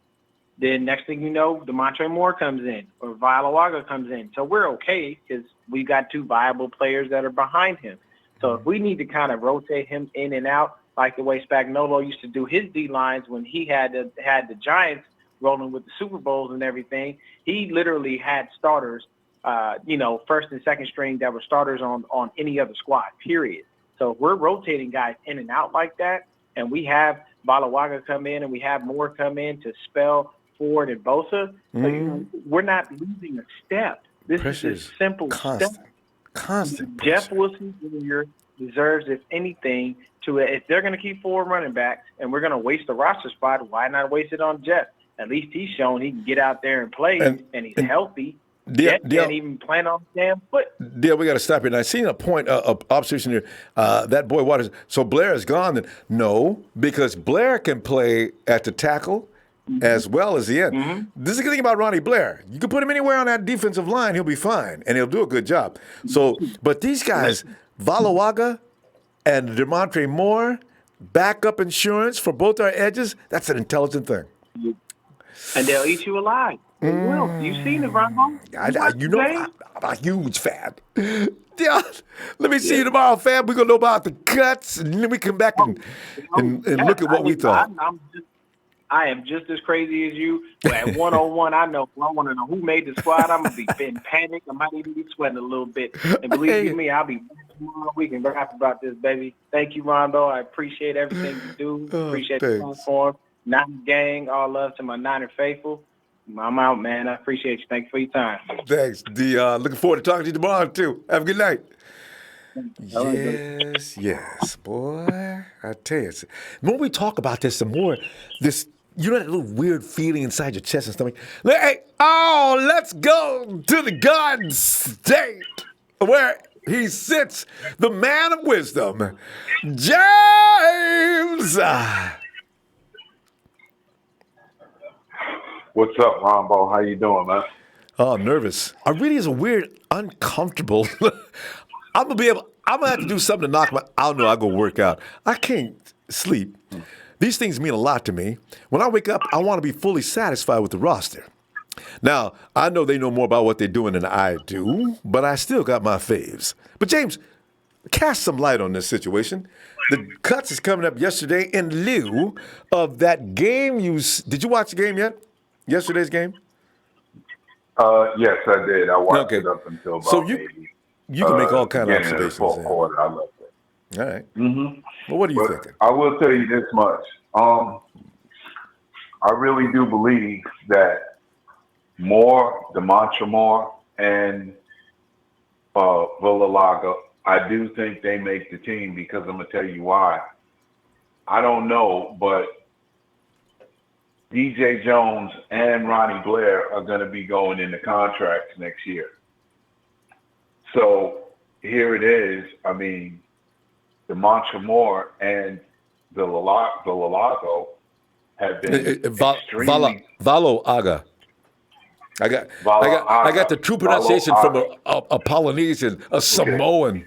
Speaker 8: Then next thing you know, Damontre Moore comes in or Valawaga comes in. So we're okay because we got two viable players that are behind him. So if we need to kind of rotate him in and out, like the way Spagnuolo used to do his D-lines when he had the Giants rolling with the Super Bowls and everything, he literally had starters, first and second string that were starters on any other squad, period. So if we're rotating guys in and out like that, and we have Valawaga come in and we have Moore come in to spell Ford and Bosa, we're not losing a step. This is a simple step.
Speaker 1: Constant
Speaker 8: Jeff Wilson Jr. deserves, if anything, if they're going to keep 4 running backs and we're going to waste the roster spot, why not waste it on Jeff? At least he's shown he can get out there and play, and he's healthy. Jeff can't even plant on his damn foot.
Speaker 1: We got to stop here. And I seen a point of observation here. That boy Waters. So Blair is gone. Then no, because Blair can play at the tackle as well as the end. This is the thing about Ronnie Blair. You can put him anywhere on that defensive line, he'll be fine, and he'll do a good job. So, but these guys, Valawaga and Damontre Moore, backup insurance for both our edges, that's an intelligent thing.
Speaker 8: And they'll eat you alive. They will. You've seen it, Ronbo.
Speaker 1: I'm a huge fan. Yeah, let me see you tomorrow, fam. We're going to know about the cuts, and then we come back and look at what we thought.
Speaker 8: I am just as crazy as you. At 101, I want to know who made the squad. I'm going to be in panic. I might even be sweating a little bit. And believe me, I'll be back tomorrow. We can rap about this, baby. Thank you, Ronbo. I appreciate everything you do. Appreciate the platform. Niner gang. All love to my Niner faithful. I'm out, man. I appreciate you. Thanks for your time.
Speaker 1: Thanks, D. Looking forward to talking to you tomorrow, too. Have a good night. Yes, boy. I tell you. The more we talk about this, the more this, that little weird feeling inside your chest and stomach. Let's go to the Garden State where he sits, the man of wisdom, James.
Speaker 9: What's up, Ronbo? How you doing, man?
Speaker 1: Oh, nervous. I really is a weird, uncomfortable. I'm gonna have to do something to knock my. I don't know. I'll go work out. I can't sleep. These things mean a lot to me. When I wake up, I want to be fully satisfied with the roster. Now, I know they know more about what they're doing than I do, but I still got my faves. But James, cast some light on this situation. The cuts is coming up yesterday in lieu of that game. Did you watch the game yet? Yesterday's game?
Speaker 9: Yes, I did. I watched it up until about maybe.
Speaker 1: You can make all kinds of observations.
Speaker 9: Fourth quarter, I loved it.
Speaker 1: All right. Well, what are you thinking?
Speaker 9: I will tell you this much. I really do believe that Damontre Moore, and Valawaga, I do think they make the team because I'm going to tell you why. I don't know, but DJ Jones and Ronnie Blair are going to be going into contracts next year. So here it is. I mean, Damontre Moore and the Lalago have been extremely
Speaker 1: Valo Aga. I got the true pronunciation from a Polynesian, a Samoan.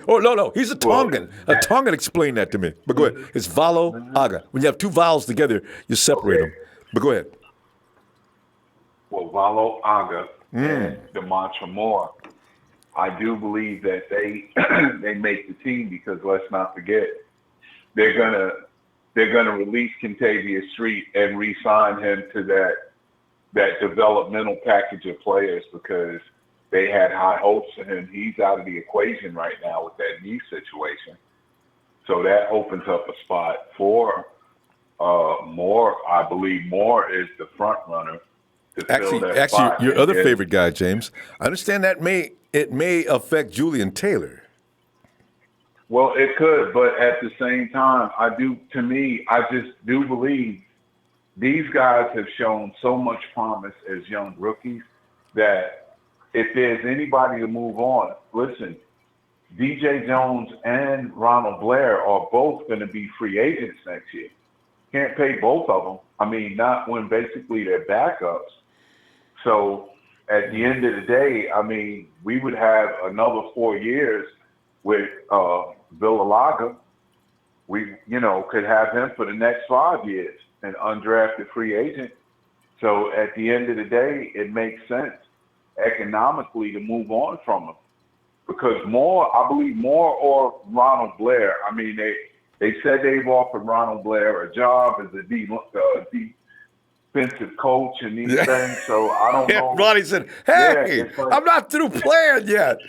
Speaker 1: Oh no, he's a Tongan. A Tongan explained that to me. But go ahead. It's Valo Aga. When you have two vowels together, you separate them. But go ahead.
Speaker 9: Well, Valo Aga and Damontre Moore, I do believe that they they make the team because let's not forget they're gonna release Kentavious Street and re-sign him to that developmental package of players because they had high hopes for him. He's out of the equation right now with that knee situation. So that opens up a spot for Moore. I believe Moore is the front runner to fill that spot.
Speaker 1: Your other favorite guy, James. I understand that it may affect Julian Taylor.
Speaker 9: Well, it could, but at the same time, I just do believe these guys have shown so much promise as young rookies that if there's anybody to move on, listen, DJ Jones and Ronald Blair are both going to be free agents next year. Can't pay both of them. I mean, not when basically they're backups. So at the end of the day, I mean, we would have another 4 years with Villalaga. We, could have him for the next 5 years, an undrafted free agent. So at the end of the day, it makes sense economically to move on from him. Because I believe Moore or Ronald Blair, I mean, they said they've offered Ronald Blair a job as a defensive coach and these things, so I don't know.
Speaker 1: Ronnie said, hey, I'm not through playing yet.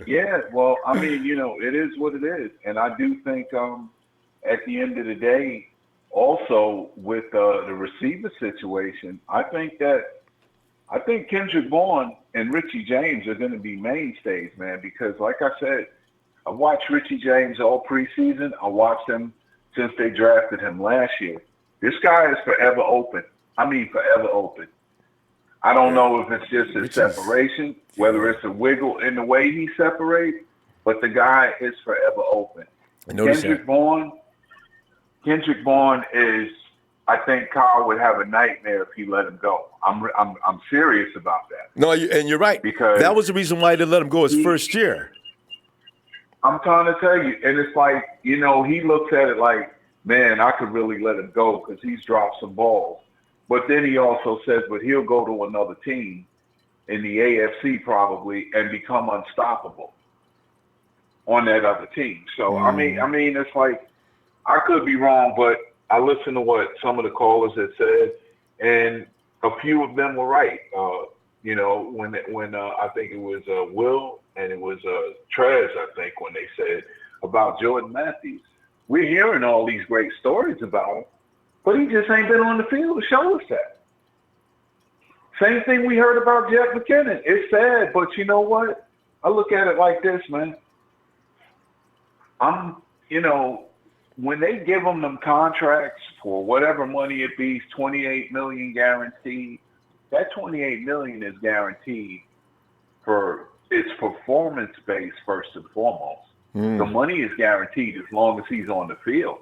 Speaker 9: Yeah, well, I mean, it is what it is. And I do think at the end of the day, also with the receiver situation, I think Kendrick Bourne and Richie James are going to be mainstays, man, because like I said, I watched Richie James all preseason. I watched him since they drafted him last year. This guy is forever open. I mean, forever open. I don't know if it's just his separation, whether it's a wiggle in the way he separates, but the guy is forever open. Kendrick Bourne is, I think Kyle would have a nightmare if he let him go. I'm serious about that.
Speaker 1: No, and you're right. Because that was the reason why they let him go his first year.
Speaker 9: I'm trying to tell you, and it's like, he looks at it like, man, I could really let him go because he's dropped some balls. But then he also says, but he'll go to another team in the AFC probably and become unstoppable on that other team. So, I mean, it's like, I could be wrong, but I listened to what some of the callers had said, and a few of them were right. When I think it was Will and it was Trez, I think, when they said about Jordan Matthews. We're hearing all these great stories about him, but he just ain't been on the field to show us that. Same thing we heard about Jeff McKinnon. It's sad, but you know what? I look at it like this, man. When they give them contracts for whatever money it be, $28 million guaranteed, that $28 million is guaranteed for its performance-based first and foremost. The money is guaranteed as long as he's on the field.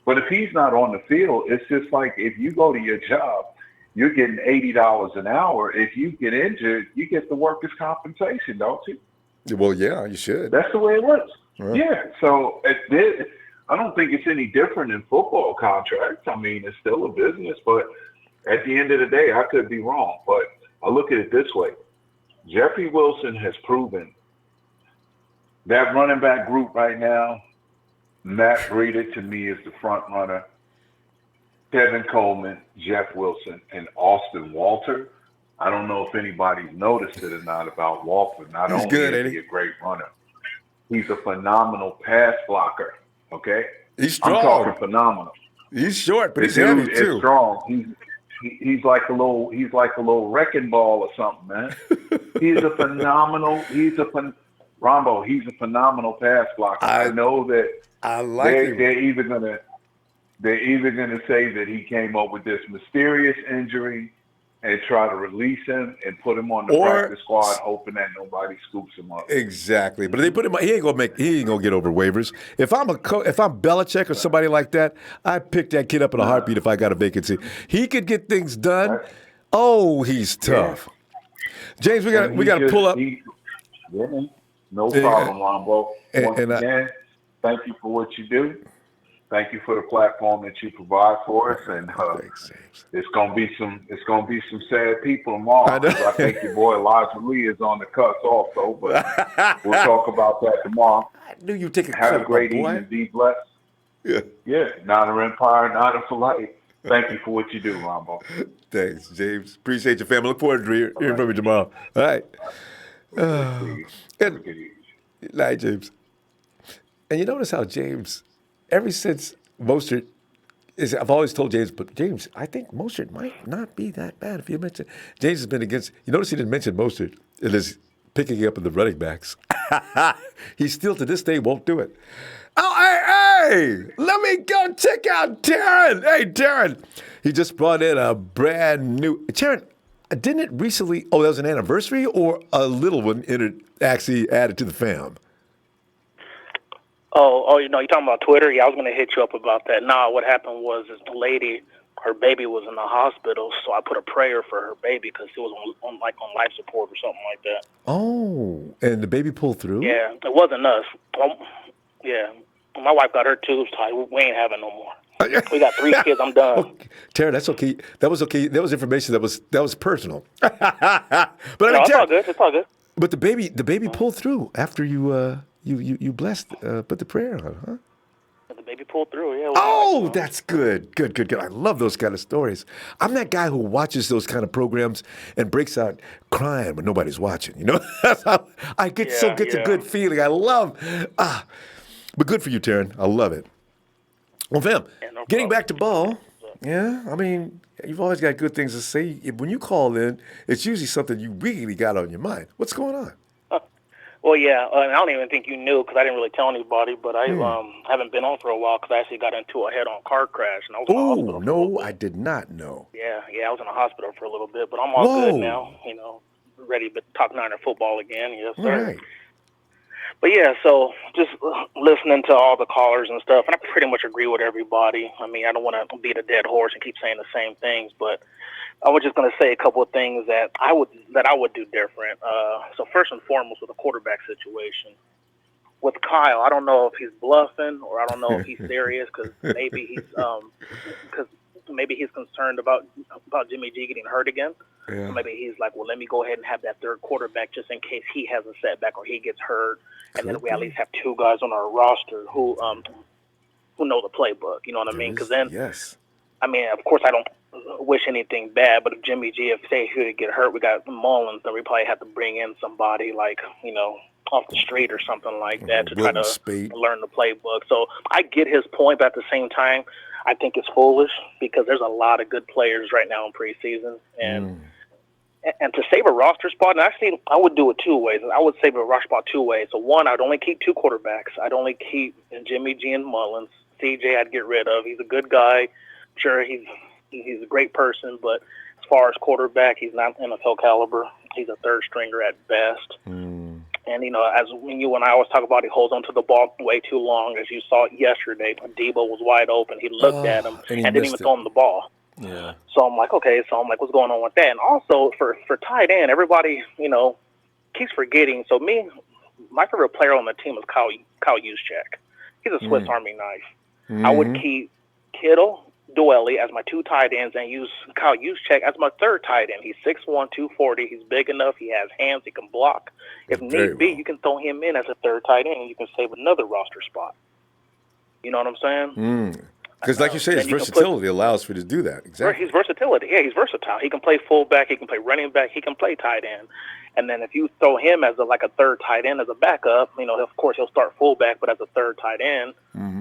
Speaker 9: But if he's not on the field, it's just like if you go to your job, you're getting $80 an hour. If you get injured, you get the workers' compensation, don't you?
Speaker 1: Well, yeah, you should.
Speaker 9: That's the way it works. Yeah. So I don't think it's any different in football contracts. I mean, it's still a business, but at the end of the day, I could be wrong. But I look at it this way. Jeffrey Wilson has proven that running back group right now, Matt Breida to me is the front runner. Kevin Coleman, Jeff Wilson, and Austin Walter. I don't know if anybody's noticed it or not about Walter. Not only is he a great runner, he's a phenomenal pass blocker. Okay?
Speaker 1: He's strong.
Speaker 9: I'm talking phenomenal.
Speaker 1: He's short, but he's heavy too.
Speaker 9: He's strong. He's like a little wrecking ball or something, man. He's a phenomenal. Ronbo, he's a phenomenal pass blocker. I know that.
Speaker 1: I like him.
Speaker 9: They're either gonna say that he came up with this mysterious injury, and try to release him and put him on the practice squad, hoping that nobody scoops him up.
Speaker 1: Exactly, but if they put him. He ain't gonna get over waivers. If I'm Belichick or somebody like that, I pick that kid up in a heartbeat if I got a vacancy. He could get things done. Oh, he's tough. James, we got to pull up.
Speaker 9: No problem, Ronbo. Once again, thank you for what you do. Thank you for the platform that you provide for us, and it's gonna be some sad people tomorrow. I think your boy Elijah Lee is on the cuts also, but we'll talk about that tomorrow.
Speaker 1: I knew you'd take a
Speaker 9: Have a great evening. Be blessed. Yeah. Niner Empire, Niner for life. Thank you for what you do, Ronbo.
Speaker 1: Thanks, James. Appreciate your family. Look forward to hearing from you tomorrow. All right. Good night, James. And you notice how James, ever since Mostert, I've always told James, but James, I think Mostert might not be that bad. If you mention, James has been against. You notice he didn't mention Mostert. It is picking up in the running backs. He still to this day won't do it. Oh, hey, let me go check out Darren. Hey, Darren, he just brought in a brand new. Darren, didn't it recently? Oh, that was an anniversary, or a little one actually added to the fam.
Speaker 10: Oh, you're talking about Twitter? Yeah, I was going to hit you up about that. Nah, what happened was this lady, her baby was in the hospital, so I put a prayer for her baby because she was on life support or something like that.
Speaker 1: Oh, and the baby pulled through?
Speaker 10: Yeah, it wasn't us. Yeah, my wife got her tubes tied. We ain't having no more. We got 3 kids. I'm done.
Speaker 1: Okay. Tara, that's okay. That was okay. That was information that was personal. But
Speaker 10: it's all good. It's all good.
Speaker 1: But the baby pulled through after you blessed, put the prayer on, huh?
Speaker 10: The baby pulled through, yeah.
Speaker 1: Oh, that's good. Good. I love those kind of stories. I'm that guy who watches those kind of programs and breaks out crying when nobody's watching. That's how I get a good feeling. I love. But good for you, Taryn. I love it. Well, fam, getting back to ball. Yeah, I mean, you've always got good things to say. When you call in, it's usually something you really got on your mind. What's going on?
Speaker 10: Well, yeah, I don't even think you knew because I didn't really tell anybody, but I haven't been on for a while because I actually got into a head-on car crash. And I was in the hospital
Speaker 1: no, I did not know.
Speaker 10: Yeah, I was in the hospital for a little bit, but I'm all good now, ready to talk Niner football again, yes, sir.
Speaker 1: All right.
Speaker 10: But yeah, so just listening to all the callers and stuff, and I pretty much agree with everybody. I mean, I don't want to beat a dead horse and keep saying the same things, but I was just going to say a couple of things that I would do different. So first and foremost, with the quarterback situation, with Kyle, I don't know if he's bluffing or I don't know if he's serious because maybe he's concerned about Jimmy G getting hurt again. Yeah. So maybe he's like, well, let me go ahead and have that third quarterback just in case he has a setback or he gets hurt, and then we at least have 2 guys on our roster who know the playbook. You know what I mean? Because then, I mean, of course, I don't wish anything bad, but if Jimmy G, if say he would get hurt, we got Mullens, then we probably have to bring in somebody like off the street or something like that to try to learn the playbook. So I get his point, but at the same time, I think it's foolish because there's a lot of good players right now in preseason, and to save a roster spot, and actually I would do it 2 ways. I would save a roster spot 2 ways. So one, I'd only keep 2 quarterbacks. I'd only keep Jimmy G and Mullens. CJ I'd get rid of. He's a good guy. Sure, he's a great person, but as far as quarterback, he's not NFL caliber. He's a third stringer at best. And, as you and I always talk about, he holds onto the ball way too long. As you saw yesterday, Debo was wide open. He looked at him and didn't even throw him the ball.
Speaker 1: Yeah.
Speaker 10: So I'm like, okay. So I'm like, what's going on with that? And also for tight end, everybody, keeps forgetting. So my favorite player on the team is Kyle Juszczyk. He's a Swiss Army knife. I would keep Kittle, Dwelly as my 2 tight ends and use Kyle Juszczyk as my 3rd tight end. He's 6'1", 240. He's big enough. He has hands. He can block. If need be, you can throw him in as a 3rd tight end and you can save another roster spot. You know what I'm saying?
Speaker 1: Because like you say, his versatility allows for you to do that. Exactly.
Speaker 10: His versatility. Yeah, he's versatile. He can play fullback. He can play running back. He can play tight end. And then if you throw him as a 3rd tight end as a backup, of course he'll start fullback, but as a 3rd tight end,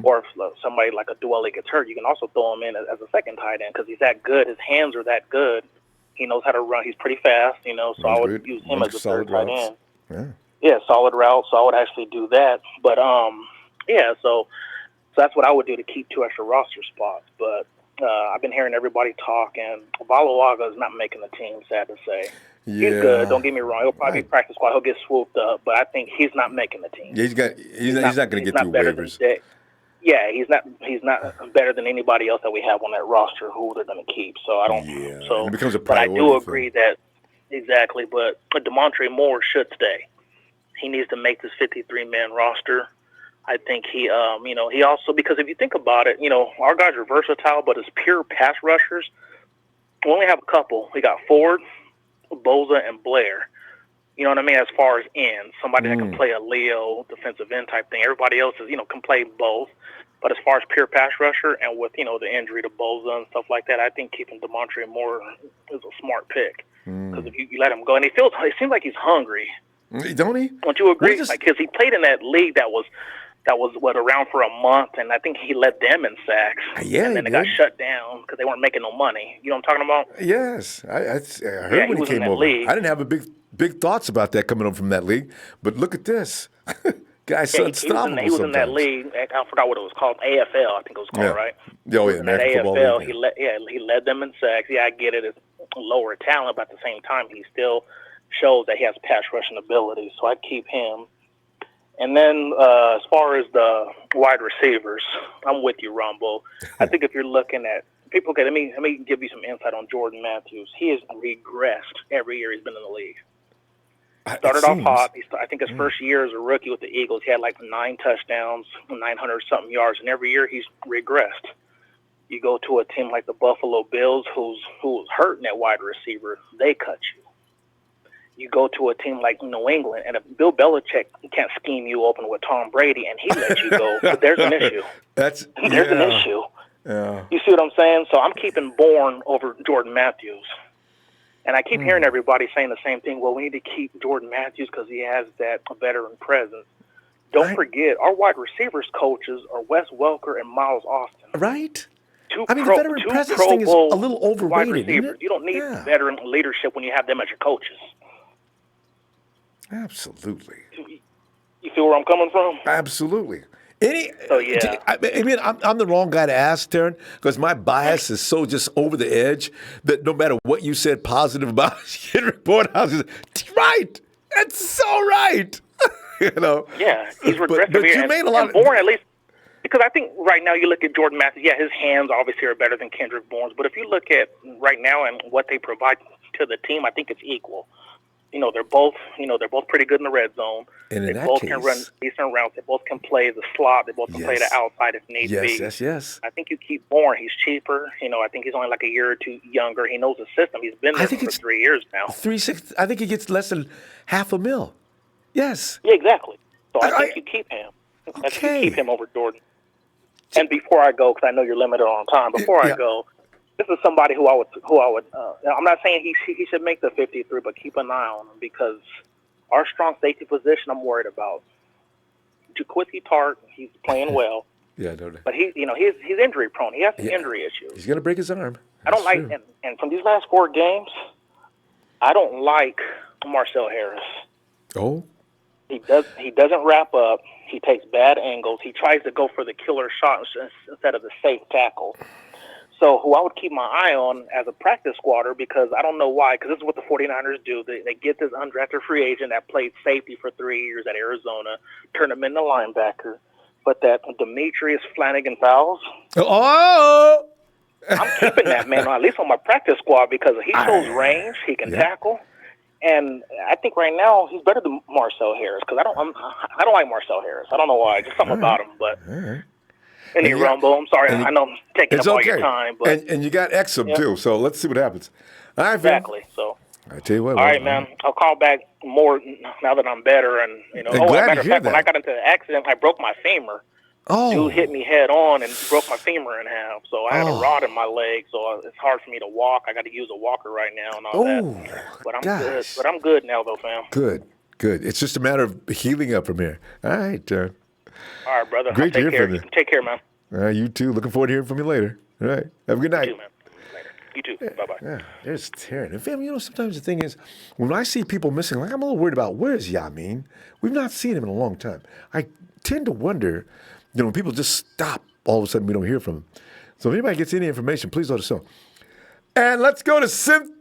Speaker 10: or if somebody like a Dwelly gets hurt, you can also throw him in as a 2nd tight end because he's that good. His hands are that good. He knows how to run. He's pretty fast, so I would use him as a 3rd tight end. Yeah, solid route. So I would actually do that. But so that's what I would do to keep 2 extra roster spots. But I've been hearing everybody talk, and Balawaga is not making the team, sad to say.
Speaker 1: Yeah.
Speaker 10: He's good, don't get me wrong. He'll probably be practice squad. He'll get swooped up, but I think he's not making the team.
Speaker 1: Yeah, he's not going to get through waivers.
Speaker 10: Yeah, he's not better than anybody else that we have on that roster who they're going to keep. So I don't.
Speaker 1: Yeah,
Speaker 10: so
Speaker 1: and it becomes a
Speaker 10: but I
Speaker 1: priority.
Speaker 10: do agree that exactly. But Damontre Moore should stay. He needs to make this 53-man roster. I think he also, because if you think about it, our guys are versatile, but as pure pass rushers, we only have a couple. We got Ford, Boza, and Blair. You know what I mean? As far as ends, somebody that can play a Leo defensive end type thing. Everybody else is, can play both. But as far as pure pass rusher and with, the injury to Boza and stuff like that, I think keeping Damontre Moore is a smart pick. Because if you let him go, and it seems like he's hungry.
Speaker 1: Don't he?
Speaker 10: Don't you agree? Because he played in that league that was around for a month, and I think he led them in sacks.
Speaker 1: Yeah,
Speaker 10: and then it got shut down because they weren't making no money. You know what I'm talking about?
Speaker 1: Yes, I heard when he came over.
Speaker 10: League.
Speaker 1: I didn't have big thoughts about that coming over from that league, but look at this. Guy's unstoppable.
Speaker 10: He was in that league. I forgot what it was called. AFL, I think it was called, right?
Speaker 1: Oh yeah,
Speaker 10: American
Speaker 1: Football
Speaker 10: League.
Speaker 1: Yeah.
Speaker 10: He led them in sacks. Yeah, I get it. It's lower talent, but at the same time, he still shows that he has pass rushing ability. So I keep him. And then as far as the wide receivers, I'm with you, Ronbo. I think if you're looking at people, okay, let me give you some insight on Jordan Matthews. He has regressed every year he's been in the league. Started off hot. I think his first year as a rookie with the Eagles, he had like 9 touchdowns, 900-something yards, and every year he's regressed. You go to a team like the Buffalo Bills, who's hurting at wide receiver, they cut you. You go to a team like New England, and if Bill Belichick can't scheme you open with Tom Brady, and he lets you go, but there's an issue. There's an issue.
Speaker 1: Yeah.
Speaker 10: You see what I'm saying? So I'm keeping Bourne over Jordan Matthews. And I keep hearing everybody saying the same thing. Well, we need to keep Jordan Matthews because he has that veteran presence. Don't forget, our wide receivers coaches are Wes Welker and Miles Austin.
Speaker 1: Right. The veteran presence thing is a little overrated, isn't it?
Speaker 10: You don't need veteran leadership when you have them as your coaches.
Speaker 1: Absolutely.
Speaker 10: You feel where I'm coming from?
Speaker 1: Absolutely. I'm the wrong guy to ask, Taryn, because my bias is so just over the edge that no matter what you said positive about Kendrick Bourne, I was just, right. That's so right.
Speaker 10: Yeah, he's regressive.
Speaker 1: But you made a lot of
Speaker 10: Bourne, at least, because I think right now you look at Jordan Matthews, his hands obviously are better than Kendrick Bourne's, but if you look at right now and what they provide to the team, I think it's equal. They're both pretty good in the red zone.
Speaker 1: And
Speaker 10: they both can run decent routes. They both can play the slot. They both can play the outside if need be.
Speaker 1: Yes.
Speaker 10: I think you keep Bourne. He's cheaper. I think he's only like a year or two younger. He knows the system. He's been there for 3 years now.
Speaker 1: 3.6. I think he gets less than $500,000. Yes.
Speaker 10: Yeah, exactly. So I think you keep him. I think you keep him over Jordan. And before I go, because I know you're limited on time, I go, this is somebody who I would. I'm not saying he should make the 53, but keep an eye on him because our strong safety position I'm worried about. Jaquiski Tart, he's playing well.
Speaker 1: Yeah, I know that.
Speaker 10: But he's injury prone. He has some injury issues.
Speaker 1: He's gonna break his arm.
Speaker 10: I don't like, and from these last 4 games, I don't like Marcel Harris.
Speaker 1: Oh.
Speaker 10: He doesn't wrap up. He takes bad angles. He tries to go for the killer shot instead of the safe tackle. So who I would keep my eye on as a practice squatter, because I don't know why, because this is what the 49ers do. They get this undrafted free agent that played safety for 3 years at Arizona, turn him into linebacker. But that Demetrius Flanagan Fowles, I'm keeping that man, at least on my practice squad, because he shows range, he can tackle. And I think right now he's better than Marcel Harris, because I don't like Marcel Harris. I don't know why, just something about him. But anyway, Ronbo, I'm sorry. I know I'm taking up all your time. But
Speaker 1: and you got Exum, too, so let's see what happens. All right,
Speaker 10: exactly. So,
Speaker 1: I tell you what.
Speaker 10: All right, man. I'll call back more now that I'm better. And, as a matter of fact, when I got into the accident, I broke my femur. Dude hit me head on and broke my femur in half. So I had a rod in my leg, so it's hard for me to walk. I got to use a walker right now and all that. But I'm good. But I'm good now, though, fam.
Speaker 1: Good. It's just a matter of healing up from here. All right,
Speaker 10: All right, brother.
Speaker 1: Great to hear from you.
Speaker 10: Take care, man.
Speaker 1: You too. Looking forward to hearing from you later. All right. Have a good night.
Speaker 10: You too, man. Later. You too. Bye-bye.
Speaker 1: Yeah, there's Taryn. And fam, sometimes the thing is, when I see people missing, I'm a little worried about where's Yamin? We've not seen him in a long time. I tend to wonder, when people just stop, all of a sudden we don't hear from him. So if anybody gets any information, please let us know. And let's go to Cynthia.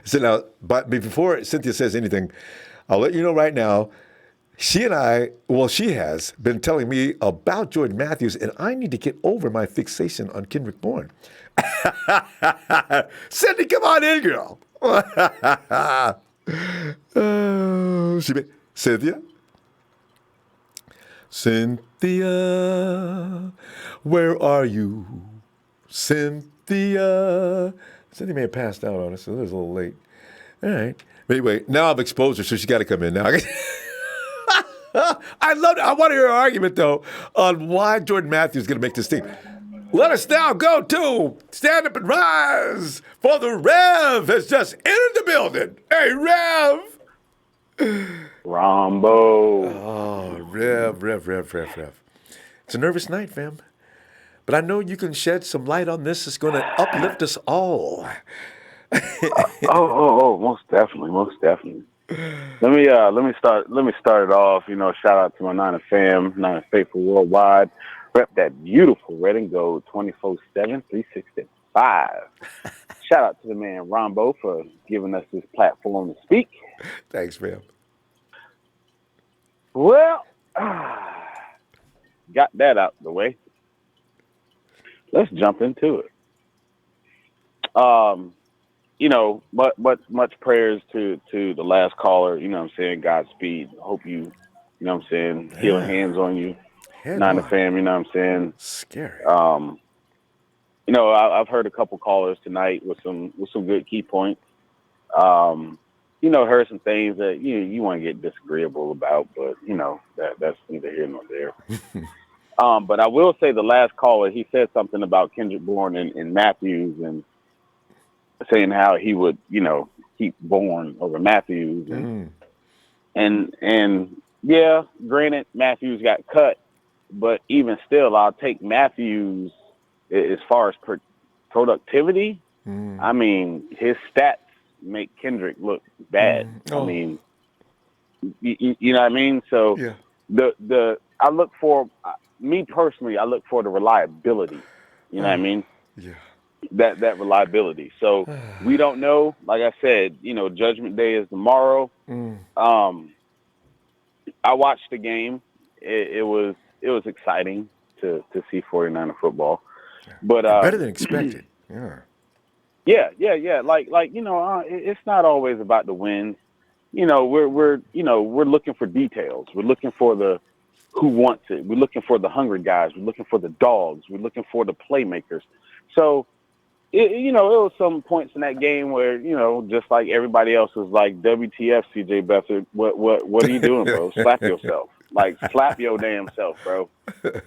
Speaker 1: So now, but before Cynthia says anything, I'll let you know right now, she has been telling me about Jordan Matthews, and I need to get over my fixation on Kendrick Bourne. Cindy, come on in, girl. Cynthia? Cynthia, where are you? Cynthia. Cynthia may have passed out on us, so it was a little late. All right. Anyway, now I've exposed her, so she's got to come in now. I want to hear her argument, though, on why Jordan Matthews is going to make this team. Let us now go to Stand Up and Rise, for the Rev has just entered the building. Hey, Rev.
Speaker 11: Ronbo.
Speaker 1: Oh, Rev. It's a nervous night, fam. But I know you can shed some light on this. It's going to uplift us all.
Speaker 11: Most definitely. Let me start it off. Shout out to my Niner fam, Niner faithful worldwide. Rep that beautiful red and gold 24/7, 365. Shout out to the man Ronbo for giving us this platform to speak.
Speaker 1: Thanks, fam.
Speaker 11: Well, got that out the way. Let's jump into it. Much prayers to the last caller. Godspeed. Hope you, healing hands on you. Niner fam,
Speaker 1: Scary.
Speaker 11: I've heard a couple callers tonight with some good key points. Heard some things that you want to get disagreeable about, but that's neither here nor there. But I will say the last caller, he said something about Kendrick Bourne and Matthews, and saying how he would, keep Bourne over Matthews, and yeah, granted Matthews got cut, but even still, I'll take Matthews as far as productivity. I mean, his stats make Kendrick look bad. I mean, you know what I mean? So
Speaker 1: yeah.
Speaker 11: I look for, me personally, I look for the reliability. You know what I mean?
Speaker 1: Yeah.
Speaker 11: That reliability. So we don't know. Like I said, Judgment Day is tomorrow. I watched the game. It was exciting to see 49er football, but
Speaker 1: better than expected. Yeah.
Speaker 11: Yeah. Like it's not always about the wins. We're looking for details. We're looking for the who wants it. We're looking for the hungry guys. We're looking for the dogs. We're looking for the playmakers. So, it was some points in that game where, just like everybody else was like, WTF, CJ Beathard, what are you doing, bro? Slap yourself. Like, slap your damn self, bro.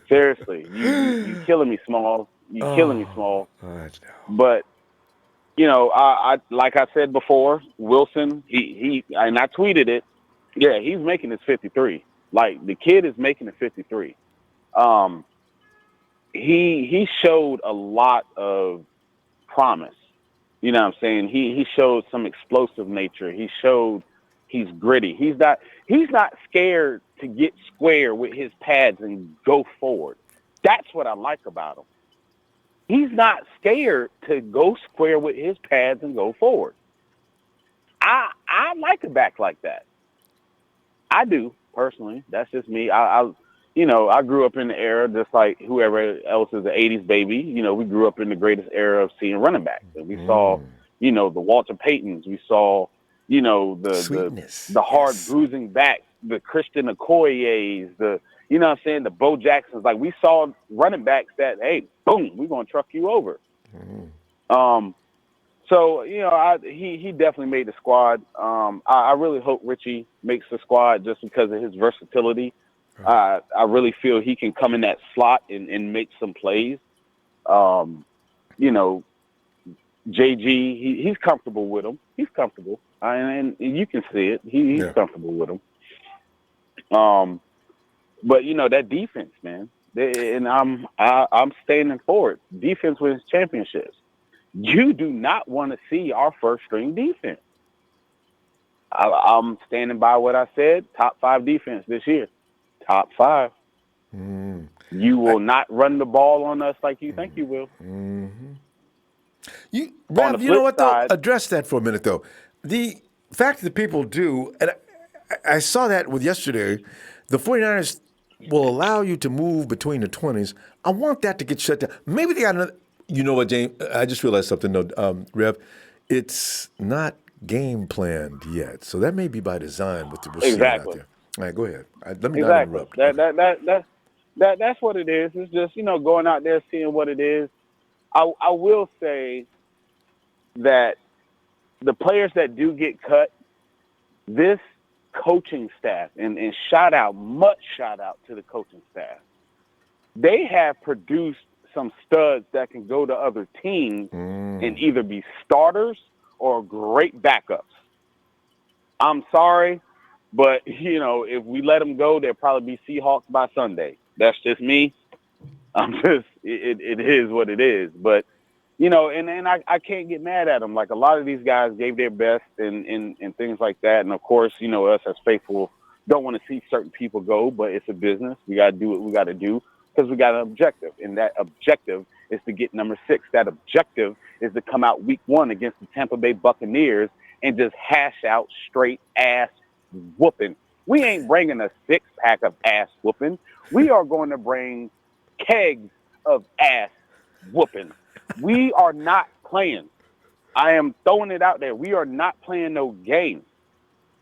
Speaker 11: Seriously. You killing me, Small. Killing me, Small. But, I like I said before, Wilson, he and I tweeted it. Yeah, he's making his 53. Like, the kid is making it 53. He showed a lot of promise. You know what I'm saying? He showed some explosive nature. He showed he's gritty. He's not scared to get square with his pads and go forward. That's what I like about him. He's not scared to go square with his pads and go forward. I like a back like that. I do, personally. That's just me. I grew up in the era just like whoever else is an 80s baby. We grew up in the greatest era of seeing running backs. And we saw, the Walter Paytons. We saw, the hard bruising backs, the Christian Okoyes, the Bo Jacksons. Like, we saw running backs that, hey, boom, we're going to truck you over. So, he definitely made the squad. I really hope Richie makes the squad just because of his versatility. I really feel he can come in that slot and make some plays. JG, he's comfortable with him. He's comfortable. And you can see it. He's comfortable with him. But, that defense, man. And I'm standing for it. Defense wins championships. You do not want to see our first-string defense. I'm standing by what I said. Top 5 defense this year. Top 5. You will not run the ball on us like you think you will.
Speaker 1: Rev, you know what, though? Address that for a minute, though. The fact that people do, and I saw that with yesterday, the 49ers will allow you to move between the 20s. I want that to get shut down. Maybe they got another. You know what, James? I just realized something, though, Rev. It's not game planned yet. So that may be by design what we're seeing out there. All right, go ahead. Let me not interrupt.
Speaker 11: That's what it is. It's just, going out there, seeing what it is. I will say that the players that do get cut, this coaching staff, and much shout out to the coaching staff, they have produced some studs that can go to other teams and either be starters or great backups. I'm sorry, but, if we let them go, they'll probably be Seahawks by Sunday. That's just me. It is what it is. But, and I can't get mad at them. Like, a lot of these guys gave their best and things like that. And, of course, us as faithful don't want to see certain people go, but it's a business. We got to do what we got to do because we got an objective. And that objective is to get number 6. That objective is to come out week 1 against the Tampa Bay Buccaneers and just hash out straight ass whooping. We ain't bringing a 6-pack of ass whooping. We are going to bring kegs of ass whooping. We are not playing. I am throwing it out there. We are not playing no games.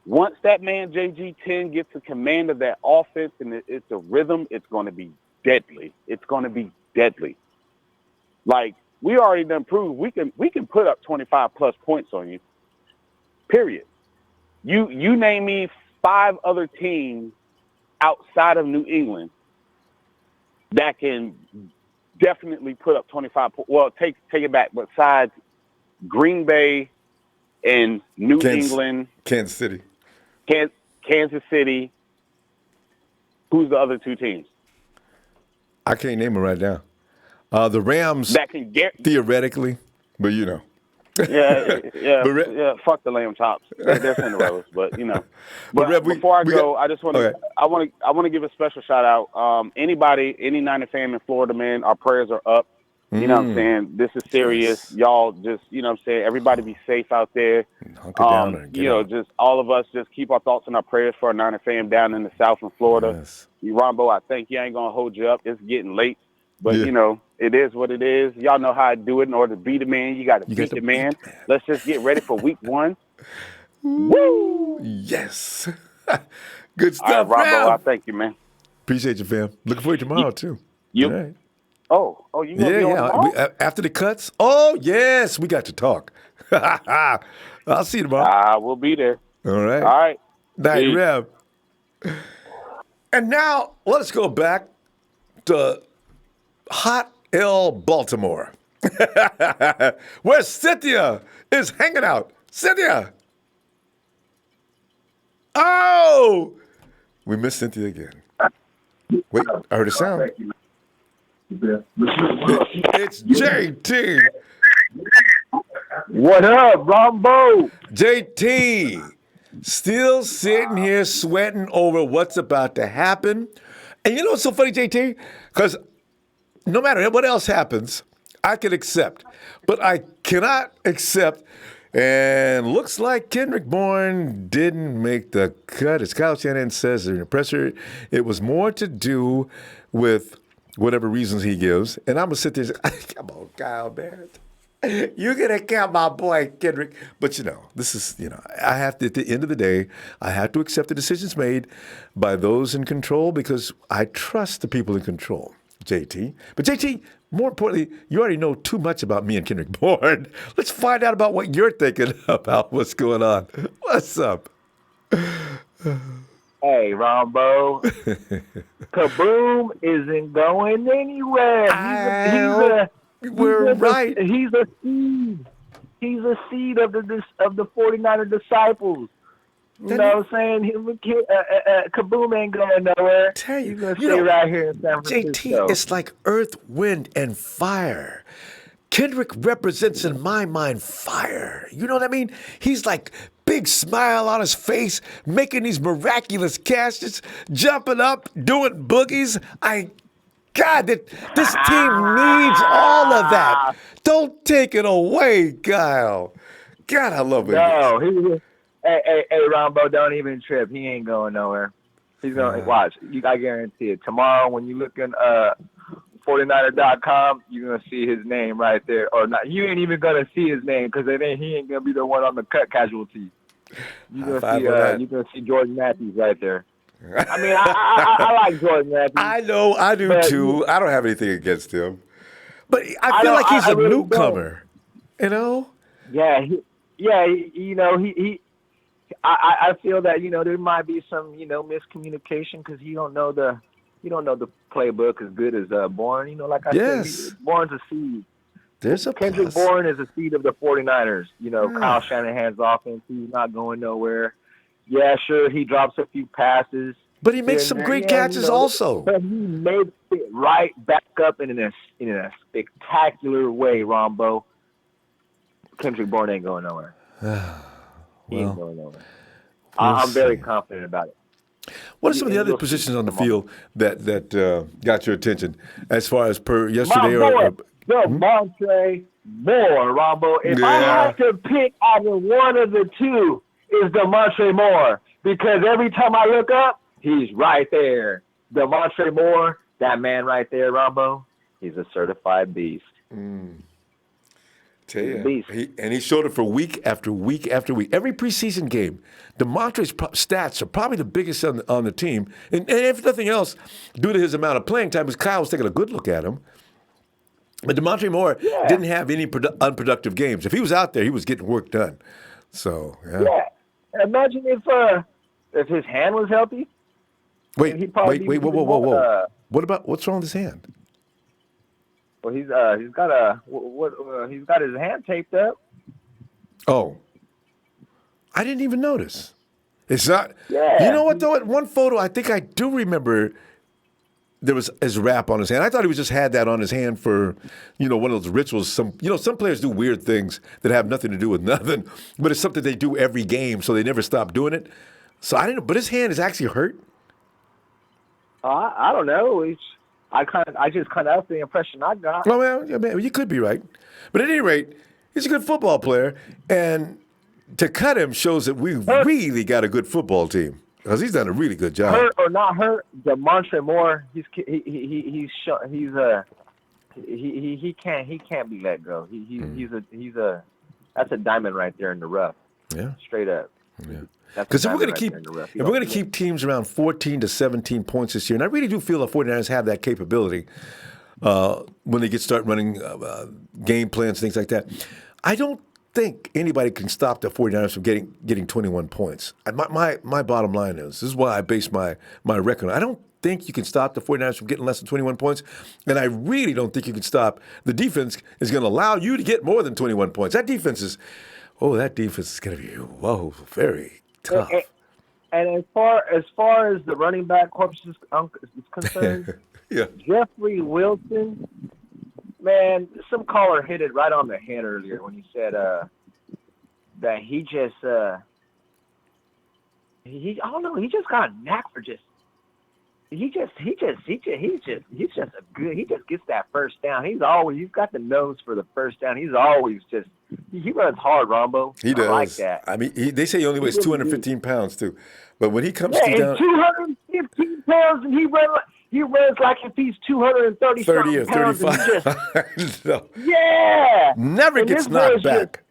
Speaker 11: Once that man JG10 gets the command of that offense and it's a rhythm, it's going to be deadly. It's going to be deadly. Like, we already done proved we can put up 25 plus points on you. Period. You name me 5 other teams outside of New England that can definitely put up 25 points. Well, take it back. Besides Green Bay and New England.
Speaker 1: Kansas City.
Speaker 11: Kansas City. Who's the other 2 teams?
Speaker 1: I can't name them right now. The Rams,
Speaker 11: that can
Speaker 1: theoretically, but
Speaker 11: Yeah. Fuck the lamb chops. They're Cinderellas, but But before I go, I just want to. I want to give a special shout out. Any Niner fan in Florida, man, our prayers are up. You know what I'm saying? This is serious. Yes. Y'all just, what I'm saying? Everybody be safe out there. Just all of us just keep our thoughts and our prayers for our Niner fan down in the South in Florida. Yes. Ronbo, I think I ain't going to hold you up. It's getting late. But, it is what it is. Y'all know how I do it. In order to beat a man, you got to beat the man. Let's just get ready for week 1. Woo!
Speaker 1: Yes. Good stuff,
Speaker 11: Ronbo, I thank you, man.
Speaker 1: Appreciate you, fam. Looking forward to tomorrow, too.
Speaker 11: You?
Speaker 1: All right.
Speaker 11: Oh, you gonna be on tomorrow?
Speaker 1: After the cuts? Oh, yes, we got to talk. I'll see you tomorrow.
Speaker 11: We'll be there.
Speaker 1: All right.
Speaker 11: All right.
Speaker 1: Night, Rev. And now let's go back to Hot L Baltimore, where Cynthia is hanging out. Cynthia! Oh! We missed Cynthia again. Wait, I heard a sound. It's JT.
Speaker 12: What up, Ronbo?
Speaker 1: JT, still sitting here sweating over what's about to happen. And you know what's so funny, JT? Because no matter what else happens, I can accept. But I cannot accept, and looks like Kendrick Bourne didn't make the cut. As Kyle Shanahan says in the presser, it was more to do with whatever reasons he gives. And I'm going to sit there and say, come on, Kyle, man. You're going to count my boy, Kendrick. But, this is, I have to, at the end of the day, I have to accept the decisions made by those in control because I trust the people in control, JT. But, JT, more importantly, you already know too much about me and Kendrick Bourne. Let's find out about what you're thinking about what's going on. What's up?
Speaker 12: Hey, Ronbo. Kaboom isn't going anywhere.
Speaker 1: We're right.
Speaker 12: He's a seed. He's a seed of the 49er disciples. You know what I'm saying? Kaboom ain't going nowhere. He's going to stay right here in San Francisco.
Speaker 1: JT, it's like earth, wind, and fire. Kendrick represents in my mind fire. You know what I mean? He's like big smile on his face, making these miraculous catches, jumping up, doing boogies. God, this team needs all of that. Don't take it away, Kyle. God, I love it.
Speaker 12: No, hey, Ronbo, don't even trip. He ain't going nowhere. He's going to watch. I guarantee it. Tomorrow when you look in 49er.com, you're going to see his name right there. Or not. You ain't even going to see his name because he ain't going to be the one on the cut casualty. You're going to see Jordan Matthews right there. I mean, I like Jordan Matthews.
Speaker 1: I know, I do too. I don't have anything against him. But I feel like he's a really newcomer, you know?
Speaker 12: Yeah, I feel that, there might be some, miscommunication because he don't know the playbook as good as Bourne. Like I said, Bourne's a seed. Kendrick Bourne is a seed of the 49ers. Kyle Shanahan's offense, he's not going nowhere. Yeah, sure, he drops a few passes.
Speaker 1: But he makes some great catches also.
Speaker 12: But he made it right back up in a spectacular way, Ronbo. Kendrick Bourne ain't going nowhere. He ain't going nowhere. I'm very confident about it.
Speaker 1: What are some of the other positions on the field that got your attention as far as per yesterday?
Speaker 12: Damontre Moore, Ronbo. If I had to pick either one of the two, is Damontre Moore. Because every time I look up, he's right there. Damontre Moore, that man right there, Ronbo, he's a certified beast.
Speaker 1: Tell you, he showed it for week after week after week. Every preseason game, Damontre's stats are probably the biggest on the team. And if nothing else, due to his amount of playing time, because Kyle was taking a good look at him. But Damontre Moore didn't have any unproductive games. If he was out there, he was getting work done. So,
Speaker 12: yeah. Imagine if his hand was healthy.
Speaker 1: Wait, whoa. What's wrong with his hand?
Speaker 12: Well, he's got his hand taped up.
Speaker 1: Oh, I didn't even notice. It's not. Yeah. You know what though? At one photo, I think I do remember there was his wrap on his hand. I thought he just had that on his hand for, one of those rituals. Some players do weird things that have nothing to do with nothing, but it's something they do every game, so they never stop doing it. So I didn't know, but his hand is actually hurt.
Speaker 12: I don't know. I just that's the impression I got.
Speaker 1: Well, you could be right, but at any rate, he's a good football player, and to cut him shows that we really got a good football team because he's done a really good job.
Speaker 12: Hurt or not hurt, Damontre Moore, he can't be let go. That's a diamond right there in the rough. Yeah, straight up.
Speaker 1: Yeah. Because if we're going to keep teams around 14 to 17 points this year, and I really do feel the 49ers have that capability when they start running game plans, things like that. I don't think anybody can stop the 49ers from getting 21 points. My bottom line is, this is why I base my record on. I don't think you can stop the 49ers from getting less than 21 points, and I really don't think you can stop the defense is going to allow you to get more than 21 points. That defense is going to be, very tough.
Speaker 12: And as far as the running back corpus is concerned, Jeffrey Wilson, man, some caller hit it right on the head earlier when he said that he just I don't know, he just got a knack for he's just gets that first down. He's got the nose for the first down. He runs hard, Ronbo.
Speaker 1: He does.
Speaker 12: I like that.
Speaker 1: I mean, they say he only weighs 215 pounds too, but when he comes down
Speaker 12: 215 pounds, and he runs like if he's 230
Speaker 1: 30 or 35. No. Yeah. Never gets knocked back.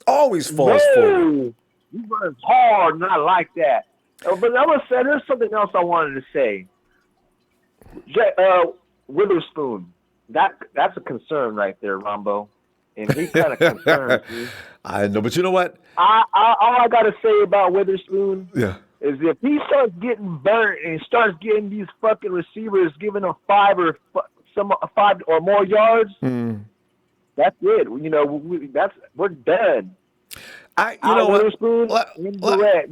Speaker 1: Always falls forward.
Speaker 12: He runs hard, and I like that. But I'm gonna say there's something else I wanted to say. Witherspoon, that's a concern right there, Ronbo. And he's kind of concerned.
Speaker 1: I know, but you know what?
Speaker 12: All I got to say about Witherspoon is if he starts getting burnt and starts getting these fucking receivers giving him 5 or more yards, that's it. We're done.
Speaker 1: Witherspoon,
Speaker 12: Verrett,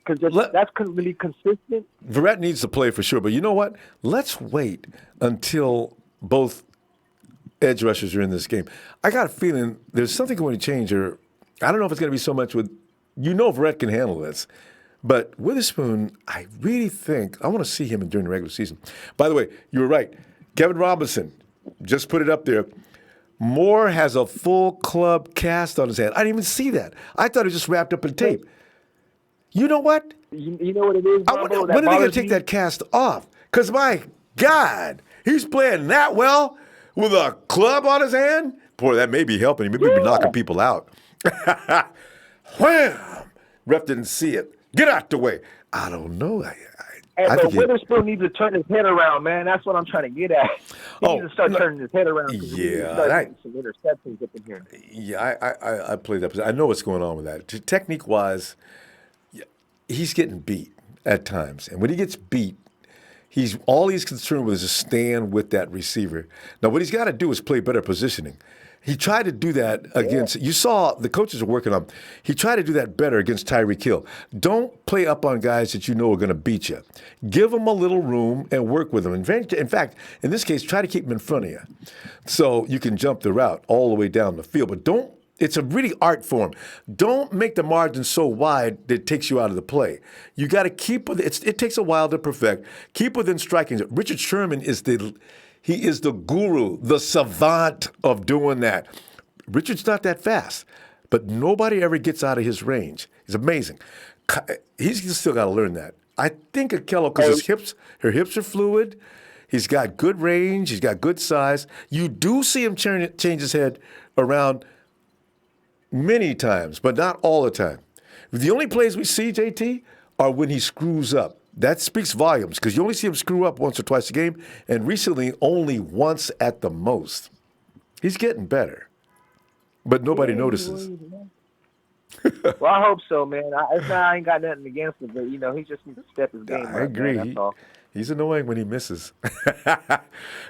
Speaker 12: because that's really consistent.
Speaker 1: Verrett needs to play for sure, but you know what? Let's wait until both edge rushers are in this game. I got a feeling there's something going to change, or I don't know if it's going to be so much with, Verrett can handle this, but Witherspoon, I really think I want to see him during the regular season. By the way, you were right. Kevin Robinson, just put it up there. Moore has a full club cast on his hand. I didn't even see that. I thought it was just wrapped up in tape. You know what?
Speaker 12: You know what it is, Ronbo?
Speaker 1: When are they going to take that cast off? Because, my God, he's playing that well with a club on his hand? Boy, that may be helping him. Maybe be knocking people out. Wham! Ref didn't see it. Get out the way. I don't know.
Speaker 12: But Witherspoon needs to turn his head around, man. That's what I'm trying to get at. He needs to start turning his head around.
Speaker 1: Yeah.
Speaker 12: Some interceptions up in here.
Speaker 1: Yeah, I played that. I know what's going on with that. Technique-wise, he's getting beat at times. And when he gets beat, all he's concerned with is to stand with that receiver. Now, what he's got to do is play better positioning. He tried to do that against, you saw the coaches are working on, he tried to do that better against Tyreek Hill. Don't play up on guys that you know are going to beat you. Give them a little room and work with them. In fact, in this case, try to keep them in front of you so you can jump the route all the way down the field. But it's a really art form. Don't make the margin so wide that it takes you out of the play. You got to keep with it. It takes a while to perfect. Keep within striking. Richard Sherman is the guru, the savant of doing that. Richard's not that fast, but nobody ever gets out of his range. He's amazing. He's still got to learn that. I think Akello, because her hips are fluid. He's got good range. He's got good size. You do see him change his head around many times, but not all the time. The only plays we see, JT, are when he screws up. That speaks volumes because you only see him screw up once or twice a game, and recently only once at the most. He's getting better, but nobody notices.
Speaker 12: Well, I hope so, man. I ain't got nothing against him, but, he just needs to step his game up.
Speaker 1: I agree.
Speaker 12: Man, that's all.
Speaker 1: He's annoying when he misses.
Speaker 12: JT!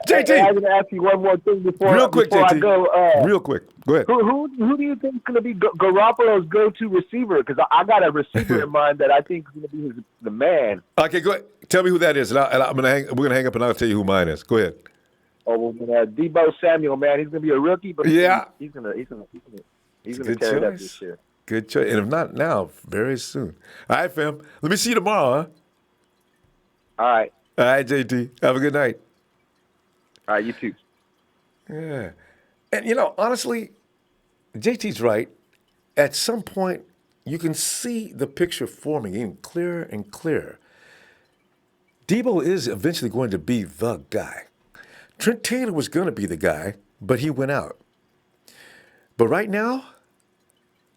Speaker 1: JT!
Speaker 12: I'm going to ask you one more thing before
Speaker 1: JT.
Speaker 12: I go.
Speaker 1: Real quick. Go ahead.
Speaker 12: Who do you think is going to be Garoppolo's go-to receiver? Because I got a receiver in mind that I think is going to be the man.
Speaker 1: Okay, go ahead. Tell me who that is, and we're going to hang up, and I'll tell you who mine is. Go ahead.
Speaker 12: Oh, well, Deebo Samuel, man. He's going to be a rookie, but
Speaker 1: yeah,
Speaker 12: he's going to tear it up this year.
Speaker 1: Good choice. And if not now, very soon. All right, fam. Let me see you tomorrow, huh?
Speaker 12: All right.
Speaker 1: All right, JT. Have a good night.
Speaker 12: All right, you too.
Speaker 1: Yeah. And, honestly, JT's right. At some point, you can see the picture forming even clearer and clearer. Deebo is eventually going to be the guy. Trent Taylor was going to be the guy, but he went out. But right now,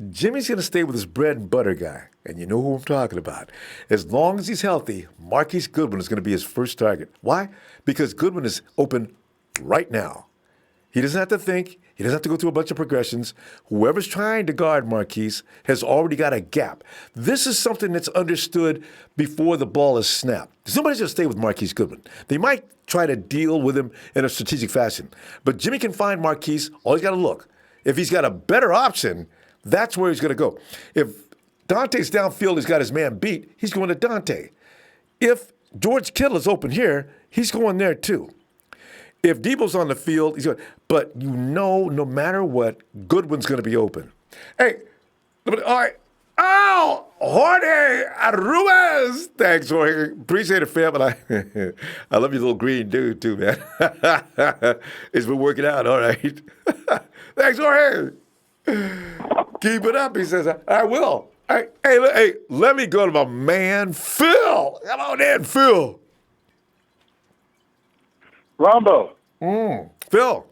Speaker 1: Jimmy's going to stay with his bread and butter guy. And you know who I'm talking about. As long as he's healthy, Marquise Goodwin is going to be his first target. Why? Because Goodwin is open right now. He doesn't have to think. He doesn't have to go through a bunch of progressions. Whoever's trying to guard Marquise has already got a gap. This is something that's understood before the ball is snapped. Somebody's going to stay with Marquise Goodwin. They might try to deal with him in a strategic fashion. But Jimmy can find Marquise. All he's got to look. If he's got a better option, that's where he's going to go. If Dante's downfield, he's got his man beat, he's going to Dante. If George Kittle is open here, he's going there too. If Deebo's on the field, he's going. But no matter what, Goodwin's going to be open. Hey, all right. Oh, Jorge Ruiz. Thanks, Jorge. Appreciate it, fam. And I love your little green dude too, man. It's been working out, all right. Thanks, Jorge. Keep it up, he says. I will. Hey, let me go to my man, Phil. Come on in, Phil.
Speaker 13: Ronbo.
Speaker 1: Phil.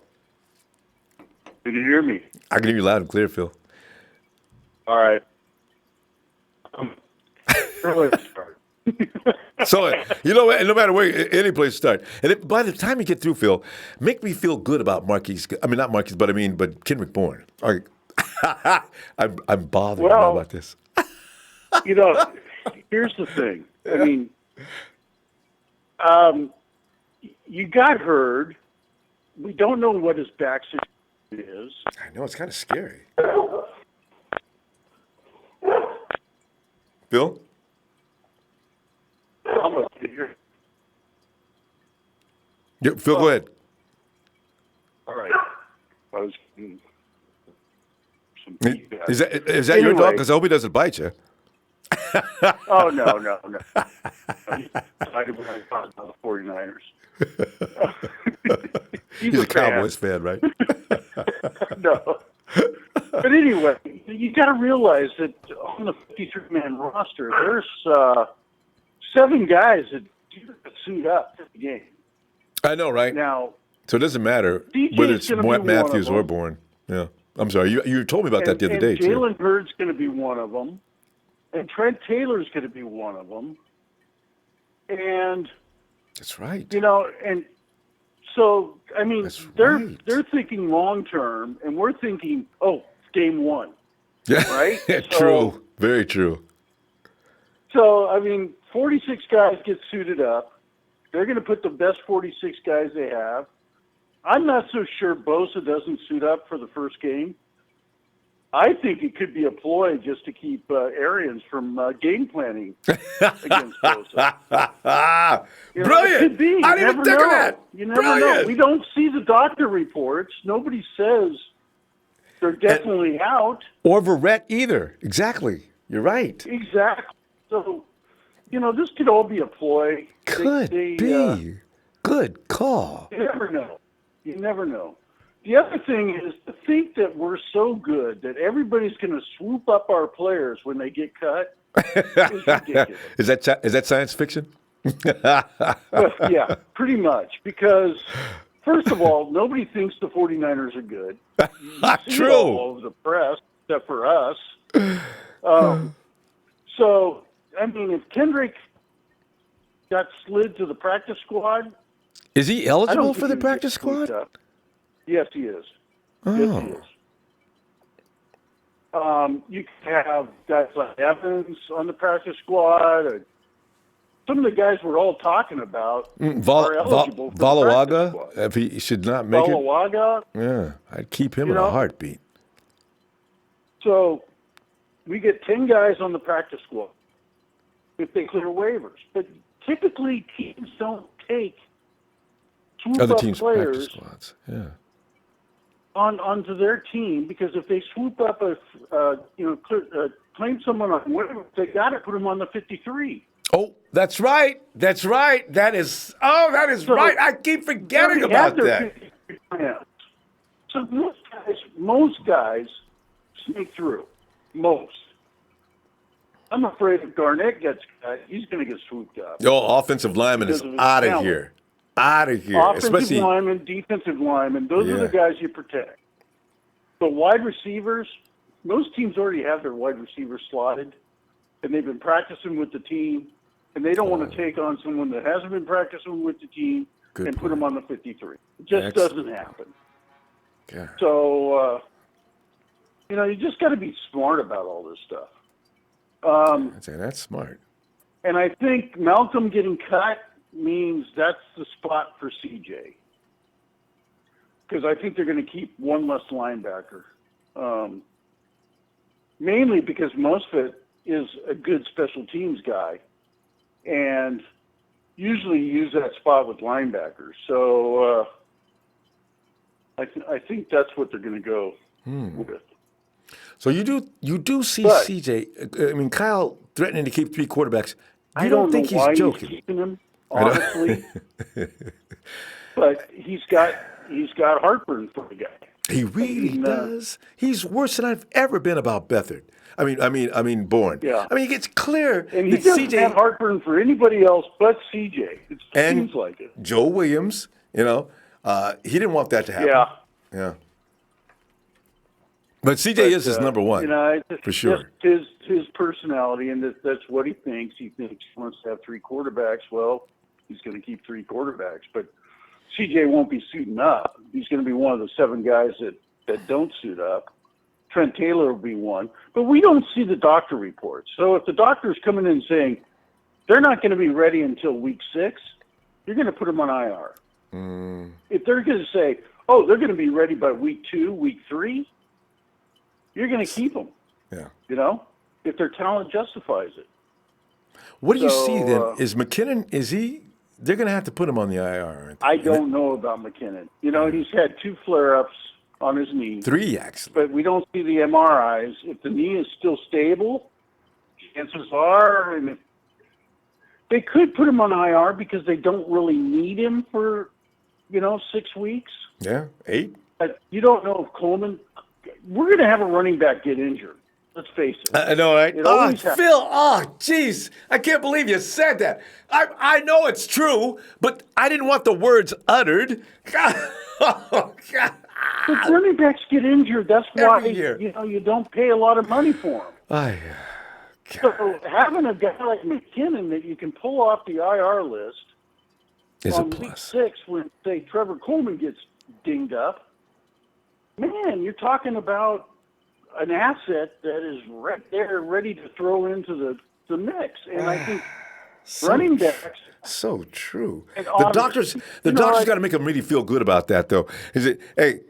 Speaker 13: Did you hear me?
Speaker 1: I can hear you loud and clear, Phil.
Speaker 13: All right.
Speaker 1: So, no matter where, any place to start. And by the time you get through, Phil, make me feel good about Marquise. I mean, not Marquise, but Kendrick Bourne. All right. I'm bothered about this.
Speaker 13: Here's the thing. I mean, you got Hurd. We don't know what his back situation is.
Speaker 1: I know, it's kind of scary. Phil? Yeah, Phil, go ahead.
Speaker 13: All right.
Speaker 1: Is that your dog? Because I hope he doesn't bite you.
Speaker 13: Oh, no. He's excited when I talk about the 49ers.
Speaker 1: He's a Cowboys fan, right?
Speaker 13: No. But anyway, you got to realize that on the 53-man roster, there's 7 guys that suit up for the game.
Speaker 1: I know, right?
Speaker 13: Now,
Speaker 1: so it doesn't matter whether it's Matthews or Bourne. Yeah. I'm sorry. You told me about that the other day, too.
Speaker 13: Jalen Hurd's going to be one of them. And Trent Taylor's going to be one of them. And
Speaker 1: that's right.
Speaker 13: And so, I mean, they're thinking long term, and we're thinking, it's game 1.
Speaker 1: Yeah.
Speaker 13: Right?
Speaker 1: True. Very true.
Speaker 13: So, I mean, 46 guys get suited up. They're going to put the best 46 guys they have. I'm not so sure Bosa doesn't suit up for the first game. I think it could be a ploy just to keep Arians from game planning against Bosa.
Speaker 1: Brilliant!
Speaker 13: It could be.
Speaker 1: I didn't even think of that.
Speaker 13: You never know. We don't see the doctor reports. Nobody says they're definitely out.
Speaker 1: Or Verrett either. Exactly. You're right.
Speaker 13: Exactly. So, this could all be a ploy.
Speaker 1: Could be. Good call.
Speaker 13: You never know. You never know. The other thing is to think that we're so good that everybody's going to swoop up our players when they get cut is ridiculous.
Speaker 1: Is that science fiction?
Speaker 13: Well, yeah, pretty much. Because, first of all, nobody thinks the 49ers are good.
Speaker 1: True.
Speaker 13: It all over the press, except for us. So, I mean, if Kendrick got slid to the practice squad,
Speaker 1: is he eligible for the practice squad?
Speaker 13: Yes, he is.
Speaker 1: Oh.
Speaker 13: Yes, he is. You can have guys like Evans on the practice squad. Some of the guys we're all talking about are eligible for the practice squad.
Speaker 1: If he should not make
Speaker 13: Valawaga,
Speaker 1: yeah, I'd keep him in a heartbeat.
Speaker 13: So we get 10 guys on the practice squad if they clear waivers. But typically teams don't take
Speaker 1: other teams'
Speaker 13: players
Speaker 1: practice squads. Yeah.
Speaker 13: onto their team, because if they swoop up claim someone on whatever, they got to put them on the 53.
Speaker 1: Oh, that's right. That's right. That is right. I keep forgetting about that.
Speaker 13: So most guys sneak through. Most. I'm afraid if Garnett gets cut, he's going to get swooped up.
Speaker 1: Yo, offensive lineman is out of here. Out of here.
Speaker 13: Offensive lineman, defensive lineman, those are the guys you protect. But wide receivers, most teams already have their wide receivers slotted, and they've been practicing with the team, and they don't want to take on someone that hasn't been practicing with the team and put them on the 53. It just doesn't happen.
Speaker 1: Yeah.
Speaker 13: So, you just got to be smart about all this stuff.
Speaker 1: I'd say that's smart.
Speaker 13: And I think Malcolm getting cut means that's the spot for CJ. Because I think they're going to keep one less linebacker. Mainly because Mosfet is a good special teams guy. And usually use that spot with linebackers. So I think that's what they're going to go with.
Speaker 1: So you do see CJ. I mean, Kyle threatening to keep 3 quarterbacks.
Speaker 13: I don't
Speaker 1: think
Speaker 13: know why
Speaker 1: he's joking.
Speaker 13: He's keeping him, honestly. But he's got heartburn for the guy.
Speaker 1: He really does. He's worse than I've ever been about Beathard. I mean Bourne.
Speaker 13: Yeah.
Speaker 1: I mean, it's clear
Speaker 13: and he
Speaker 1: that
Speaker 13: doesn't
Speaker 1: CJ
Speaker 13: have heartburn for anybody else but CJ. It seems like it.
Speaker 1: Joe Williams, he didn't want that to happen. Yeah. But CJ is his number one, for sure.
Speaker 13: Just his personality, and that's what he thinks. He thinks he wants to have 3 quarterbacks. Well, he's going to keep 3 quarterbacks. But CJ won't be suiting up. He's going to be one of the 7 guys that don't suit up. Trent Taylor will be one. But we don't see the doctor reports. So if the doctor's coming in saying they're not going to be ready until week 6, you're going to put them on IR. If they're going to say, they're going to be ready by week 2, week 3, you're going to keep them.
Speaker 1: Yeah.
Speaker 13: If their talent justifies it.
Speaker 1: What do you see then? Is McKinnon, they're going to have to put him on the IR, aren't they?
Speaker 13: I don't know about McKinnon. He's had 2 flare-ups on his knee.
Speaker 1: 3, actually.
Speaker 13: But we don't see the MRIs. If the knee is still stable, chances are, and they could put him on IR because they don't really need him for, 6 weeks.
Speaker 1: Yeah, 8.
Speaker 13: But you don't know if Coleman. We're going to have a running back get injured. Let's face it.
Speaker 1: I know, right?
Speaker 13: It
Speaker 1: Oh,
Speaker 13: always happens.
Speaker 1: Phil, jeez. I can't believe you said that. I know it's true, but I didn't want the words uttered. God. Oh, God.
Speaker 13: If running backs get injured, that's why
Speaker 1: year.
Speaker 13: you don't pay a lot of money for them. So having a guy like McKinnon that you can pull off the IR list
Speaker 1: is a
Speaker 13: on
Speaker 1: plus.
Speaker 13: week 6 when, say, Trevor Coleman gets dinged up, man, you're talking about an asset that is right there ready to throw into the mix. And I think running backs.
Speaker 1: So true.
Speaker 13: And
Speaker 1: The doctors got to make them really feel good about that, though. Hey,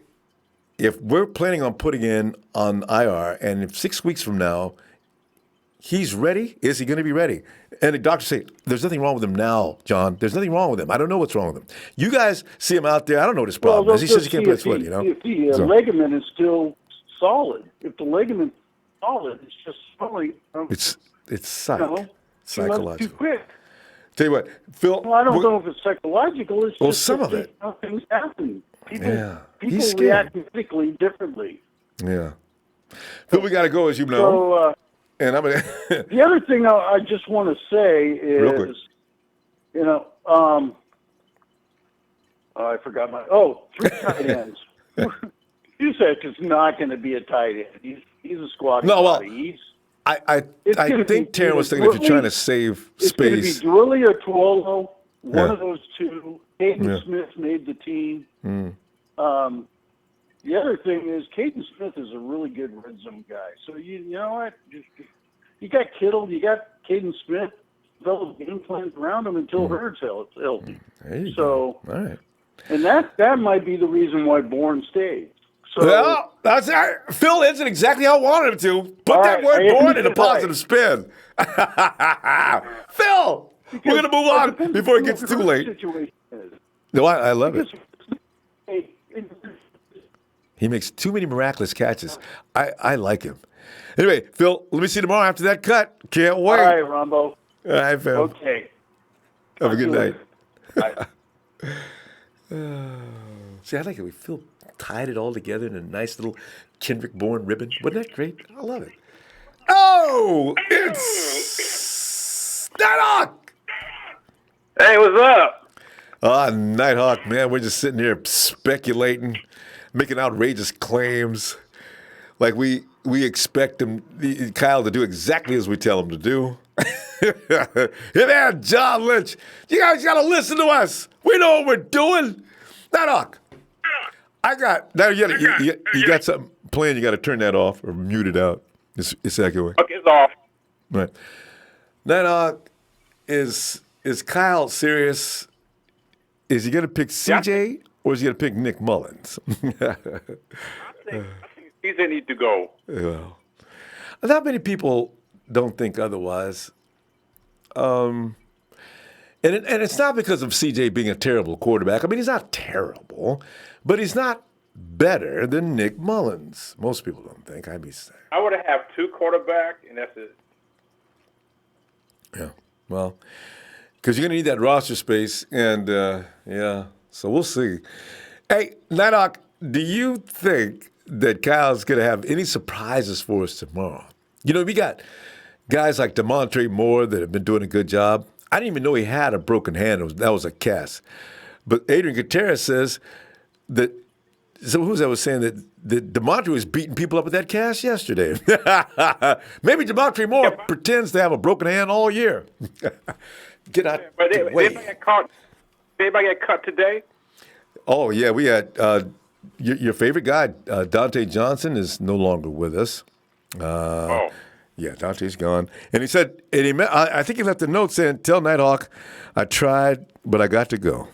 Speaker 1: if we're planning on putting in on IR, and if 6 weeks from now he's ready, is he going to be ready? And the doctors say, there's nothing wrong with him now, John. There's nothing wrong with him. I don't know what's wrong with him. You guys see him out there. I don't know what his problem is. He says he can't play his foot,
Speaker 13: If the ligament is still solid, if the ligament's solid, it's just swelling.
Speaker 1: It's psychological.
Speaker 13: Too quick.
Speaker 1: Tell you what, Phil.
Speaker 13: Well, I don't know if it's psychological. It's just
Speaker 1: some of it.
Speaker 13: How things happen. People
Speaker 1: He's
Speaker 13: react medically differently.
Speaker 1: Yeah. Phil, we got to go, as you know.
Speaker 13: So,
Speaker 1: and I'm gonna
Speaker 13: the other thing I just want to say is, I forgot 3 tight ends. You said it's not going to be a tight end. He's a squad.
Speaker 1: No, well,
Speaker 13: body.
Speaker 1: I think Taryn was thinking if you're trying to save space.
Speaker 13: It's going to be Drilly or Tuolo, one of those two. Caden Smith made the team. The other thing is Caden Smith is a really good red zone guy. So you know what? You got Kittle, you got Caden Smith, develop game plans around him until Hurd's healthy. So,
Speaker 1: all right.
Speaker 13: And that might be the reason why Bourne stayed. So,
Speaker 1: well, that's Phil isn't exactly how I wanted him to. Put that word "born" in a positive spin. Phil, we're going to move on before it gets too late. No, I love it. He makes too many miraculous catches. I like him. Anyway, Phil, let me see you tomorrow after that cut. Can't wait.
Speaker 13: All right, Ronbo.
Speaker 1: All right, Phil.
Speaker 13: Okay.
Speaker 1: Have a good night.
Speaker 13: Bye.
Speaker 1: See, I like it. We Phil tied it all together in a nice little Kendrick Bourne ribbon. Wasn't that great? I love it. Oh, it's Nighthawk.
Speaker 5: Hey, what's up?
Speaker 1: Nighthawk, man. We're just sitting here speculating, making outrageous claims. Like we expect Kyle to do exactly as we tell him to do. Hey, man, John Lynch, you guys got to listen to us. We know what we're doing. Nighthawk, you got something playing. You got to turn that off or mute it out. It's echoing.
Speaker 5: Okay, it's off.
Speaker 1: Right. Nighthawk, is Kyle serious? Is he going to pick CJ or is he going to pick Nick Mullens?
Speaker 5: I think CJ needs to go.
Speaker 1: Well, not many people don't think otherwise. And it's not because of CJ being a terrible quarterback. I mean, he's not terrible, but he's not better than Nick Mullens. Most people don't think. I'd be saying.
Speaker 5: I would have 2 quarterbacks, and that's it.
Speaker 1: Yeah, well, because you're going to need that roster space, and so we'll see. Hey, Nighthawk, do you think that Kyle's going to have any surprises for us tomorrow? You know, we got guys like Damontre Moore that have been doing a good job. I didn't even know he had a broken hand. That was a cast. But Adrian Gutierrez says that, so who's that was saying that Damontre was beating people up with that cast yesterday. Maybe Damontre Moore pretends to have a broken hand all year. Get out the way.
Speaker 5: Anybody get cut today?
Speaker 1: Oh, yeah, we had your favorite guy, Dante Johnson, is no longer with us. Yeah, Dante's gone. And he said, I think he left a note saying, tell Nighthawk, I tried, but I got to go.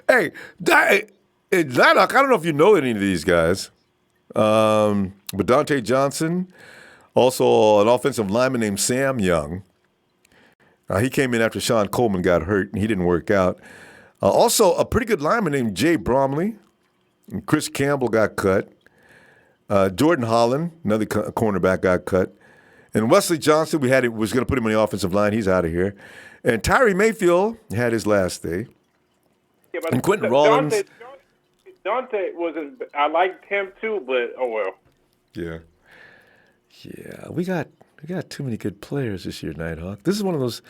Speaker 1: Hey, Nighthawk, I don't know if you know any of these guys, but Dante Johnson, also an offensive lineman named Sam Young. He came in after Sean Coleman got hurt, and he didn't work out. Also, a pretty good lineman named Jay Bromley. And Chris Campbell got cut. Jordan Holland, another cornerback, got cut. And Wesley Johnson, was going to put him on the offensive line. He's out of here. And Tyree Mayfield had his last day.
Speaker 14: Yeah, but
Speaker 1: and Quentin Rollins.
Speaker 14: Dante wasn't. I liked him too, but oh well.
Speaker 1: Yeah. Yeah, we got too many good players this year, Nighthawk. This is one of those,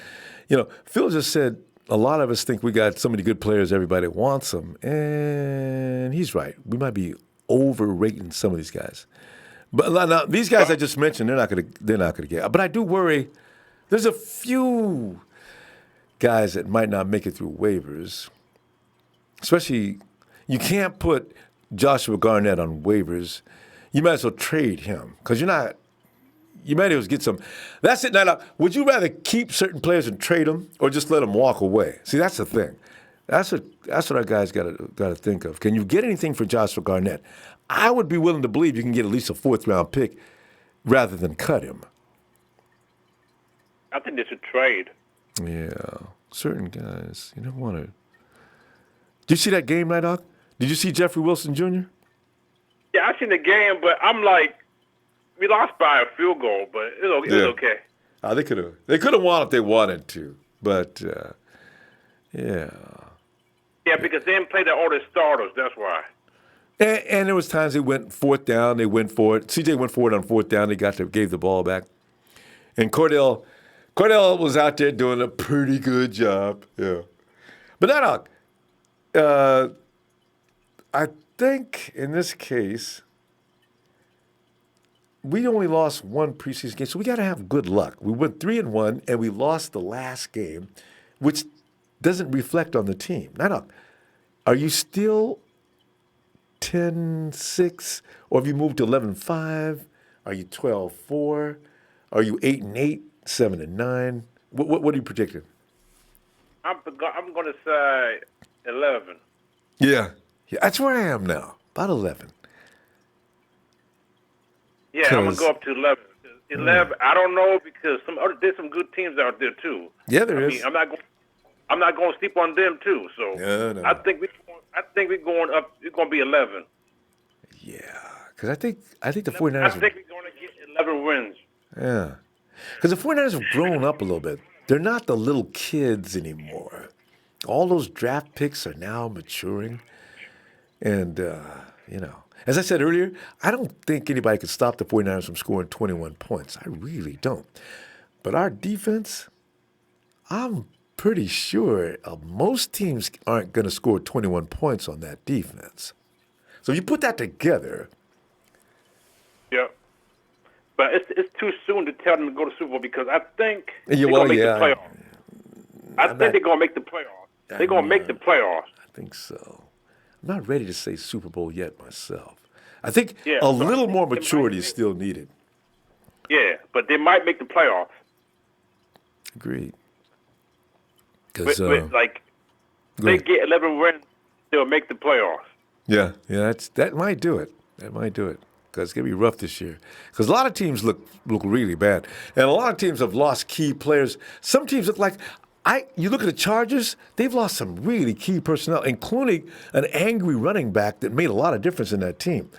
Speaker 1: Phil just said a lot of us think we got so many good players, everybody wants them. And he's right. We might be overrating some of these guys. But now, these guys I just mentioned, they're not gonna get. But I do worry. There's a few guys that might not make it through waivers. Especially, you can't put Joshua Garnett on waivers. You might as well trade him because you might as well get some. That's it. Now, would you rather keep certain players and trade them, or just let them walk away? See, that's the thing. That's what our guys got to think of. Can you get anything for Joshua Garnett? I would be willing to believe you can get at least a 4th-round pick rather than cut him.
Speaker 14: I think they should trade.
Speaker 1: Yeah, certain guys. You don't want to. Did you see that game, Night Dog? Did you see Jeffrey Wilson Jr.?
Speaker 14: Yeah, I seen the game, but I'm like, we lost by a field goal, but it was okay.
Speaker 1: They could have won if they wanted to, but yeah.
Speaker 14: Yeah, because they didn't play all the starters. That's why.
Speaker 1: And there was times they went 4th down. They went for it. CJ went for it on 4th down. They gave the ball back. And Cordell was out there doing a pretty good job. Yeah. But Night Dog, I think in this case, we only lost one preseason game, so we got to have good luck. We went 3-1, and we lost the last game, which doesn't reflect on the team. Now, are you still 10-6, or have you moved to 11-5? Are you 12-4? Are you 8-8, 7-9? What are you predicting?
Speaker 14: I'm going to say 11.
Speaker 1: Yeah, that's where I am now, about 11.
Speaker 14: Yeah, I'm going to go up to 11. 11, I don't know, because there's some good teams out there, too.
Speaker 1: Yeah, there is.
Speaker 14: I'm not going to sleep on them, too. So
Speaker 1: no.
Speaker 14: I think we're going up. It's going to be 11.
Speaker 1: Yeah, because I think the 49ers.
Speaker 14: I think we're going to get 11 wins.
Speaker 1: Yeah, because the 49ers have grown up a little bit. They're not the little kids anymore. All those draft picks are now maturing. And, as I said earlier, I don't think anybody could stop the 49ers from scoring 21 points. I really don't. But our defense, I'm pretty sure most teams aren't going to score 21 points on that defense. So you put that together.
Speaker 14: Yeah. But it's too soon to tell them to go to Super Bowl, because I think they're going to make the playoffs. I think they're going to make the playoffs. They're going to make the playoffs.
Speaker 1: I think so. I'm not ready to say Super Bowl yet myself. I think a little more maturity is still needed.
Speaker 14: Yeah, but they might make the playoffs.
Speaker 1: Agreed.
Speaker 14: Because they get 11 wins, they'll make the playoffs.
Speaker 1: Yeah, that might do it. That might do it. Because it's going to be rough this year. Because a lot of teams look really bad. And a lot of teams have lost key players. Some teams look like, you look at the Chargers, they've lost some really key personnel, including an angry running back that made a lot of difference in that team.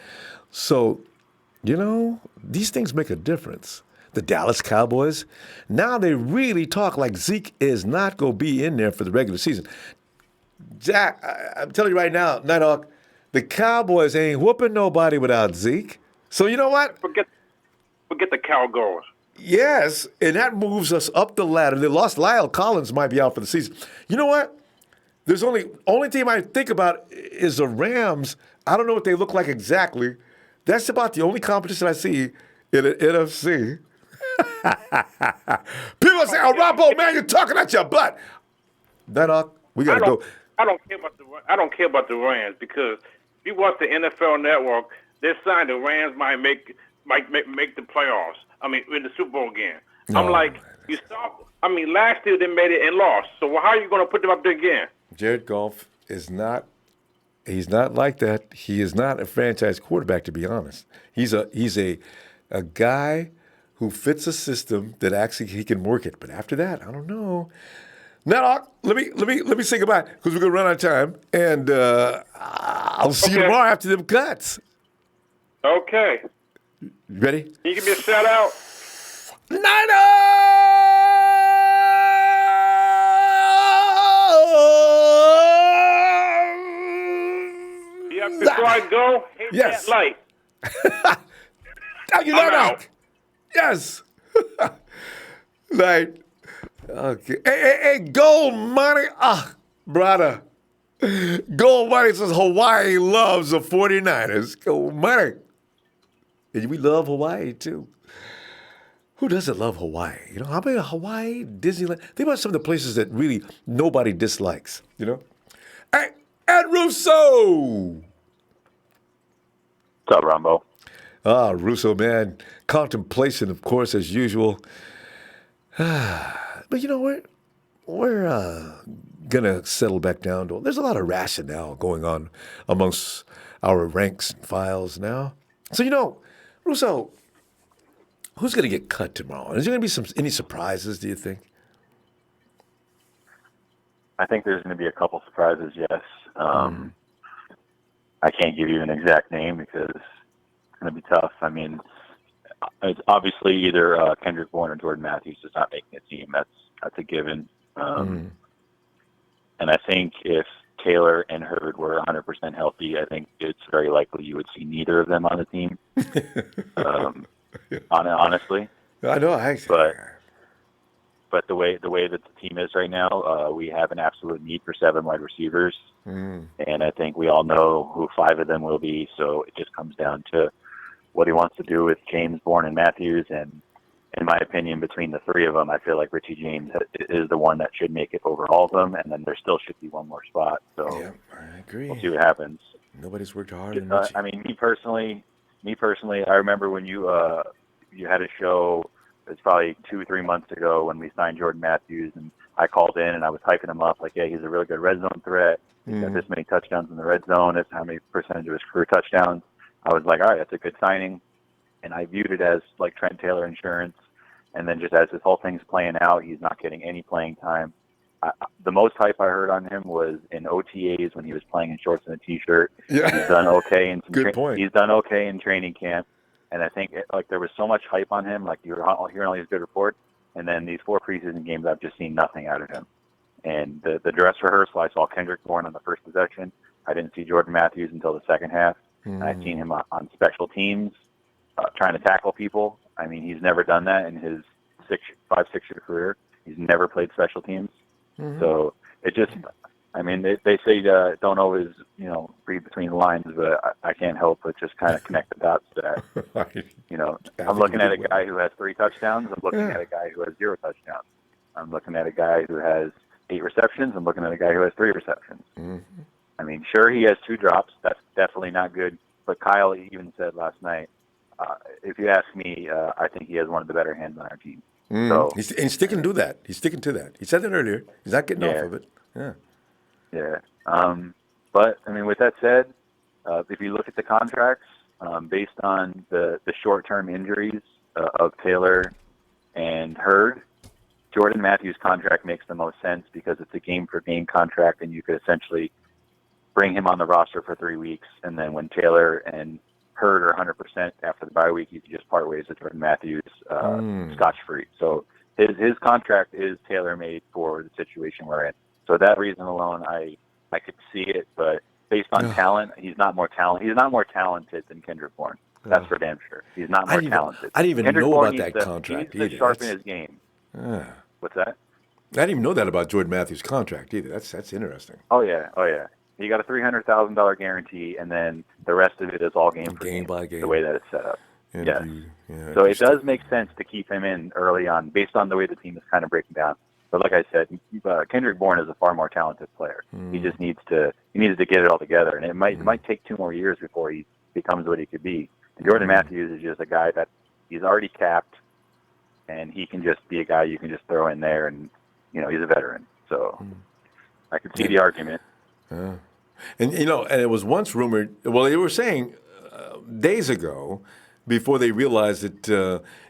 Speaker 1: So, these things make a difference. The Dallas Cowboys, now they really talk like Zeke is not going to be in there for the regular season. Jack, I'm telling you right now, Nighthawk, the Cowboys ain't whooping nobody without Zeke. So you know what?
Speaker 14: Forget the Cowboys.
Speaker 1: Yes, and that moves us up the ladder. They lost Lyle Collins, might be out for the season. You know what? There's only team I think about is the Rams. I don't know what they look like exactly. That's about the only competition I see in the NFC. People say, "Oh, Ronbo, man, you're talking at your butt." We gotta go.
Speaker 14: I don't care about the Rams, because if you watch the NFL Network, they're saying the Rams might make the playoffs. I mean, in the Super Bowl game. I'm like, you saw. I mean, last year they made it and lost. So how are you going to put them up there again?
Speaker 1: Jared Goff is not. He's not like that. He is not a franchise quarterback, to be honest. He's a guy who fits a system that actually he can work it. But after that, I don't know. Now, let me say goodbye, because we're gonna run out of time, and I'll see you tomorrow after them cuts.
Speaker 14: Okay.
Speaker 1: Ready?
Speaker 14: Can you give me a shout out? Yeah, before I go, hit
Speaker 1: Yes.
Speaker 14: that light.
Speaker 1: Thank you,
Speaker 14: I'm
Speaker 1: Niners. Yes. Right. Okay. Hey, gold money. Brother. Gold money says Hawaii loves the 49ers. Gold money. And we love Hawaii, too. Who doesn't love Hawaii? You know, how about Hawaii, Disneyland? Think about some of the places that really nobody dislikes, you know? Hey, Ed Russo!
Speaker 15: What's up, Ronbo?
Speaker 1: Russo, man. Contemplation, of course, as usual. But, you know, we're going to settle back down to there's a lot of rationale going on amongst our ranks and files now. So, you know, Russo, who's going to get cut tomorrow? Is there going to be any surprises, do you think?
Speaker 15: I think there's going to be a couple surprises, yes. I can't give you an exact name because it's going to be tough. I mean, it's obviously either Kendrick Bourne or Jordan Matthews is not making a team. That's a given. And I think if Taylor and Hurd were 100% healthy, I think it's very likely you would see neither of them on the team. Honestly,
Speaker 1: I know.
Speaker 15: But the way that the team is right now, we have an absolute need for 7 wide receivers, and I think we all know who 5 of them will be. So it just comes down to what he wants to do with James, Bourne, and Matthews. And in my opinion, between the 3 of them, I feel like Richie James is the one that should make it over all of them, and then there still should be one more spot. So
Speaker 1: yeah, I agree.
Speaker 15: We'll see what happens.
Speaker 1: Nobody's worked harder than Richie.
Speaker 15: I mean, me personally, I remember when you had a show. It's probably 2-3 months ago when we signed Jordan Matthews, and I called in and I was hyping him up like, yeah, he's a really good red zone threat. He's got this many touchdowns in the red zone. That's how many percentage of his career touchdowns. I was like, all right, that's a good signing. And I viewed it as like Trent Taylor insurance. And then just as this whole thing's playing out, he's not getting any playing time. The most hype I heard on him was in OTAs when he was playing in shorts and a T-shirt.
Speaker 1: Yeah.
Speaker 15: He's done okay in
Speaker 1: Good point.
Speaker 15: He's done okay in training camp. And I think there was so much hype on him, like you were hearing all these good reports, and then these 4 preseason games, I've just seen nothing out of him. And the dress rehearsal, I saw Kendrick Bourne on the first possession. I didn't see Jordan Matthews until the second half. And I've seen him on special teams trying to tackle people. I mean, he's never done that in his 5-6-year career. He's never played special teams. So it just, I mean, they say don't always, read between the lines, but I can't help but just kind of connect the dots to that. I'm looking at a guy who has 3 touchdowns. I'm looking at a guy who has 0 touchdowns. I'm looking at a guy who has 8 receptions. I'm looking at a guy who has 3 receptions. I mean, sure, he has 2 drops. That's definitely not good. But Kyle even said last night, if you ask me, I think he has one of the better hands on our team. So
Speaker 1: He's sticking to that. He's sticking to that. He said that earlier. He's not getting off of it. Yeah.
Speaker 15: Yeah. But, I mean, with that said, if you look at the contracts, based on the short-term injuries of Taylor and Hurd, Jordan Matthews' contract makes the most sense because it's a game-for-game contract, and you could essentially bring him on the roster for 3 weeks, and then when Taylor and Hurd are 100% after the bye week, you can just part ways with Jordan Matthews scotch-free. So his contract is tailor-made for the situation we're in. So that reason alone, I could see it, but based on talent, he's not more talented than Kendrick Bourne. That's for damn sure. He's not more talented.
Speaker 1: I didn't even
Speaker 15: Kendrick
Speaker 1: know
Speaker 15: Bourne
Speaker 1: about that contract
Speaker 15: he needs
Speaker 1: either.
Speaker 15: to sharpen his game. What's that?
Speaker 1: I didn't even know that about Jordan Matthews' contract either. That's interesting.
Speaker 15: Oh yeah. He got a $300,000 guarantee, and then the rest of it is all game
Speaker 1: by game.
Speaker 15: The way that it's set up.
Speaker 1: Yeah.
Speaker 15: So it does make sense to keep him in early on, based on the way the team is kind of breaking down. But like I said, Kendrick Bourne is a far more talented player. He just needs to get it all together, and it might take 2 more years before he becomes what he could be. And Jordan Matthews is just a guy that he's already capped, and he can just be a guy you can just throw in there, and he's a veteran. So I could see the argument.
Speaker 1: And and it was once rumored. Well, they were saying days ago, before they realized that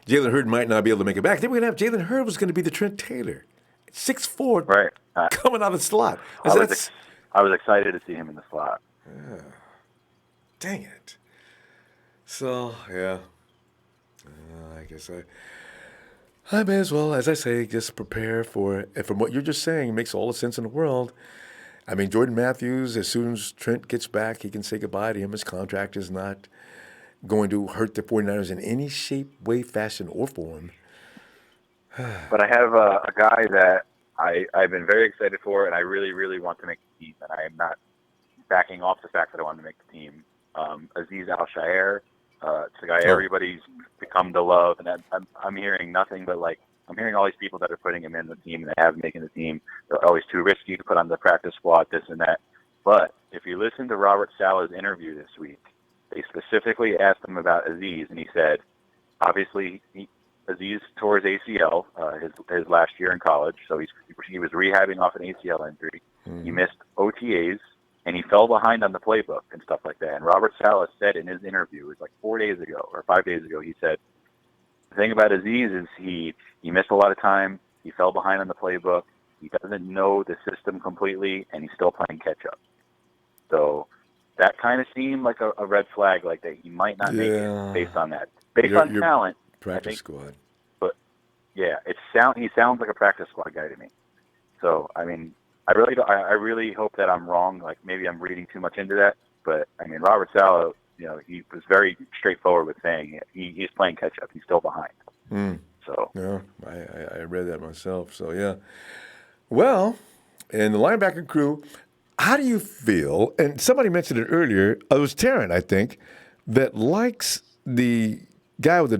Speaker 1: Jalen Hurd might not be able to make it back, they were going to have Jalen Hurd was going to be the Trent Taylor, 6'4",
Speaker 15: right,
Speaker 1: coming out of the slot.
Speaker 15: I was excited to see him in the slot.
Speaker 1: Dang it! So, yeah. I guess I may as well, as I say, just prepare for it. And from what you're just saying, it makes all the sense in the world. I mean, Jordan Matthews, as soon as Trent gets back, he can say goodbye to him. His contract is not going to hurt the 49ers in any shape, way, fashion, or form.
Speaker 15: But I have a guy that I've been very excited for, and I really, really want to make the team, and I am not backing off the fact that I want to make the team. Aziz Al-Shair, it's the guy everybody's become to love, and I'm hearing nothing but, like, I'm hearing all these people that are putting him in the team, and they have him making the team. They're always too risky to put on the practice squad, this and that. But if you listen to Robert Saleh's interview this week, they specifically asked him about Aziz, and he said, obviously, Aziz tore his ACL his last year in college, so he was rehabbing off an ACL injury. He missed OTAs, and he fell behind on the playbook and stuff like that. And Robert Saleh said in his interview, it was like 4 days ago or 5 days ago, he said, the thing about Aziz is he missed a lot of time, he fell behind on the playbook, he doesn't know the system completely, and he's still playing catch-up. So that kind of seemed like a red flag, like that he might not make it based on that. Based on talent,
Speaker 1: practice squad.
Speaker 15: But yeah, he sounds like a practice squad guy to me. So I mean, I really hope that I'm wrong. Like maybe I'm reading too much into that. But I mean, Robert Saleh, he was very straightforward with saying he's playing catch up. He's still behind. So
Speaker 1: yeah, I read that myself. So yeah. Well, in the linebacker crew, how do you feel? And somebody mentioned it earlier. It was Taryn, I think, that likes the guy with the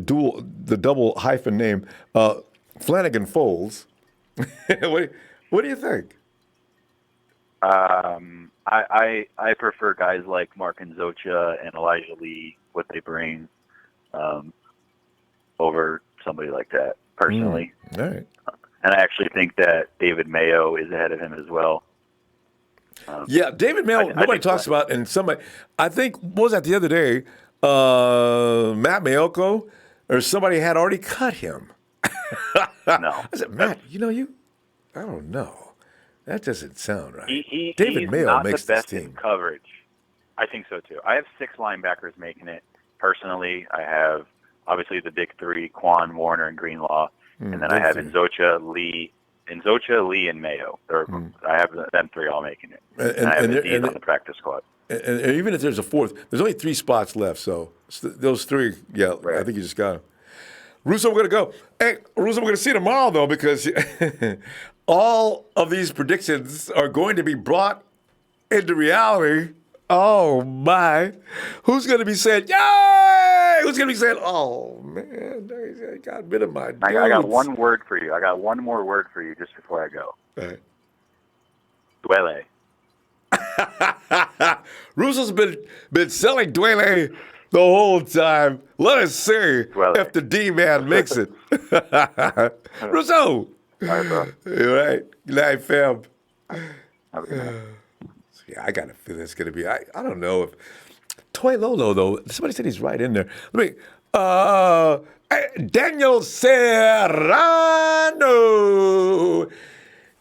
Speaker 1: double hyphen name, Flanagan Foles. What do you think?
Speaker 15: I prefer guys like Mark Nzocha and Elijah Lee, what they bring, over somebody like that, personally.
Speaker 1: All right.
Speaker 15: And I actually think that David Mayo is ahead of him as well.
Speaker 1: Yeah, David Mayo, nobody talks about, and I think, what was that the other day? Matt Mayoko, or somebody had already cut him.
Speaker 15: No.
Speaker 1: I said, Matt, I don't know. That doesn't sound right.
Speaker 15: David
Speaker 1: David Mayo
Speaker 15: not
Speaker 1: makes
Speaker 15: the best
Speaker 1: this team.
Speaker 15: in coverage. I think so too. I have 6 linebackers making it. Personally, I have obviously the big 3: Quan, Warner, and Greenlaw, and then I have Nzocha, Lee, and Mayo. I have them 3 all making it. And I have Aziz on the practice squad.
Speaker 1: And even if there's a 4th, there's only 3 spots left. So those 3, yeah, right. I think you just got them. Russo, we're going to go. Hey, Russo, we're going to see you tomorrow, though, because all of these predictions are going to be brought into reality. Oh, my. Who's going to be saying, yay? Who's going to be saying, oh, man, I got rid of my dudes.
Speaker 15: I got one word for you. I got one more word for you just before I go.
Speaker 1: All right.
Speaker 15: Dwele.
Speaker 1: Russo's been selling Dwele the whole time. Let us see if the D-man makes it. Russo!
Speaker 15: All right, bro.
Speaker 1: You're right. Good night, fam.
Speaker 15: Yeah,
Speaker 1: I got a feeling it's going to be, I don't know if, Toy Lolo, though, somebody said he's right in there. Daniel Serrano.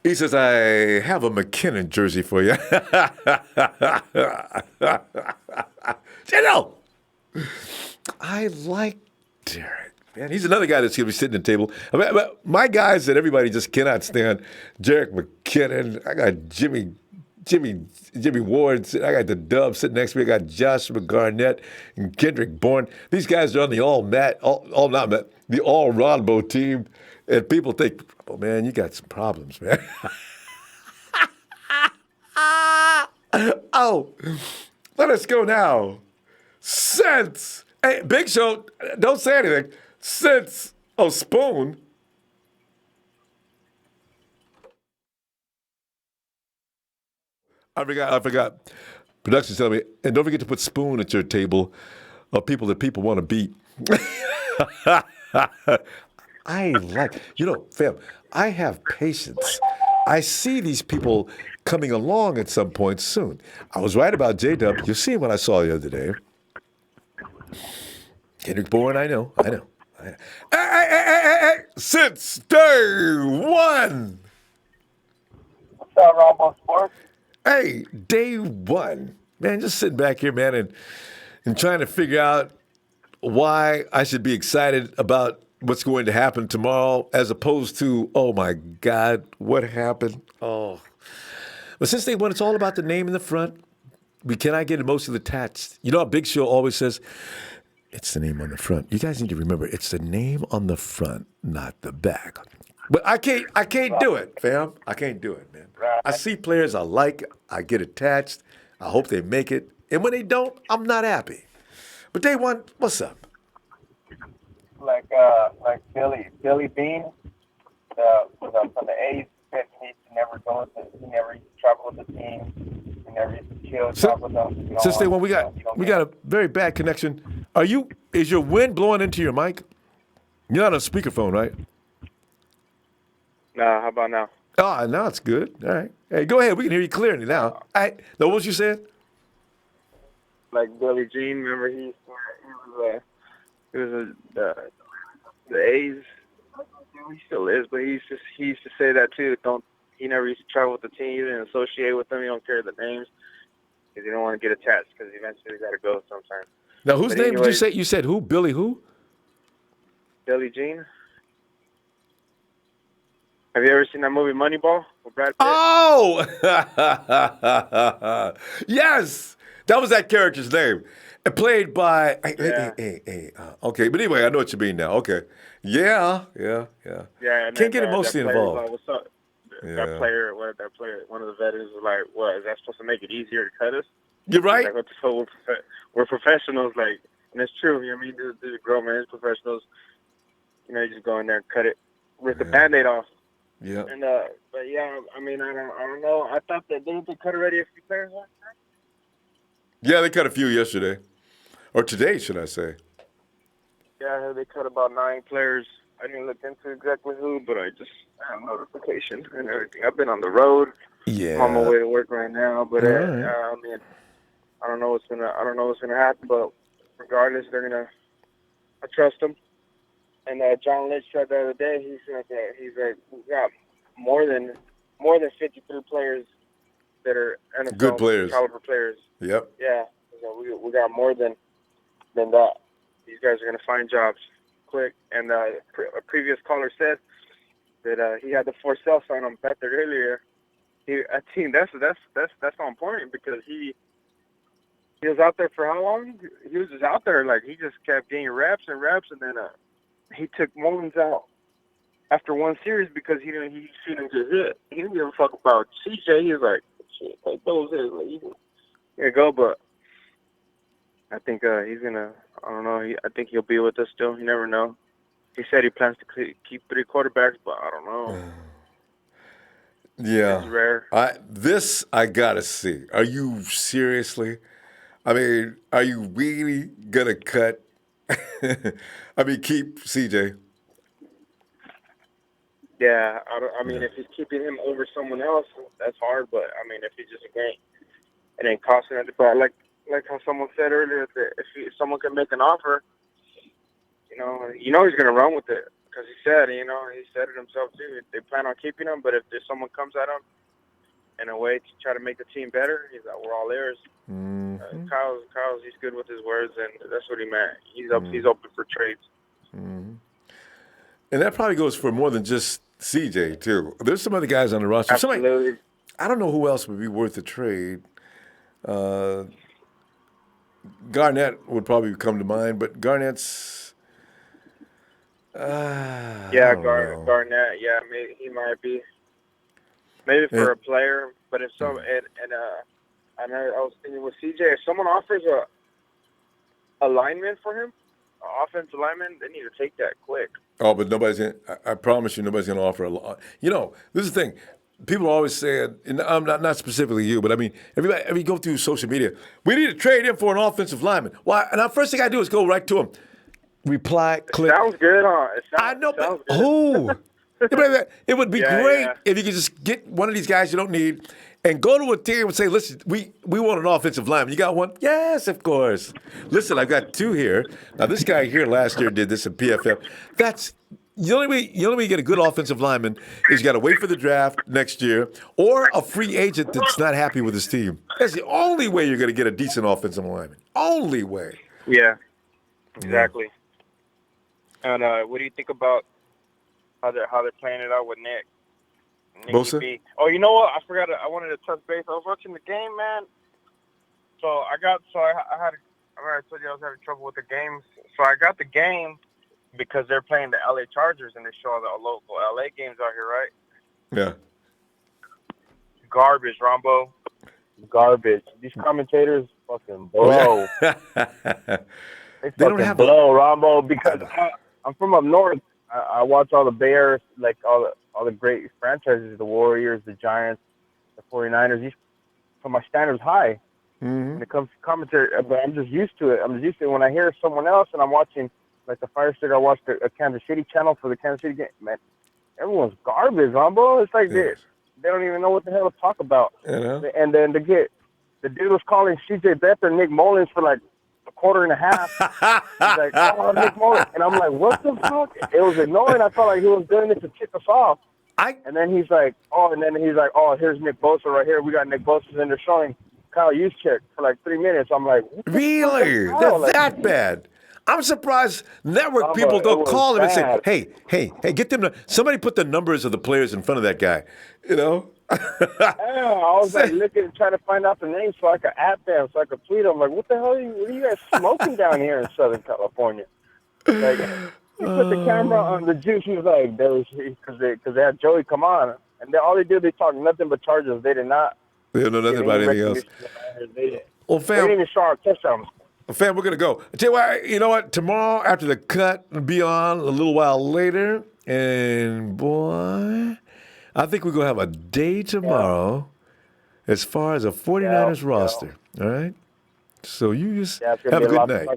Speaker 1: He says, I have a McKinnon jersey for you. Daniel! I like Derek. Man, he's another guy that's going to be sitting at the table. I mean, my guys that everybody just cannot stand, Jerick McKinnon. I got Jimmy Ward. I got the Dub sitting next to me. I got Joshua Garnett and Kendrick Bourne. These guys are on the the all Ronbo team. And people think, oh, man, you got some problems, man. Oh, let us go now. Since, hey, Big Show, don't say anything. Since, Spoon. I forgot. Production's telling me, and don't forget to put Spoon at your table of people that people want to beat. I like, fam, I have patience. I see these people coming along at some point soon. I was right about J-Dub. You see what I saw the other day. Kendrick Bourne, I know. Hey, since day one.
Speaker 16: What's up, Ronbo Sports?
Speaker 1: Hey, day one. Man, just sitting back here, man, and trying to figure out why I should be excited about what's going to happen tomorrow as opposed to, oh, my God, what happened? Oh. But since they won, it's all about the name in the front. We cannot get emotionally attached. You know how Big Show always says, it's the name on the front. You guys need to remember, it's the name on the front, not the back. But I can't do it, fam. I can't do it, man. I see players I like, I get attached. I hope they make it. And when they don't, I'm not happy. But they won. What's up?
Speaker 16: Like Billy Bean, from the A's. He never used to travel with the team. He never used to chill, talk with them.
Speaker 1: Since they won, we got a very bad connection. Is your wind blowing into your mic? You're not on speakerphone, right?
Speaker 5: Nah, how about now?
Speaker 1: Oh, now it's good. All right. Hey, go ahead. We can hear you clearly now. All right. Now, what was you saying?
Speaker 5: Like Billy Jean, remember he was the A's. He still is, but he used to say that too. He never used to travel with the team. He didn't associate with them. He don't care the names because you don't want to get attached because eventually you got to go sometime.
Speaker 1: Now, whose name did you say? You said who? Billy who?
Speaker 5: Billy Jean. Have you ever seen that movie Moneyball with Brad Pitt?
Speaker 1: Oh! Yes! That was that character's name. Played by... okay, but anyway, I know what you mean now. Okay. Yeah. Can't get emotionally involved.
Speaker 5: Like, what's up? That player, one of the veterans was like, what, is that supposed to make it easier to cut us?
Speaker 1: You're right.
Speaker 5: Like, we're professionals, like, and it's true. You know what I mean? These are grown men, professionals. You know, you just go in there and cut it, rip the Band-Aid off.
Speaker 1: Yeah.
Speaker 5: And but yeah, I mean, I don't know. I thought that they cut already a few players last night.
Speaker 1: Yeah, they cut a few yesterday, or today, should I say?
Speaker 5: Yeah, I heard they cut about 9 players. I didn't look into exactly who, but I have notification and everything. I've been on the road.
Speaker 1: Yeah.
Speaker 5: I'm on my way to work right now, but
Speaker 1: right.
Speaker 5: I mean, I don't know what's gonna happen, but regardless, they're gonna. I trust them. And John Lynch said the other day, he said that we got more than 53 players that are NFL
Speaker 1: good players,
Speaker 5: caliber players.
Speaker 1: Yep.
Speaker 5: Yeah, so we got more than that. These guys are gonna find jobs quick. And a previous caller said that he had the for sale sign on Beathard earlier. I think that's on point because he was out there for how long? He was just out there, like he just kept getting reps, and then he took Mullens out after one series because he seen him get hit. He didn't give a fuck about CJ. He was like, shit, take those hits, like you can go. But I think he's gonna. I don't know. I think he'll be with us still. You never know. He said he plans to keep 3 quarterbacks, but I don't know.
Speaker 1: Yeah.
Speaker 5: It's rare.
Speaker 1: I gotta see. Are you seriously? I mean, are you really gonna cut? Keep CJ.
Speaker 5: Yeah, I mean, if he's keeping him over someone else, that's hard. But I mean, if he just it ain't costing it. But like how someone said earlier, that if someone can make an offer, you know he's gonna run with it because he said it himself too. They plan on keeping him, but if there's someone comes at him in a way to try to make the team better, he's like, we're all ears.
Speaker 1: Mm-hmm.
Speaker 5: Kyle's he's good with his words, and that's what he meant. He's open for trades.
Speaker 1: Mm-hmm. And that probably goes for more than just CJ too. There's some other guys on the roster.
Speaker 5: Absolutely.
Speaker 1: I don't know who else would be worth a trade. Garnett would probably come to mind, but Garnett's.
Speaker 5: Garnett. Yeah, maybe he might be. Maybe for a player, but if so, I was thinking with CJ, if someone offers a lineman for him, an offensive lineman, they need to take that quick.
Speaker 1: Oh, but I promise you, nobody's going to offer a lot. You know, this is the thing. People are always saying, and I'm not specifically you, but I mean, everybody go through social media. We need to trade him for an offensive lineman. Why? And the first thing I do is go right to him. Reply, click.
Speaker 5: Sounds good, huh?
Speaker 1: I know, but who? It would be great if you could just get one of these guys you don't need and go to a team and say, listen, we want an offensive lineman. You got one? Yes, of course. Listen, I've got 2 here. Now, this guy here last year did this in PFF. That's the only way you get a good offensive lineman is you got to wait for the draft next year or a free agent that's not happy with his team. That's the only way you're going to get a decent offensive lineman. Only way.
Speaker 5: Yeah.
Speaker 17: Exactly. And what do you think about how they're playing it out with Nicky
Speaker 1: Bosa?
Speaker 17: B? Oh, you know what? I forgot. I wanted to touch base. I was watching the game, man. So I told you I was having trouble with the games. So I got the game because they're playing the LA Chargers and they show all the local LA games out here, right?
Speaker 1: Yeah.
Speaker 17: Garbage, Ronbo. Garbage. These commentators fucking blow.
Speaker 1: Oh, yeah.
Speaker 17: They fucking blow, Ronbo, because I'm from up north. I watch all the Bears, like all the great franchises, the Warriors, the Giants, the 49ers. So my standard's high when it comes to commentary, but I'm just used to it. When I hear someone else and I'm watching, like the Fire Stick, I watched a Kansas City channel for the Kansas City game. Man, everyone's garbage, Ronbo. It's like they don't even know what the hell to talk about. And then the dude was calling CJ Beathard, Nick Mullens for like a quarter and a half. He's like, oh, Nick Mullens. And I'm like, what the fuck? It was annoying. I felt like he was doing it to tick us off. And then he's like, oh, here's Nick Bosa right here. We got Nick Bosa in there showing Kyle Juszczyk for like 3 minutes. I'm like, what the
Speaker 1: Really?
Speaker 17: fuck?
Speaker 1: They're
Speaker 17: Like,
Speaker 1: that bad? I'm surprised network people don't call him and say, hey, get them to, somebody put the numbers of the players in front of that guy, you know?
Speaker 17: Yeah, I was like trying to find out the names so I could at them, so I could tweet them. Like, what the hell what are you guys smoking down here in Southern California? Like, he put the camera on the juice. He was like, because they had Joey come on, and all they did, they talked nothing but Chargers. They did not.
Speaker 1: They don't know nothing about anything else. Well, fam,
Speaker 17: they didn't even show our touchdowns.
Speaker 1: Fam, we're going to go. I tell you what, you know what? Tomorrow, after the cut, we'll be on a little while later. And, boy, I think we're going to have a day tomorrow as far as a 49ers roster. All right? So you just have a good night.
Speaker 17: I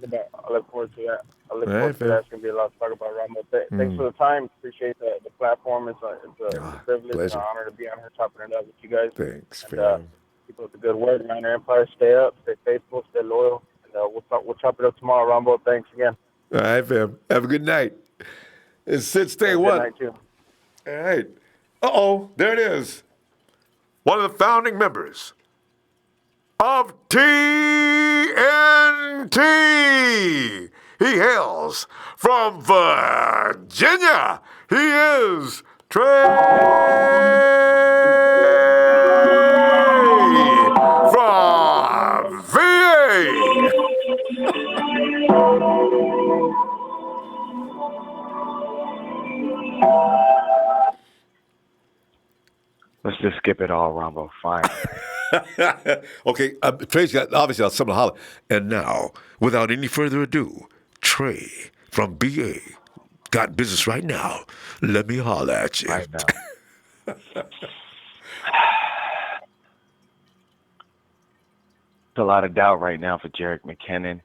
Speaker 17: look forward to that.
Speaker 1: All right,
Speaker 17: It's going to be a lot to talk about, Ronbo. Thanks for the time. Appreciate the platform. It's a privilege and an honor to be on here chopping it up with you guys.
Speaker 1: Thanks,
Speaker 17: and,
Speaker 1: fam.
Speaker 17: Keep up the good work, man. Your Empire, stay up, stay faithful, stay loyal. We'll chop it up tomorrow, Ronbo. Thanks again.
Speaker 1: All right, fam. Have a good night. It's Sid Stay One.
Speaker 17: Good night, too.
Speaker 1: All right. Uh-oh, there it is. One of the founding members of TNT. He hails from Virginia. He is Trey from VA.
Speaker 15: Let's just skip it all, Ronbo. Fine.
Speaker 1: Okay, Trey's got obviously something to holler. And now, without any further ado, Trey from BA got business right now. Let me holler at you.
Speaker 15: Right now. There's a lot of doubt right now for Jerick McKinnon.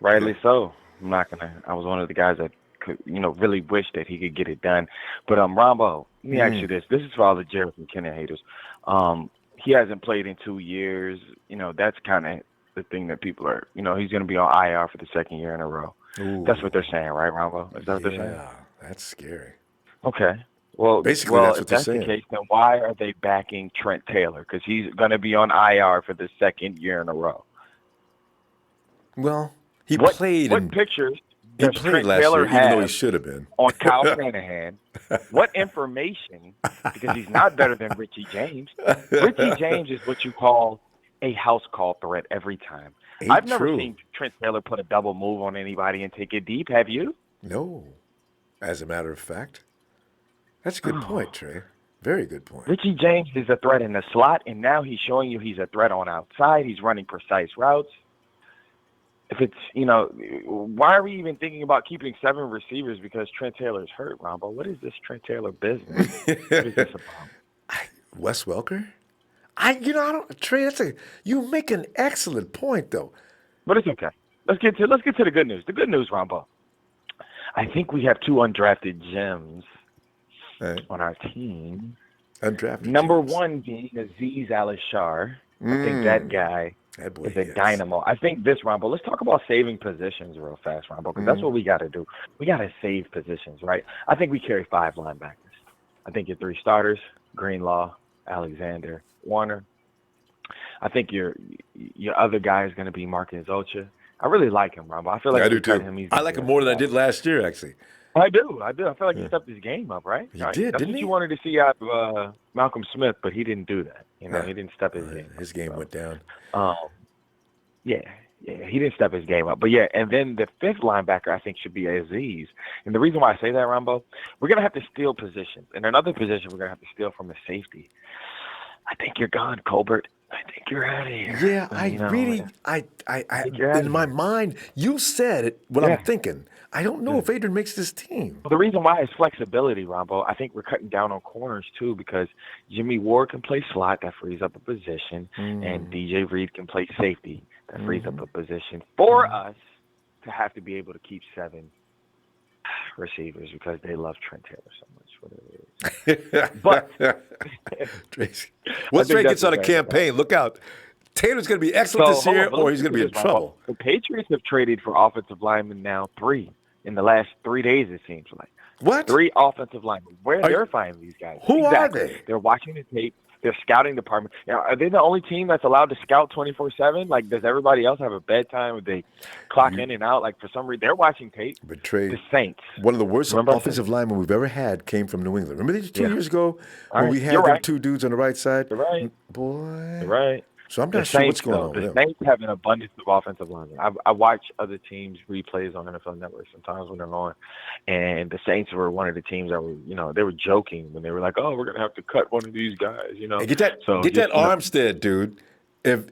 Speaker 15: Rightly so. I was one of the guys that could, really wish that he could get it done. But Ronbo, let me ask you this. This is for all the Jerick McKinnon haters. He hasn't played in 2 years. That's kind of the thing that people are, he's going to be on IR for the second year in a row.
Speaker 1: Ooh.
Speaker 15: That's what they're saying, right, Ronbo? Is that what they're saying?
Speaker 1: Yeah, that's scary.
Speaker 15: Okay. Well,
Speaker 1: basically, that's what
Speaker 15: if that's
Speaker 1: they're saying.
Speaker 15: the case, then why are they backing Trent Taylor? Because he's going to be on IR for the second year in a row.
Speaker 1: Well, he played.
Speaker 15: What pictures
Speaker 1: he
Speaker 15: does
Speaker 1: played
Speaker 15: Trent
Speaker 1: last
Speaker 15: Taylor
Speaker 1: year, even though he
Speaker 15: have
Speaker 1: should have been.
Speaker 15: on Kyle Shanahan? What information? Because he's not better than Richie James. Richie James is what you call a house call threat every time. I've never seen Trent Taylor put a double move on anybody and take it deep. Have you?
Speaker 1: No. As a matter of fact. That's a good point, Trey. Very good point.
Speaker 15: Richie James is a threat in the slot, and now he's showing you he's a threat on outside. He's running precise routes. If it's, why are we even thinking about keeping 7 receivers because Trent Taylor's hurt, Ronbo? What is this Trent Taylor business? What is this about?
Speaker 1: Wes Welker? Trey, you make an excellent point, though.
Speaker 15: But it's okay. Let's get to the good news. The good news, Ronbo. I think we have 2 undrafted gems on our team.
Speaker 1: Undrafted
Speaker 15: Number
Speaker 1: gems.
Speaker 15: 1 being Azeez Al-Shar. I think that guy is a dynamo. I think this, Ronbo, let's talk about saving positions real fast, Ronbo, because that's what we got to do. We got to save positions, right? I think we carry 5 linebackers. I think your 3 starters, Greenlaw, Alexander, Warner. I think your other guy is going to be Marcus Ocha.
Speaker 18: I really like him, Ronbo. I feel like
Speaker 1: I
Speaker 18: if
Speaker 1: do
Speaker 18: we cut
Speaker 1: too.
Speaker 18: him, he's
Speaker 1: I like him more than I did last year, actually.
Speaker 18: I do. I feel like he stepped his game up, right?
Speaker 1: He
Speaker 18: Right?
Speaker 1: did,
Speaker 18: That's
Speaker 1: didn't
Speaker 18: what
Speaker 1: he?
Speaker 18: you wanted to see out of Malcolm Smith, but he didn't do that. He didn't step his game up.
Speaker 1: His game went down.
Speaker 18: Yeah, he didn't step his game up. But yeah, and then the fifth linebacker I think should be Aziz. And the reason why I say that, Ronbo, we're gonna have to steal positions. And another position we're gonna have to steal from the safety. I think you're gone, Colbert. I think you're out of here.
Speaker 1: Yeah, in my mind, you said it. What I'm thinking. I don't know if Adrian makes this team.
Speaker 18: Well, the reason why is flexibility, Ronbo. I think we're cutting down on corners too because Jimmy Ward can play slot, that frees up a position, and DJ Reed can play safety, that frees up a position for us to have to be able to keep 7 receivers because they love Trent Taylor so much. But
Speaker 1: Tracy, once Trey gets on a campaign, look out. Taylor's going to be excellent this year, or he's going to be in trouble.
Speaker 18: The Patriots have traded for offensive linemen now 3 in the last 3 days. It seems like
Speaker 1: what
Speaker 18: 3 offensive linemen? Where they're finding these guys?
Speaker 1: Who are they?
Speaker 18: They're watching the tape. Their scouting department. Are they the only team that's allowed to scout 24/7? Like, does everybody else have a bedtime? Or they clock in and out? Like, for some reason, they're watching tape.
Speaker 1: But Trey,
Speaker 18: the Saints.
Speaker 1: One of the worst offensive linemen we've ever had came from New England. Remember these 2 years ago when we had them 2 dudes on the right side?
Speaker 18: You're right.
Speaker 1: Boy.
Speaker 18: You're right.
Speaker 1: So I'm not sure what's going on with
Speaker 18: The
Speaker 1: them.
Speaker 18: Saints have an abundance of offensive linemen. I watch other teams replays on NFL Network sometimes when they're on, and the Saints were one of the teams that were, they were joking when they were like, "Oh, we're gonna have to cut one of these guys,"
Speaker 1: Hey, get that Armstead dude.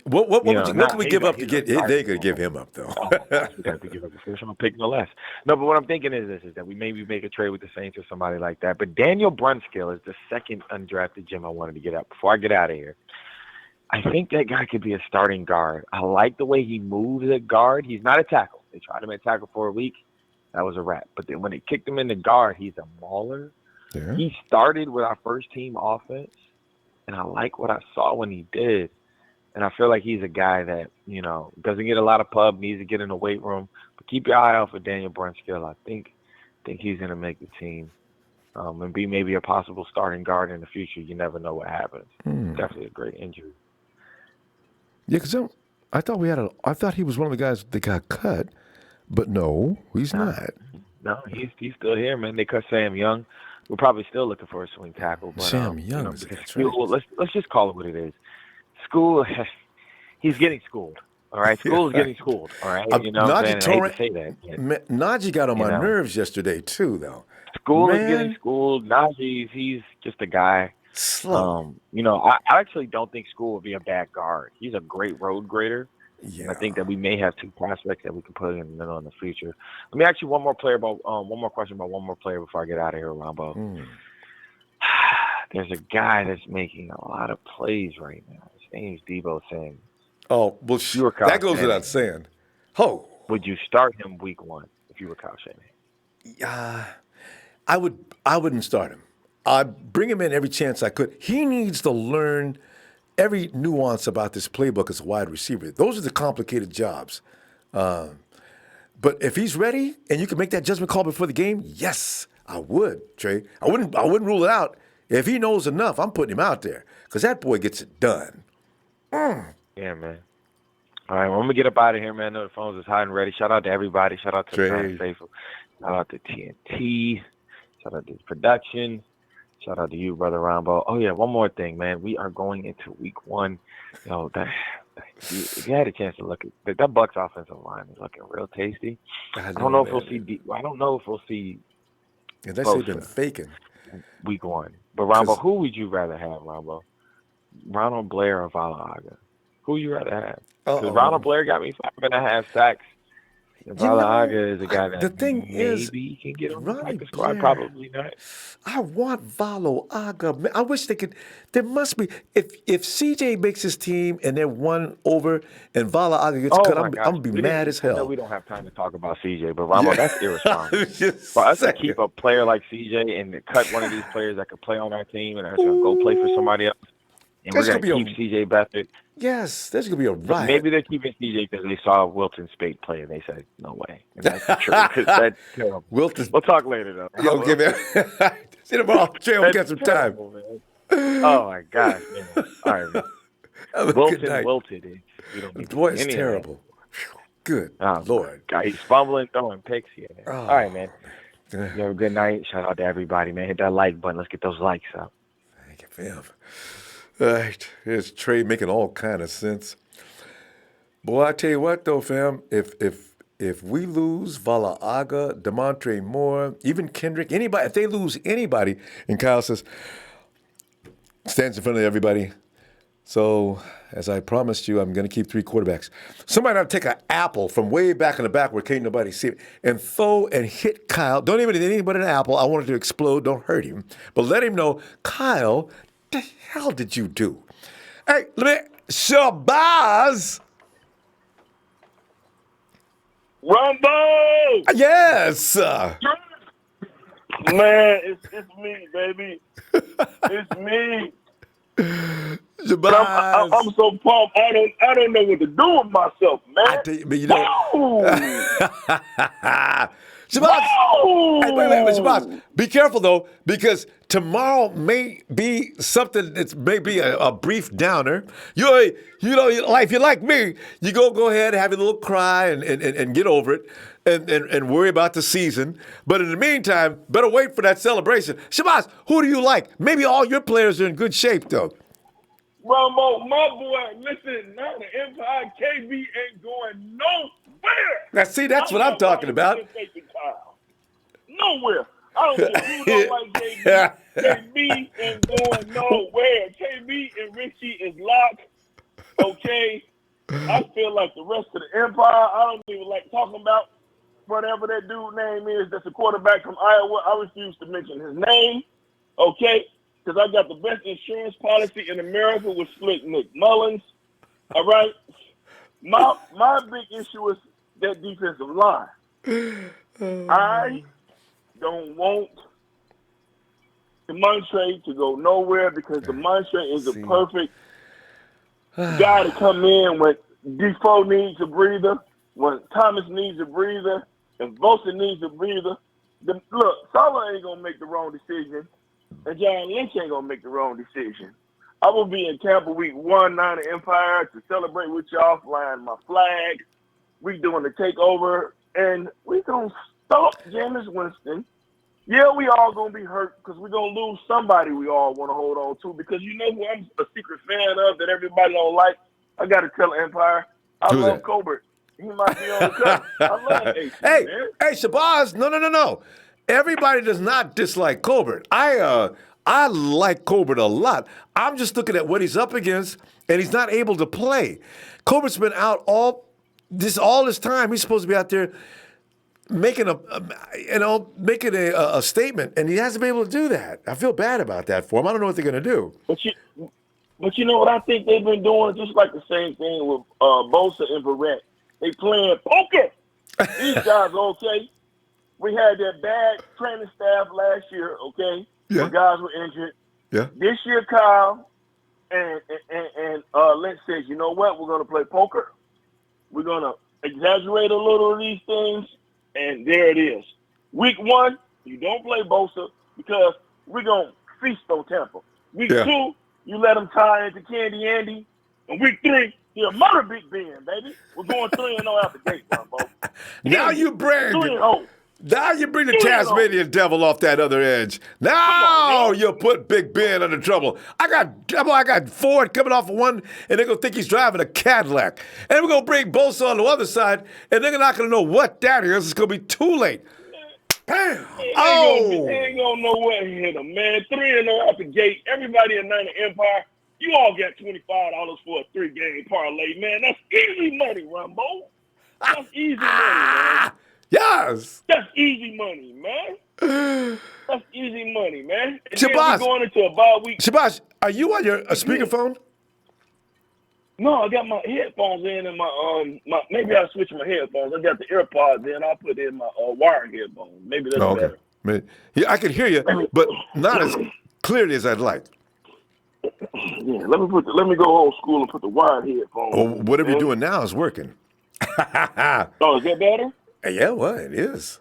Speaker 1: What can we give up to get? They could give him up though.
Speaker 18: We have to give up the first round pick, no less. No, but what I'm thinking is this: is that we maybe make a trade with the Saints or somebody like that. But Daniel Brunskill is the second undrafted gem I wanted to get out before I get out of here. I think that guy could be a starting guard. I like the way he moves at guard. He's not a tackle. They tried him at tackle for a week. That was a wrap. But then when they kicked him into guard, he's a mauler.
Speaker 1: Yeah.
Speaker 18: He started with our first team offense, and I like what I saw when he did. And I feel like he's a guy that, doesn't get a lot of pub, needs to get in the weight room. But keep your eye out for Daniel Brunskill. I think he's going to make the team and be maybe a possible starting guard in the future. You never know what happens. Definitely a great injury.
Speaker 1: Yeah, because I thought he was one of the guys that got cut, but no, he's not.
Speaker 18: No, he's still here, man. They cut Sam Young. We're probably still looking for a swing tackle. But,
Speaker 1: Sam Young, that's right.
Speaker 18: Let's just call it what it is. School, he's getting schooled. All right, school is getting schooled. All right, I hate to say that.
Speaker 1: Najee got on my nerves yesterday too, though.
Speaker 18: School is getting schooled. Najee, he's just a guy.
Speaker 1: Slow.
Speaker 18: I actually don't think School would be a bad guard. He's a great road grader. Yeah. I think that we may have 2 prospects that we can put in the middle in the future. Let me ask you one more question about one more player before I get out of here, Ronbo. There's a guy that's making a lot of plays right now. His name's Debo Samuel.
Speaker 1: Oh, well, that goes without saying.
Speaker 18: Would you start him week 1 if you were Kyle Shanahan?
Speaker 1: I wouldn't start him. I'd bring him in every chance I could. He needs to learn every nuance about this playbook as a wide receiver. Those are the complicated jobs. But if he's ready and you can make that judgment call before the game, yes, I would, Trey. I wouldn't rule it out. If he knows enough, I'm putting him out there because that boy gets it done.
Speaker 18: Yeah, man. All right, well, I'm going to get up out of here, man. I know the phones is hot and ready. Shout out to everybody. Shout out to the Faithful. Shout out to TNT. Shout out to production. Shout out to you, Brother Ronbo. Oh, yeah, one more thing, man. We are going into week 1. If you had a chance to look at that Bucs offensive line is looking real tasty. I don't know if we'll see.
Speaker 1: Yeah, that's they've been faking.
Speaker 18: Week 1. But, Ronbo, who would you rather have, Ronbo? Ronald Blair or Vala Aga? Who would you rather have? Because Ronald Blair got me 5.5 sacks. Vala Aga is a guy that maybe can get on the practice squad. Probably not.
Speaker 1: I want Vala Aga. I wish they could. There must be. If CJ makes his team and they're 1 over and Vala Aga gets cut, I'm going to be mad as hell.
Speaker 18: We don't have time to talk about CJ, but Ronbo, that's irresponsible. For us to keep a player like CJ and cut one of these players that could play on our team and that's going to go play for somebody else, and we're going to keep CJ Beathard.
Speaker 1: Yes, there's going to be a riot.
Speaker 18: Maybe they're keeping CJ because they saw Wilton Spate play and they said, no way. And that's true. That's terrible. We'll talk later, though.
Speaker 1: Okay, man. See you tomorrow. Jay, we'll get some time.
Speaker 18: Oh, my gosh, man. All right, man. Wilton wilted.
Speaker 1: Boy, it's terrible. Good Lord.
Speaker 18: God, he's fumbling, throwing picks here. All right, man. You have a good night. Shout out to everybody, man. Hit that like button. Let's get those likes up.
Speaker 1: Thank you, fam. All right. Here's Trey making all kind of sense. Boy, I tell you what, though, fam, if we lose Valaaga, Damontre Moore, even Kendrick, anybody, if they lose anybody, and Kyle says, stands in front of everybody. So, as I promised you, I'm going to keep 3 quarterbacks. Somebody ought to take an apple from way back in the back where can't nobody see it and throw and hit Kyle. Don't even hit anybody an apple. I want it to explode. Don't hurt him. But let him know, Kyle, the hell did you do? Hey, let me, Shabazz.
Speaker 7: Ronbo!
Speaker 1: Yes!
Speaker 7: Man, it's me, baby. It's me. But I'm so pumped. I don't know what to do with myself, man.
Speaker 1: I tell you, but you know. Shabazz, hey, wait, Shabazz, be careful though, because tomorrow may be something that may be a brief downer. You know, if you're like me, you go ahead and have a little cry and get over it and worry about the season. But in the meantime, better wait for that celebration. Shabazz, who do you like? Maybe all your players are in good shape though.
Speaker 7: Ronbo, my boy, listen, now the Empire KB ain't going nowhere.
Speaker 1: Now, see, that's what I'm talking about.
Speaker 7: Nowhere. I don't care who don't like KB. KB ain't going nowhere. KB and Richie is locked. Okay? I feel like the rest of the Empire, I don't even like talking about whatever that dude name is that's a quarterback from Iowa. I refuse to mention his name. Okay? Because I got the best insurance policy in America with Slick Nick Mullens. All right? My big issue is that defensive line. I don't want Damontre to go nowhere because Damontre is the perfect guy to come in when Defoe needs a breather, when Thomas needs a breather, and Bosa needs a breather. Look, Sala ain't going to make the wrong decision. And John Lynch ain't going to make the wrong decision. I will be in Tampa week 1, 9 of Empire to celebrate with y'all, flying my flag. We doing the takeover, and we going to stop Jameis Winston. Yeah, we all going to be hurt because we're going to lose somebody we all want to hold on to because you know who I'm a secret fan of that everybody don't like? I got to tell Empire. I love Colbert. He might be on the cover. I love AC,
Speaker 1: hey,
Speaker 7: man.
Speaker 1: Hey, Shabazz, no. Everybody does not dislike Colbert. I like Colbert a lot. I'm just looking at what he's up against, and he's not able to play. Colbert's been out all this time. He's supposed to be out there making a statement, and he hasn't been able to do that. I feel bad about that for him. I don't know what they're going to do.
Speaker 7: But you know what I think they've been doing? Just like the same thing with Bosa and Barrett. They playing poker. These guys, okay? We had that bad training staff last year, okay?
Speaker 1: Yeah.
Speaker 7: Where guys were injured.
Speaker 1: Yeah.
Speaker 7: This year, Kyle and Lynch says, you know what? We're going to play poker. We're going to exaggerate a little of these things, and there it is. Week 1, you don't play Bosa because we're going to feast on Tampa. Week 2, you let them tie into Candy Andy. And week 3, you're a murder Big Ben, baby. We're going 3-0 out the gate, Ronbo.
Speaker 1: Now you bring
Speaker 7: 3-0.
Speaker 1: Now you bring the Tasmanian devil off that other edge. Now you put Big Ben under trouble. I got Ford coming off of one, and they're going to think he's driving a Cadillac. And we're going to bring Bosa on the other side, and they're not going to know what that is. It's going to be too late. Bam!
Speaker 7: They ain't going to know what hit him, man. 3-0 out the gate. Everybody in Atlanta Empire, you all got $25 for a 3-game parlay, man. That's easy money, Ronbo. That's easy money, man.
Speaker 1: Yes.
Speaker 7: That's easy money, man. That's easy money, man. And
Speaker 1: Shabazz,
Speaker 7: going into a bye week.
Speaker 1: Shabazz, are you on your speakerphone?
Speaker 7: No, I got my headphones in and my maybe I'll switch my headphones. I got the AirPods in. I'll put in my wired headphones. Maybe that's better.
Speaker 1: Yeah, I can hear you, but not as clearly as I'd like.
Speaker 7: Yeah, let me go old school and put the wired headphones.
Speaker 1: Oh, whatever you're doing now is working.
Speaker 7: Oh, is that better?
Speaker 1: Yeah, well, it is.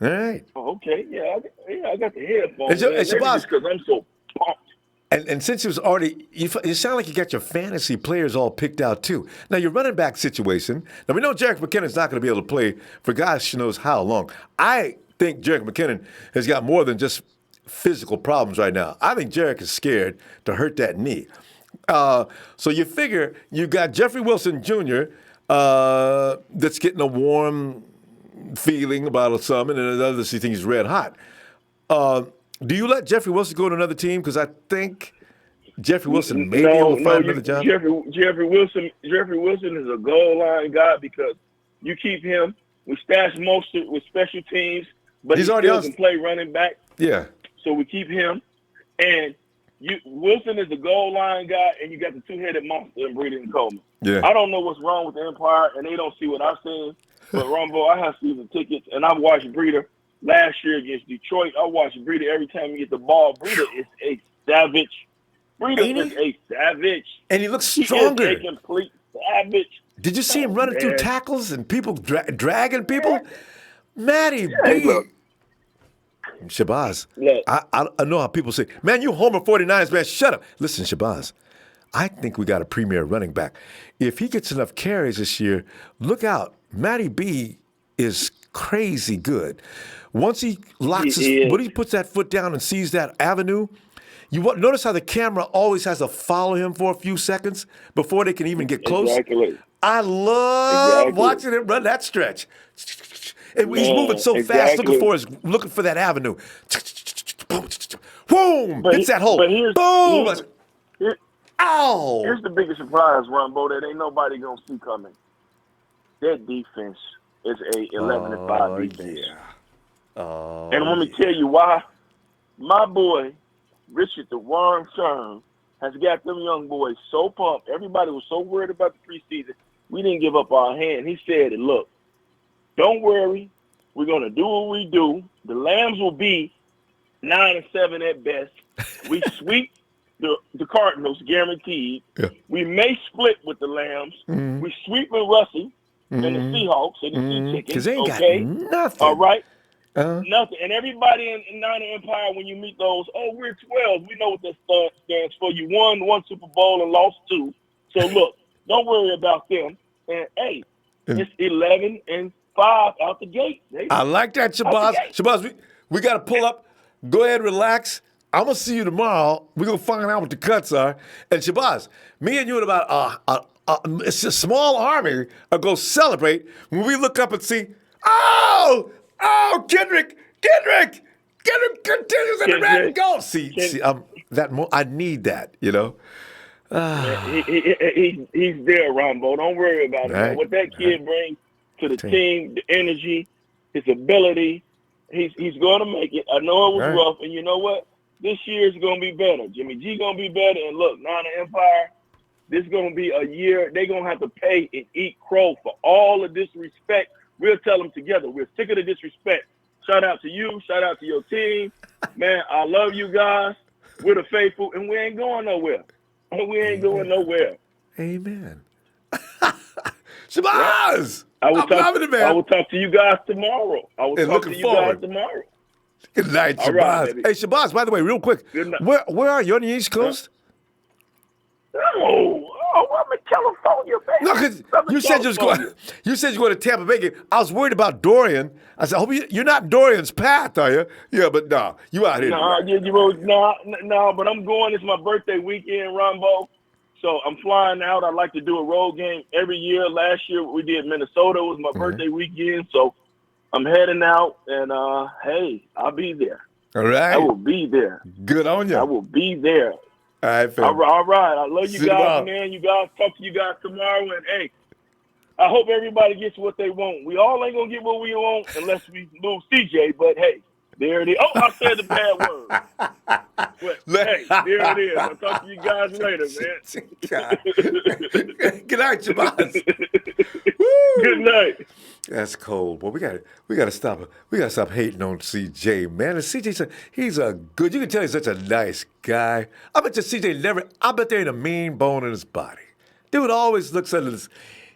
Speaker 1: All right.
Speaker 7: Oh, okay. Yeah, I got the headphones.
Speaker 1: Shabazz,
Speaker 7: because I'm so pumped.
Speaker 1: And since it was already, you sound like you got your fantasy players all picked out too. Now, your running back situation, now we know Jerick McKinnon's not going to be able to play for gosh knows how long. I think Jerick McKinnon has got more than just physical problems right now. I think Jerick is scared to hurt that knee. So you figure you got Jeffrey Wilson Jr. That's getting a warm feeling about something, and others he thinks he's red hot. Do you let Jeffrey Wilson go to another team? Because I think Jeffrey Wilson may be able to find another job.
Speaker 7: Jeffrey Wilson is a goal line guy because you keep him. We stash most with special teams, but
Speaker 1: He's
Speaker 7: he
Speaker 1: already
Speaker 7: still
Speaker 1: on-
Speaker 7: can play running back.
Speaker 1: Yeah.
Speaker 7: So we keep him. And Wilson is a goal line guy, and you got the two-headed monster in Breida and Coleman.
Speaker 1: Yeah.
Speaker 7: I don't know what's wrong with the Empire, and they don't see what I've seen. But Ronbo, I have season tickets, and I've watched Breida last year against Detroit. I watched Breida every time he gets the ball. Breida is a savage. Breida is a savage.
Speaker 1: And he looks stronger.
Speaker 7: He is a complete savage.
Speaker 1: Did you see him running through
Speaker 7: man.
Speaker 1: tackles and people dragging people? Matty
Speaker 7: Hey,
Speaker 1: B.
Speaker 7: look.
Speaker 1: Shabazz,
Speaker 7: Look.
Speaker 1: I know how people say, man, you Homer 49ers, man, shut up. Listen, Shabazz, I think we got a premier running back. If he gets enough carries this year, look out. Matty B is crazy good. Once he locks when he puts that foot down and sees that avenue, notice how the camera always has to follow him for a few seconds before they can even get close.
Speaker 7: Exactly.
Speaker 1: I love watching him run that stretch. And he's moving so fast, looking for that avenue. Boom! Hits that hole. Boom! Ow!
Speaker 7: Here's the biggest surprise, Ronbo, that ain't nobody gonna see coming. That defense is a 11-5 defense.
Speaker 1: Yeah.
Speaker 7: And let me tell you why. My boy, Richard the Worm Sherm, has got them young boys so pumped. Everybody was so worried about the preseason. We didn't give up our hand. He said, look, don't worry. We're going to do what we do. The Lambs will be 9-7 at best. We sweep the Cardinals, guaranteed.
Speaker 1: Yeah.
Speaker 7: We may split with the Lambs.
Speaker 1: Mm-hmm.
Speaker 7: We sweep with Russie and the Seahawks and the Sea Chickens.
Speaker 1: Because they ain't
Speaker 7: okay?
Speaker 1: got nothing.
Speaker 7: All right?
Speaker 1: Uh-huh.
Speaker 7: Nothing. And everybody in Niner Empire, when you meet those, we're 12. We know what that stands for. You won one Super Bowl and lost two. So, look, don't worry about them. And, hey, it's 11-5 out the gate. Baby.
Speaker 1: I like that, Shabazz. Shabazz, we got to pull up. Go ahead, relax. I'm going to see you tomorrow. We're going to find out what the cuts are. And, Shabazz, me and you and about it's a small army are going to celebrate when we look up and see, Kendrick continues in the red and gold. See, I need that, you know.
Speaker 7: He's there, Ronbo. Don't worry about it.
Speaker 1: Right.
Speaker 7: What that kid brings to the team, the energy, his ability, he's going to make it. I know it was rough, and you know what? This year is going to be better. Jimmy G going to be better, and look, Niner Empire, this is going to be a year they're going to have to pay and eat crow for all the disrespect. We'll tell them together. We're sick of the disrespect. Shout out to you. Shout out to your team. Man, I love you guys. We're the faithful, and we ain't going nowhere. We ain't going nowhere.
Speaker 1: Amen. Shabazz!
Speaker 7: I will
Speaker 1: talk
Speaker 7: to you guys tomorrow. I will talk to you guys tomorrow.
Speaker 1: Good night,
Speaker 7: All
Speaker 1: Shabazz.
Speaker 7: right, baby.
Speaker 1: Hey, Shabazz, by the way, real quick, where are you on the East Coast?
Speaker 7: I'm in California, man.
Speaker 1: No, because you said you were going to Tampa Bay. I was worried about Dorian. I said, I hope you're not Dorian's path, are you? Yeah, but no, you out here.
Speaker 7: No, but I'm going. It's my birthday weekend, Ronbo. So I'm flying out. I like to do a road game every year. Last year we did Minnesota. It was my birthday weekend. So I'm heading out, and hey, I'll be there.
Speaker 1: All right.
Speaker 7: I will be there.
Speaker 1: Good on you.
Speaker 7: I will be there.
Speaker 1: All right,
Speaker 7: All right. I love you guys, man. You guys, talk to you guys tomorrow. And, hey, I hope everybody gets what they want. We all ain't going to get what we want unless we lose CJ. But, hey, there it is. Oh, I said the bad word. But, hey, there it is. I'll talk to you guys later, man.
Speaker 1: Good night, Shabazz.
Speaker 7: Good night.
Speaker 1: That's cold. Boy, we got to stop. We got to stop hating on CJ, man. And CJ, he's a good. You can tell he's such a nice guy. I bet you CJ I bet there ain't a mean bone in his body. Dude always looks at this.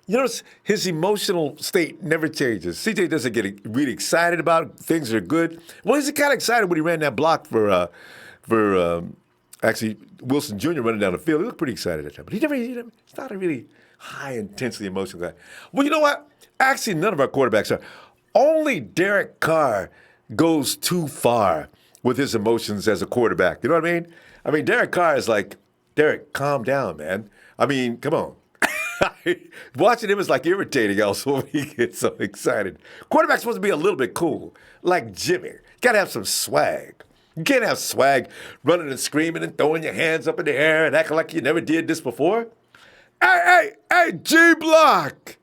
Speaker 1: You notice his emotional state never changes. CJ doesn't get really excited about things that are good. Well, he's kind of excited when he ran that block for Actually, Wilson Jr. running down the field, he looked pretty excited at that time. But he's not a really high-intensity emotional guy. Well, you know what? Actually, none of our quarterbacks are. Only Derek Carr goes too far with his emotions as a quarterback. You know what I mean? I mean, Derek Carr is like, Derek, calm down, man. I mean, come on. Watching him is like irritating also when he gets so excited. Quarterback's supposed to be a little bit cool, like Jimmy. Got to have some swag. You can't have swag running and screaming and throwing your hands up in the air and acting like you never did this before. Hey, G-Block.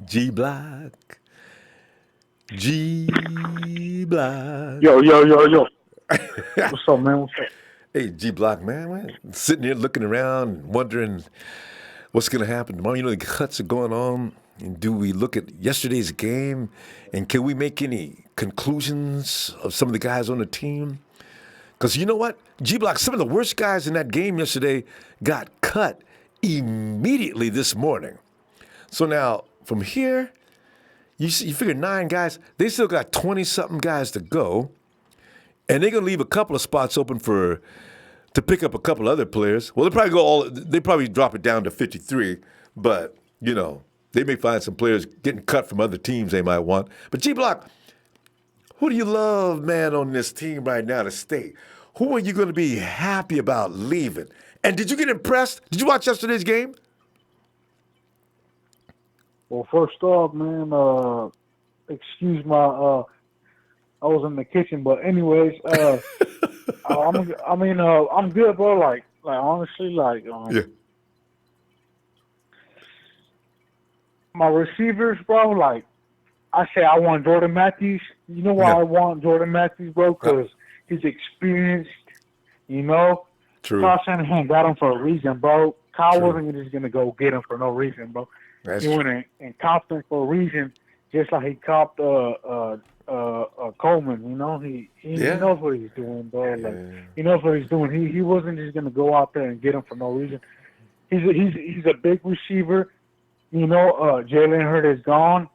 Speaker 1: G-Block. G-Block.
Speaker 19: Yo. What's up, man? What's up?
Speaker 1: Hey, G-Block, man. Sitting here looking around, wondering what's going to happen tomorrow. You know, the cuts are going on. And do we look at yesterday's game? And can we make any conclusions of some of the guys on the team? Because you know what? G-Block, some of the worst guys in that game yesterday got cut immediately this morning. So now, from here, you figure 9 guys, they still got 20-something guys to go. And they're going to leave a couple of spots open to pick up a couple other players. Well, they probably drop it down to 53. But, you know, they may find some players getting cut from other teams they might want. But G-Block, who do you love, man, on this team right now to stay? Who are you going to be happy about leaving? And did you get impressed? Did you watch yesterday's game?
Speaker 19: Well, first off, man, excuse my, I was in the kitchen, but anyways, I'm good, bro. Like honestly,
Speaker 1: yeah.
Speaker 19: My receivers, bro, like, I say I want Jordan Matthews. You know why I want Jordan Matthews, bro? Because he's experienced, you know?
Speaker 1: True.
Speaker 19: Kyle Shanahan got him for a reason, bro. Kyle wasn't just going to go get him for no reason, bro.
Speaker 1: That's
Speaker 19: he went and copped him for a reason, just like he copped Coleman, you know? He knows what he's doing, bro. Like, he knows what he's doing. He wasn't just going to go out there and get him for no reason. He's a big receiver. You know, Jalen Hurts is gone.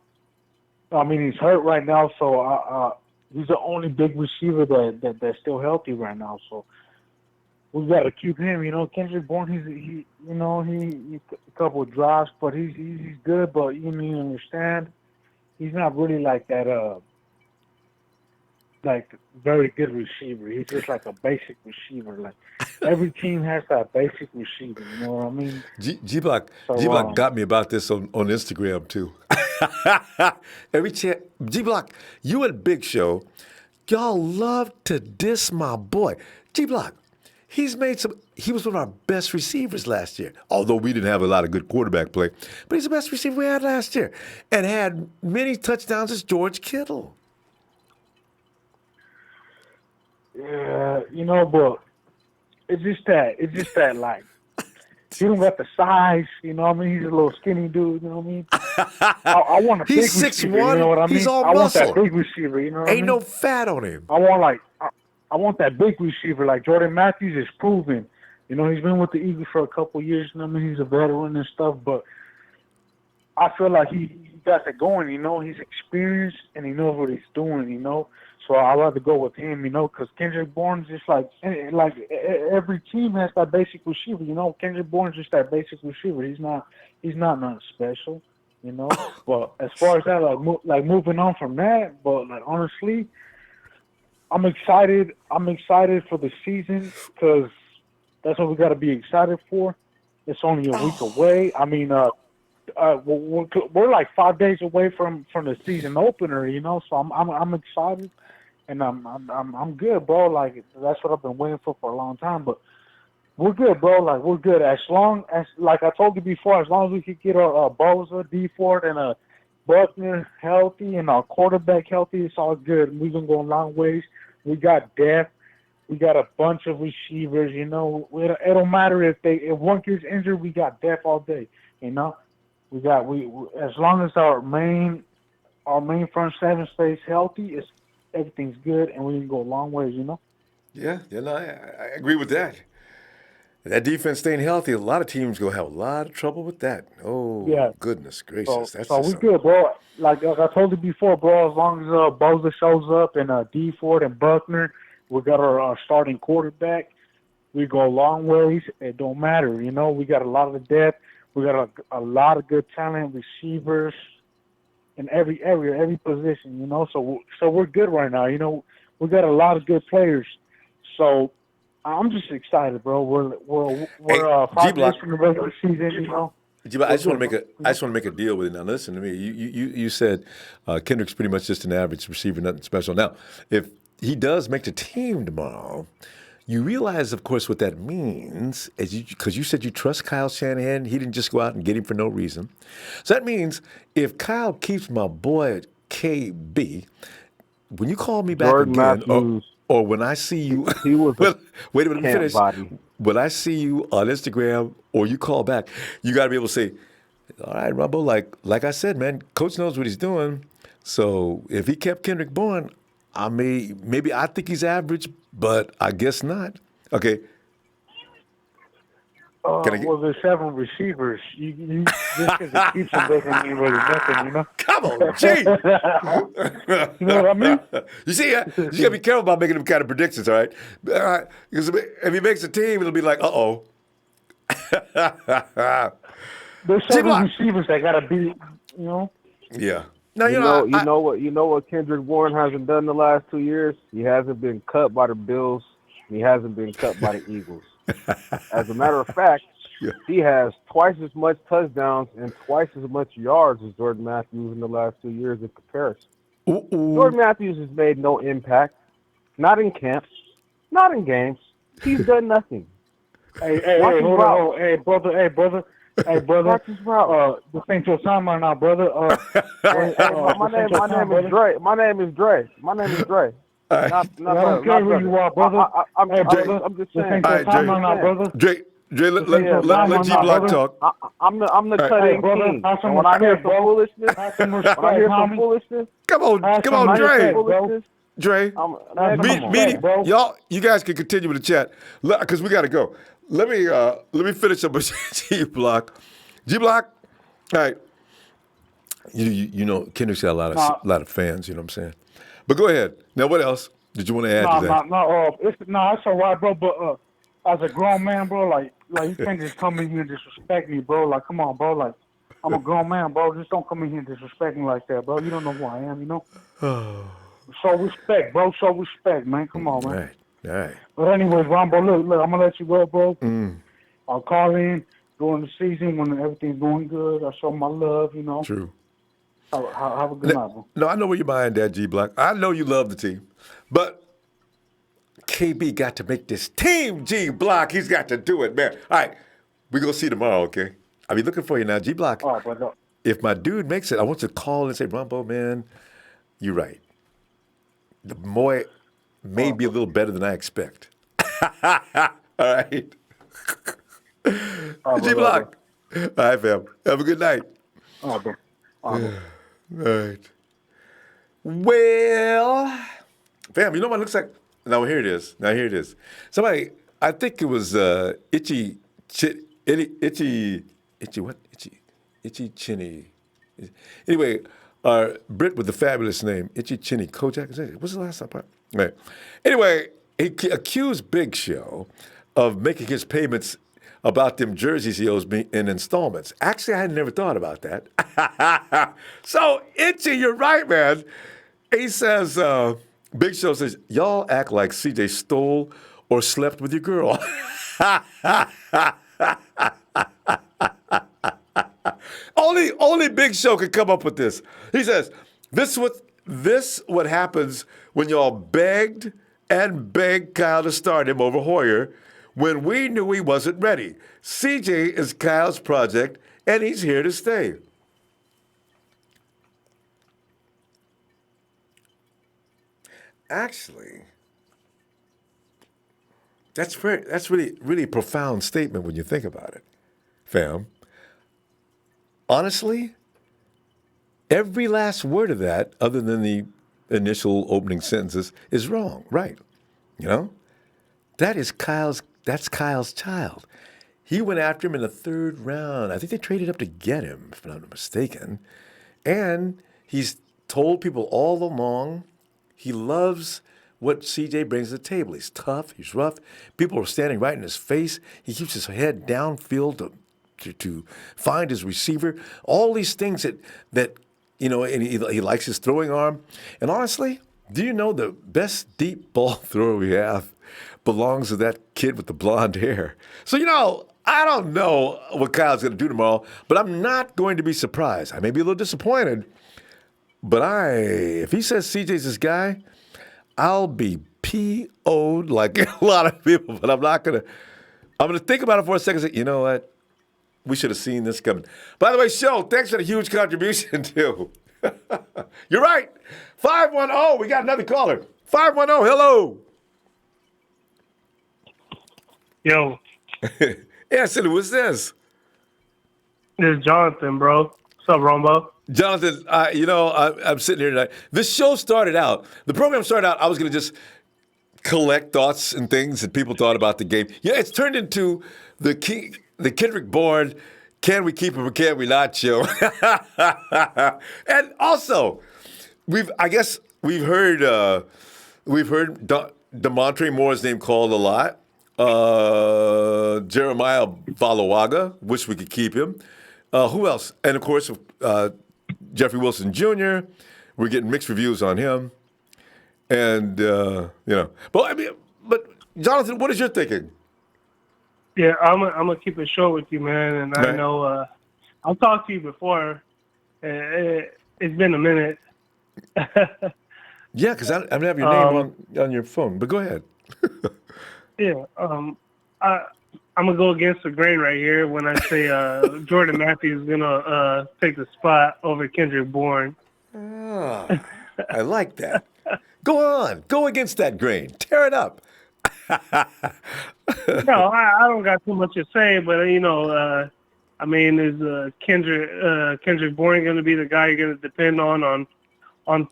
Speaker 19: I mean, he's hurt right now, so he's the only big receiver that's still healthy right now. So we got to keep him. You know, Kendrick Bourne, he a couple of drops, but he's good. But you understand, he's not really like that. Like very good receiver. He's just like a basic receiver. Like every team has that basic receiver. You know what I mean?
Speaker 1: G-Block got me about this on Instagram too. Every chance, G-Block, you and Big Show, y'all love to diss my boy. G-Block, he was one of our best receivers last year. Although we didn't have a lot of good quarterback play, but he's the best receiver we had last year, and had many touchdowns as George Kittle.
Speaker 19: Yeah, you know, but it's just that like he don't got the size, you know what I mean? He's a little skinny dude, you know what I mean? I want a big receiver, you know what I mean?
Speaker 1: He's all
Speaker 19: I want
Speaker 1: muscle.
Speaker 19: that big receiver, you know what I mean?
Speaker 1: Ain't no fat on him.
Speaker 19: I want that big receiver like Jordan Matthews is proven. You know, he's been with the Eagles for a couple of years, you know what I mean? He's a veteran and stuff, but I feel like he got it going, you know? He's experienced and he knows what he's doing, you know? So I'd rather go with him, you know, because Kendrick Bourne's just like every team has that basic receiver, you know. Kendrick Bourne's just that basic receiver. He's not nothing special, you know. But as far as that, moving on from that, but like honestly, I'm excited. I'm excited for the season because that's what we got to be excited for. It's only a week away. I mean, we're like 5 days away from the season opener, you know. So I'm excited. And I'm good, bro. Like that's what I've been waiting for a long time. But we're good, bro. Like we're good as long as, like I told you before, as long as we could get our Bosa, Beathard, and Buckner healthy and our quarterback healthy, it's all good. We've been going a long ways. We got depth. We got a bunch of receivers. You know, it don't matter if one gets injured, we got depth all day. You know, we as long as our main front seven stays healthy, everything's good, and we can go a long ways, you know?
Speaker 1: Yeah, no, I agree with that. That defense staying healthy, a lot of teams going to have a lot of trouble with that. Oh,
Speaker 19: Yeah.
Speaker 1: goodness gracious. That's
Speaker 19: So
Speaker 1: just
Speaker 19: we
Speaker 1: something.
Speaker 19: good, bro. Like I told you before, bro, as long as Bosa shows up and D Ford and Buckner, we got our starting quarterback. We go a long ways. It don't matter, you know. We got a lot of the depth. We got a lot of good talent, receivers, in every area, every position, you know. So we're good right now, you know. We got a lot of good players. So I'm just excited, bro. We're 5 days from the regular season, you know.
Speaker 1: I just want to make a deal with it. Now listen to me. You said Kendrick's pretty much just an average receiver, nothing special. Now, if he does make the team tomorrow, you realize, of course, what that means, because you said you trust Kyle Shanahan. He didn't just go out and get him for no reason. So that means if Kyle keeps my boy at KB, when you call me back
Speaker 3: Jordan
Speaker 1: again,
Speaker 3: Matthews,
Speaker 1: or when I see you,
Speaker 3: he was
Speaker 1: wait a minute, let me finish.
Speaker 3: body.
Speaker 1: When I see you on Instagram or you call back, you got to be able to say, all right, Ronbo, like I said, man, coach knows what he's doing. So if he kept Kendrick Bourne, maybe I think he's average, but I guess not. Okay.
Speaker 19: Well, there's 7 receivers. You just because it keeps them doesn't mean really nothing, you know.
Speaker 1: Come on, G.
Speaker 19: You know what I mean?
Speaker 1: You see, you got to be careful about making them kind of predictions, all right? Because if he makes a team, it'll be like, uh-oh.
Speaker 19: There's 7 receivers that gotta be, you know.
Speaker 1: Yeah.
Speaker 3: No, you know what Kendrick Bourne hasn't done the last 2 years? He hasn't been cut by the Bills. He hasn't been cut by the Eagles. As a matter of fact, he has twice as much touchdowns and twice as much yards as Jordan Matthews in the last 2 years in comparison. Jordan Matthews has made no impact, not in camps, not in games. He's done nothing.
Speaker 19: Hey, hold on. Hey, brother.
Speaker 3: Watch his route.
Speaker 19: This ain't your time right now, brother.
Speaker 3: My name is Dre. My name is Dre.
Speaker 19: I don't care who you are, brother.
Speaker 3: I'm just saying.
Speaker 1: Dre, let G Block talk.
Speaker 3: I'm the cut-in king. And when I hear some foolishness,
Speaker 1: come on, Dre. Dre, y'all, you guys can continue with the chat because we got to go. Let me finish up with G Block. G Block, all right. You know Kendrick's got a lot of fans. You know what I'm saying? But go ahead. Now, what else did you want to add to that?
Speaker 19: It's all right, bro. But as a grown man, bro, like you can't just come in here and disrespect me, bro. Like, come on, bro. Like, I'm a grown man, bro. Just don't come in here and disrespect me like that, bro. You don't know who I am, you know. Show respect, bro. Show respect, man. Come on, man.
Speaker 1: All right.
Speaker 19: But anyways, Ronbo, look, I'm gonna let you go, bro. I'll call in during the season when everything's going good. I show my love, you know.
Speaker 1: True.
Speaker 19: Have a good night, bro.
Speaker 1: No, I know where you're behind that, G Block. I know you love the team, but KB got to make this team, G Block. He's got to do it, man. All right, we're gonna see tomorrow, okay? I'll be looking for you now, G Block.
Speaker 19: All right, brother.
Speaker 1: If my dude makes it, I want you to call and say, Ronbo, man, you're right. The boy may be a little better than I expect. All right. G Block. All right, fam. Have a good night.
Speaker 19: All right, bro.
Speaker 1: All right. Well, fam, you know what it looks like? Now, here it is. Somebody, I think it was Itchy Chinny. Anyway, Brit with the fabulous name, Itchy Chinny Kojak. What's the last part? Right. Anyway, he accused Big Show of making his payments about them jerseys he owes me in installments. Actually, I had never thought about that. So, Itchy, you're right, man. He says, Big Show says, y'all act like CJ stole or slept with your girl. Only Big Show could come up with this. He says, this what happens when y'all begged and begged Kyle to start him over Hoyer when we knew he wasn't ready. CJ is Kyle's project, and he's here to stay. Actually, that's really a profound statement when you think about it, fam. Honestly, every last word of that, other than the initial opening sentences, is wrong, right? You know? That is Kyle's that's Kyle's child. He went after him in the 3rd round. I think they traded up to get him, if I'm not mistaken. And he's told people all along he loves what CJ brings to the table. He's tough. He's rough. People are standing right in his face. He keeps his head downfield to find his receiver. All these things that and he likes his throwing arm. And honestly, do you know the best deep ball thrower we have belongs to that kid with the blonde hair? So, I don't know what Kyle's going to do tomorrow, but I'm not going to be surprised. I may be a little disappointed, but if he says CJ's his guy, I'll be PO'd like a lot of people, but I'm going to think about it for a second and say, you know what? We should have seen this coming. By the way, Show, thanks for the huge contribution, too. You're right. 510, we got another caller. 510, hello.
Speaker 20: Yo.
Speaker 1: Yeah, Silly, what's this?
Speaker 20: This is Jonathan, bro. What's up, Ronbo?
Speaker 1: Jonathan, I'm sitting here tonight. This show started out, the program started out, I was going to just collect thoughts and things that people thought about the game. Yeah, it's turned into the Kendrick Bourne, can we keep him or can we not show? And also, we've heard Damontre Moore's name called a lot. Jeremiah Valawaga, wish we could keep him. Who else? And of course, Jeffrey Wilson Jr. We're getting mixed reviews on him. And but Jonathan, what is your thinking?
Speaker 20: Yeah, I'm gonna keep it short with you, man. And I know I've talked to you before. It's been a minute.
Speaker 1: Yeah, because I don't have your name on your phone. But go ahead.
Speaker 20: Yeah, I'm gonna go against the grain right here when I say Jordan Matthews is gonna take the spot over Kendrick Bourne.
Speaker 1: I like that. Go on, go against that grain. Tear it up.
Speaker 20: No, I don't got too much to say, but is Kendrick Bourne going to be the guy you're going to depend on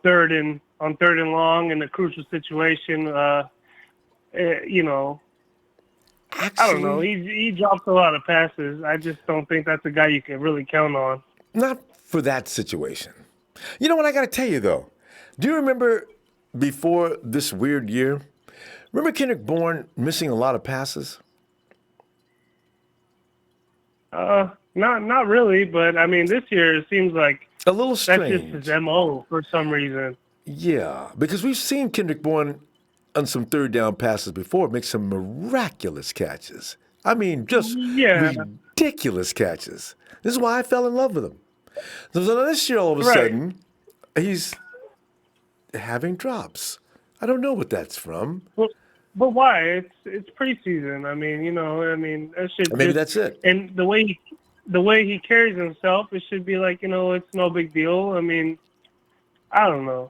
Speaker 20: third and long in a crucial situation? I don't know. He drops a lot of passes. I just don't think that's a guy you can really count on.
Speaker 1: Not for that situation. You know what I got to tell you though? Do you remember before this weird year? Remember Kendrick Bourne missing a lot of passes?
Speaker 20: Not really, but I mean, this year it seems like
Speaker 1: a little strange.
Speaker 20: That's just his MO for some reason.
Speaker 1: Yeah, because we've seen Kendrick Bourne on some third down passes before make some miraculous catches. I mean, just ridiculous catches. This is why I fell in love with him. So this year, all of a sudden, he's having drops. I don't know what that's from.
Speaker 20: But why? It's preseason. That should.
Speaker 1: Maybe that's it.
Speaker 20: And the way he carries himself, it should be like, it's no big deal. I mean, I don't know.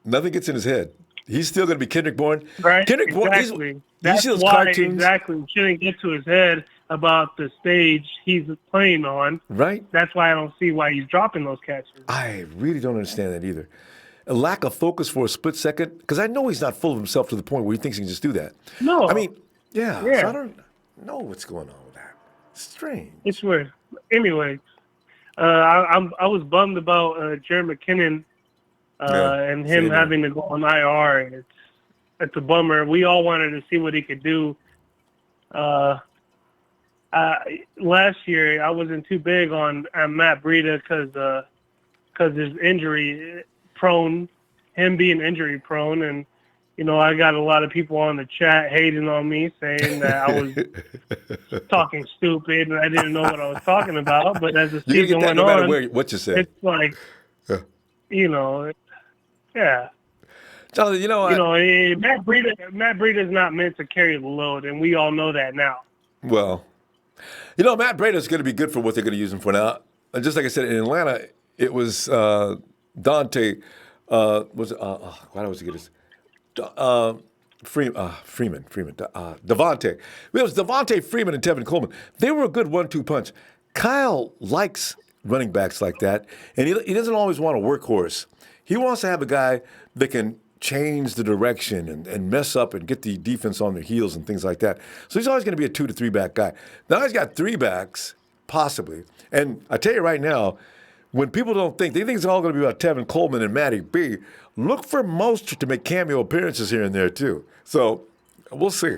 Speaker 1: Nothing gets in his head. He's still going to be Kendrick Bourne.
Speaker 20: Right.
Speaker 1: Kendrick
Speaker 20: exactly.
Speaker 1: Bourne.
Speaker 20: That's why exactly it shouldn't get to his head about the stage he's playing on.
Speaker 1: Right.
Speaker 20: That's why I don't see why he's dropping those catches.
Speaker 1: I really don't understand that either. A lack of focus for a split second, because I know he's not full of himself to the point where he thinks he can just do that.
Speaker 20: No.
Speaker 1: I mean, yeah. So I don't know what's going on with that. It's strange.
Speaker 20: It's weird. Anyway, I was bummed about Jerry McKinnon and him having to go on IR. It's a bummer. We all wanted to see what he could do. Last year, I wasn't too big on Matt Breida because his injury prone, him being injury prone, and I got a lot of people on the chat hating on me, saying that I was talking stupid and I didn't know what I was talking about. But as the season went on,
Speaker 1: no matter what you say,
Speaker 20: it's like, yeah.
Speaker 1: Jonathan,
Speaker 20: Matt Breida is not meant to carry the load, and we all know that now.
Speaker 1: Well, Matt Breida is going to be good for what they're going to use him for now. Just like I said, in Atlanta, it was Dante. Why was he get his? Freeman. Devontae. It was Devontae Freeman and Tevin Coleman. They were a good 1-2 punch. Kyle likes running backs like that, and he doesn't always want a workhorse. He wants to have a guy that can change the direction and mess up and get the defense on their heels and things like that. So he's always going to be a 2 to 3 back guy. Now he's got 3 backs, possibly. And I tell you right now, when people don't think, they think it's all going to be about Tevin Coleman and Matty B, look for Mostert to make cameo appearances here and there too. So we'll see.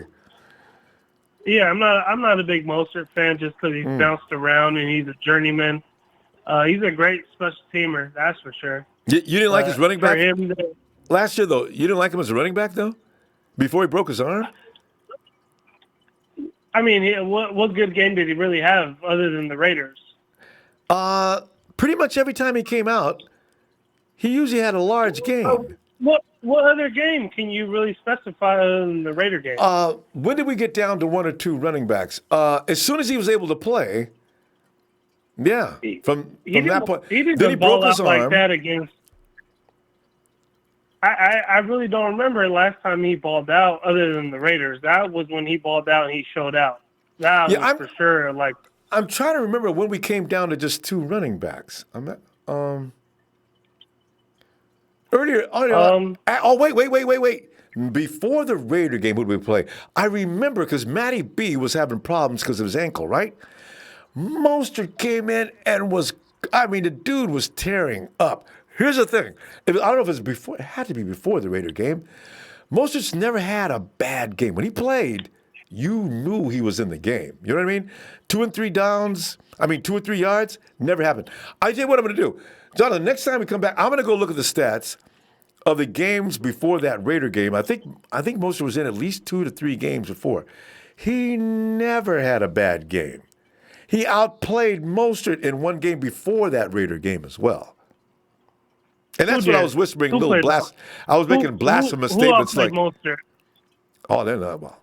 Speaker 20: Yeah, I'm not a big Mostert fan just because he's bounced around and he's a journeyman. He's a great special teamer, that's for sure.
Speaker 1: You didn't like his running back?
Speaker 20: For him
Speaker 1: Last year, though, you didn't like him as a running back, though? Before he broke his arm?
Speaker 20: I mean, what good game did he really have other than the Raiders?
Speaker 1: Pretty much every time he came out, he usually had a large game.
Speaker 20: What other game can you really specify other than the Raider game?
Speaker 1: When did we get down to 1 or 2 running backs? As soon as he was able to play, yeah. From that point,
Speaker 20: he didn't
Speaker 1: then he broke his arm.
Speaker 20: like that against. I really don't remember last time he balled out other than the Raiders. That was when he balled out and he showed out. That was for sure. Like
Speaker 1: I'm trying to remember when we came down to just 2 running backs. Earlier. Wait. Before the Raider game, what did we play? I remember because Matty B was having problems because of his ankle, right? Mostert came in and the dude was tearing up. Here's the thing. I don't know if it's before. It had to be before the Raider game. Mostert's never had a bad game. When he played, you knew he was in the game. You know what I mean? 2 and 3 downs. 2 or 3 yards. Never happened. I tell you what I'm going to do. Jonathan, next time we come back, I'm going to go look at the stats of the games before that Raider game. I think Mostert was in at least 2 to 3 games before. He never had a bad game. He outplayed Mostert in one game before that Raider game as well. And that's what I was whispering. I was making blasphemous statements like.
Speaker 20: Mostert?
Speaker 1: Oh, they're not. Well,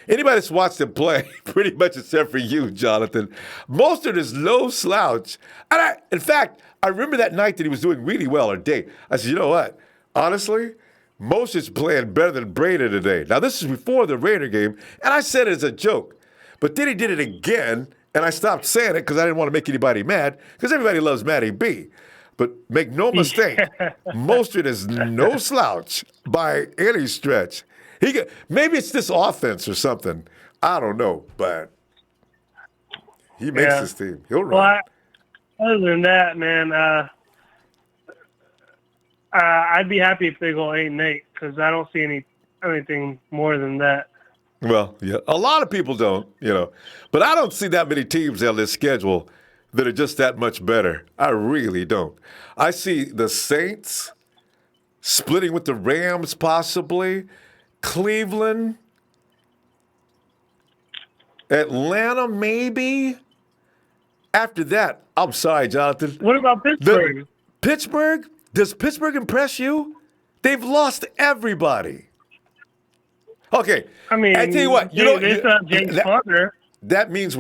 Speaker 1: anybody that's watched him play, pretty much except for you, Jonathan, Mostert is no slouch. And in fact, I remember that night that he was doing really well, or day. I said, you know what? Honestly, Mostert's playing better than Breda today. Now, this is before the Raider game, and I said it as a joke. But then he did it again, and I stopped saying it because I didn't want to make anybody mad, because everybody loves Matty B. But make no mistake, Mostert is no slouch by any stretch. Maybe it's this offense or something. I don't know, but he makes this team. He'll run.
Speaker 20: Well, other than that, man, I'd be happy if they go 8-8 because I don't see anything more than that.
Speaker 1: Well, yeah, a lot of people don't, but I don't see that many teams on this schedule that are just that much better. I really don't. I see the Saints splitting with the Rams possibly, Cleveland, Atlanta maybe. After that, I'm sorry, Jonathan.
Speaker 20: What about Pittsburgh?
Speaker 1: Pittsburgh? Does Pittsburgh impress you? They've lost everybody. Okay. I tell you what.
Speaker 20: James Conner.
Speaker 1: That means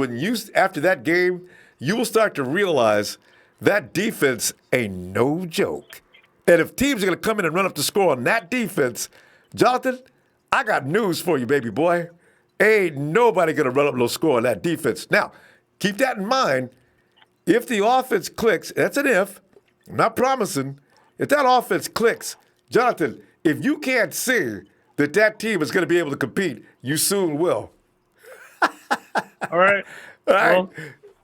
Speaker 1: after that game, you will start to realize that defense ain't no joke. And if teams are going to come in and run up the score on that defense, Jonathan, I got news for you, baby boy. Ain't nobody going to run up no score on that defense. Now, keep that in mind. If the offense clicks, that's an if, I'm not promising. If that offense clicks, Jonathan, if you can't see that team is going to be able to compete, you soon will.
Speaker 20: All right. Well,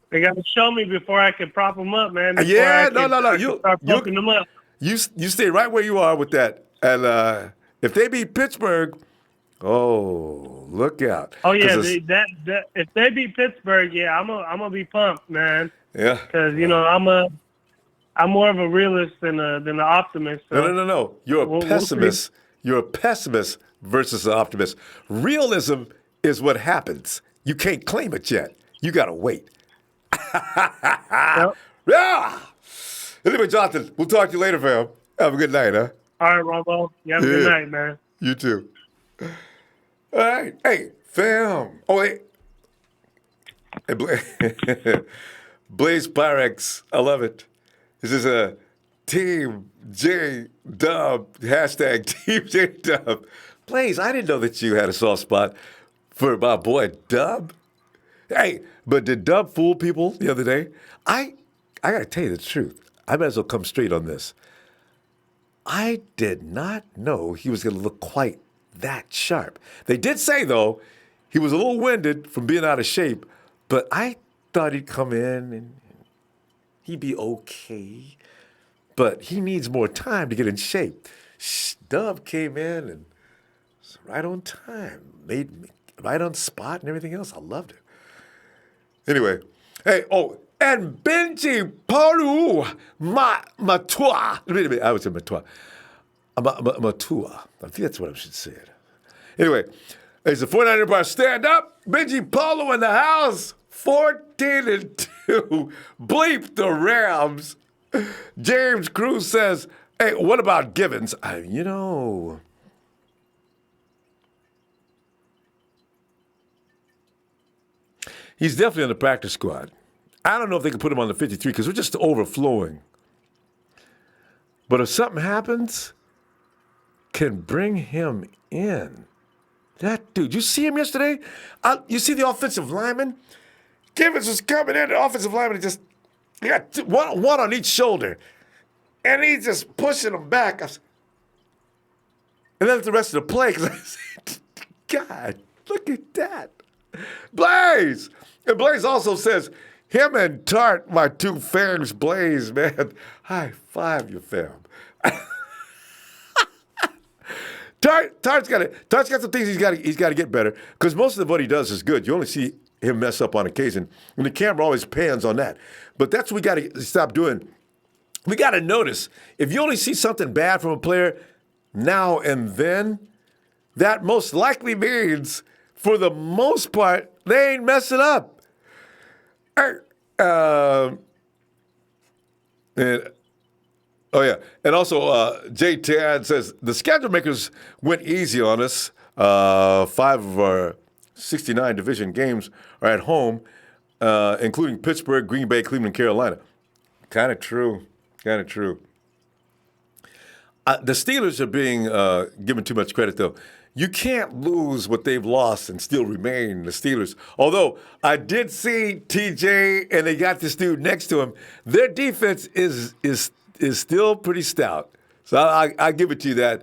Speaker 20: they got to show me before I can prop them up, man. No. You start propping them up.
Speaker 1: You stay right where you are with that. And if they beat Pittsburgh, look out.
Speaker 20: Oh yeah, if they beat Pittsburgh, I'm gonna be pumped, man.
Speaker 1: Yeah.
Speaker 20: Because I'm more of a realist than an optimist. So
Speaker 1: No. You're a pessimist. You're a pessimist versus an optimist. Realism is what happens. You can't claim it yet. You gotta wait.
Speaker 20: Yep.
Speaker 1: Yeah. Anyway, Jonathan, we'll talk to you later, fam. Have a good night, huh?
Speaker 20: All right, Ronbo. You have a good night, man.
Speaker 1: You too. All right. Hey, fam. Oh, wait. Hey, Blaze Pyrex. I love it. This is a Team J Dub. Hashtag Team J Dub. Blaze, I didn't know that you had a soft spot for my boy Dub. Hey, but did Dub fool people the other day? I got to tell you the truth. I might as well come straight on this. I did not know he was going to look quite that sharp. They did say, though, he was a little winded from being out of shape, but I thought he'd come in and he'd be okay. But he needs more time to get in shape. Dub came in and was right on time, made me right on spot and everything else. I loved it. Anyway, hey, and Benji Paru Matua. I would say Matua. Matua. I think that's what I should say. Anyway, it's the 49er bar stand up. Benji Paulo in the house. 14-2. Bleep the Rams. James Cruz says, hey, what about Givens? He's definitely on the practice squad. I don't know if they can put him on the 53 because we're just overflowing. But if something happens, can bring him in. That dude, you see him yesterday? You see the offensive lineman? Givens was coming in, the offensive lineman he got one on each shoulder. And he's just pushing him back. And then the rest of the play, because I said, God, look at that. Blaze! And Blaze also says, him and Tart, my two fams, Blaze, man. High five you, fam. Tart's got some things he's got to get better, because most of what he does is good. You only see him mess up on occasion, and the camera always pans on that. But that's what we got to stop doing. We got to notice, if you only see something bad from a player now and then, that most likely means, for the most part, they ain't messing up. And also Jay Tad says, the schedule makers went easy on us. 5 of our 69 division games are at home, including Pittsburgh, Green Bay, Cleveland, Carolina. Kind of true. The Steelers are being given too much credit, though. You can't lose what they've lost and still remain the Steelers. Although I did see TJ and they got this dude next to him. Their defense is still pretty stout. So I give it to you that,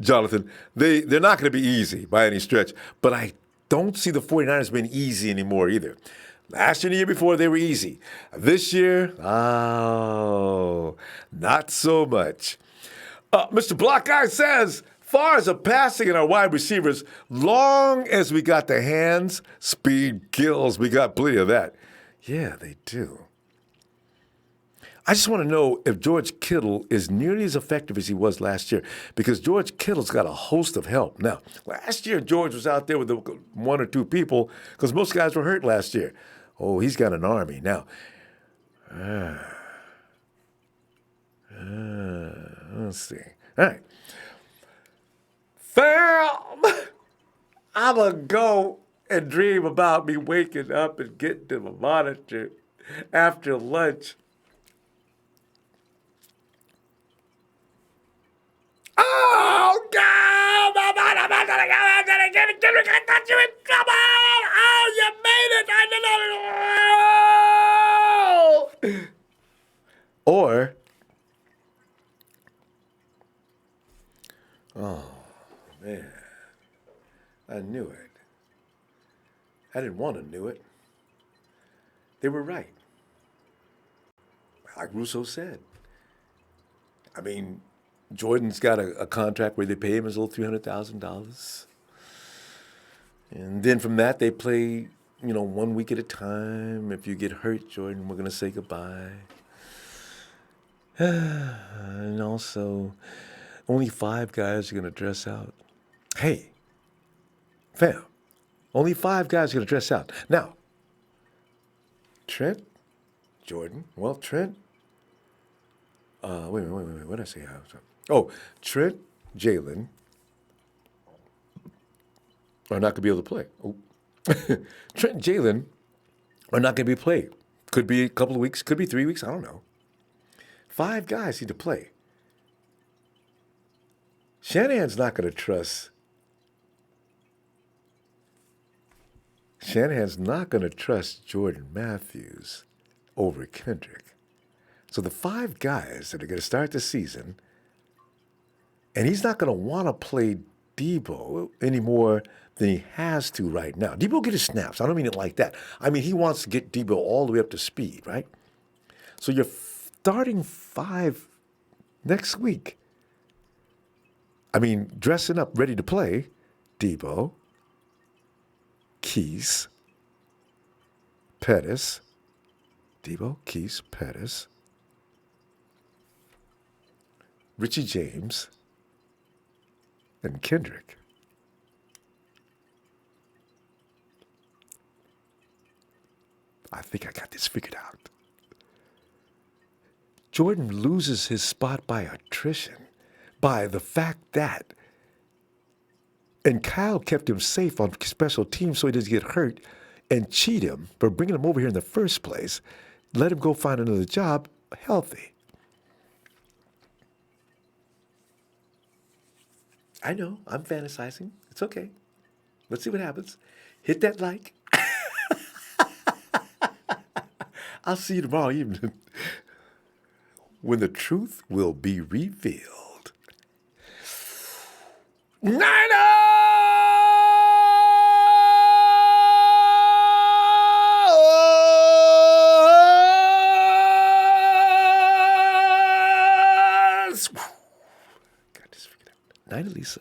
Speaker 1: Jonathan. They're not going to be easy by any stretch. But I don't see the 49ers being easy anymore either. Last year and the year before, they were easy. This year, not so much. Mr. Block Guy says, far as the passing and our wide receivers, long as we got the hands, speed kills. We got plenty of that. Yeah, they do. I just want to know if George Kittle is nearly as effective as he was last year, because George Kittle's got a host of help. Now, last year, George was out there with one or two people because most guys were hurt last year. Oh, he's got an army. Now, let's see. All right. Fam, I'm going to go and dream about me waking up and getting to the monitor after lunch. Oh, God! I'm going to give it to you. I thought you would come on! Oh, you made it! Or, oh, man, I knew it. I didn't want to know it. They were right. Like Russo said. I mean, Jordan's got a contract where they pay him his little $300,000. And then from that, they play, 1 week at a time. If you get hurt, Jordan, we're going to say goodbye. And also, only 5 guys are going to dress out. Hey, fam, only 5 guys are going to dress out. Now, Trent, Jordan, Trent, wait, what did I say? Oh, Trent, Jalen are not going to be able to play. Oh. Trent and Jalen are not going to be played. Could be a couple of weeks, could be 3 weeks, I don't know. 5 guys need to play. Shanahan's not going to trust. Shanahan's not going to trust Jordan Matthews over Kendrick. So the 5 guys that are going to start the season And he's not going to want to play Debo any more than he has to right now. Debo get his snaps. I don't mean it like that. I mean, he wants to get Debo all the way up to speed, right? So you're starting 5 next week. I mean, dressing up, ready to play, Debo, Keys, Pettis, Debo, Keys, Pettis, Richie James, and Kendrick. I think I got this figured out. Jordan loses his spot by attrition, by the fact that, and Kyle kept him safe on special teams so he doesn't get hurt and cheat him for bringing him over here in the first place, let him go find another job healthy. I know, I'm fantasizing. It's okay. Let's see what happens. Hit that like. I'll see you tomorrow evening when the truth will be revealed. Niners! Got this figured out. Night, Lisa.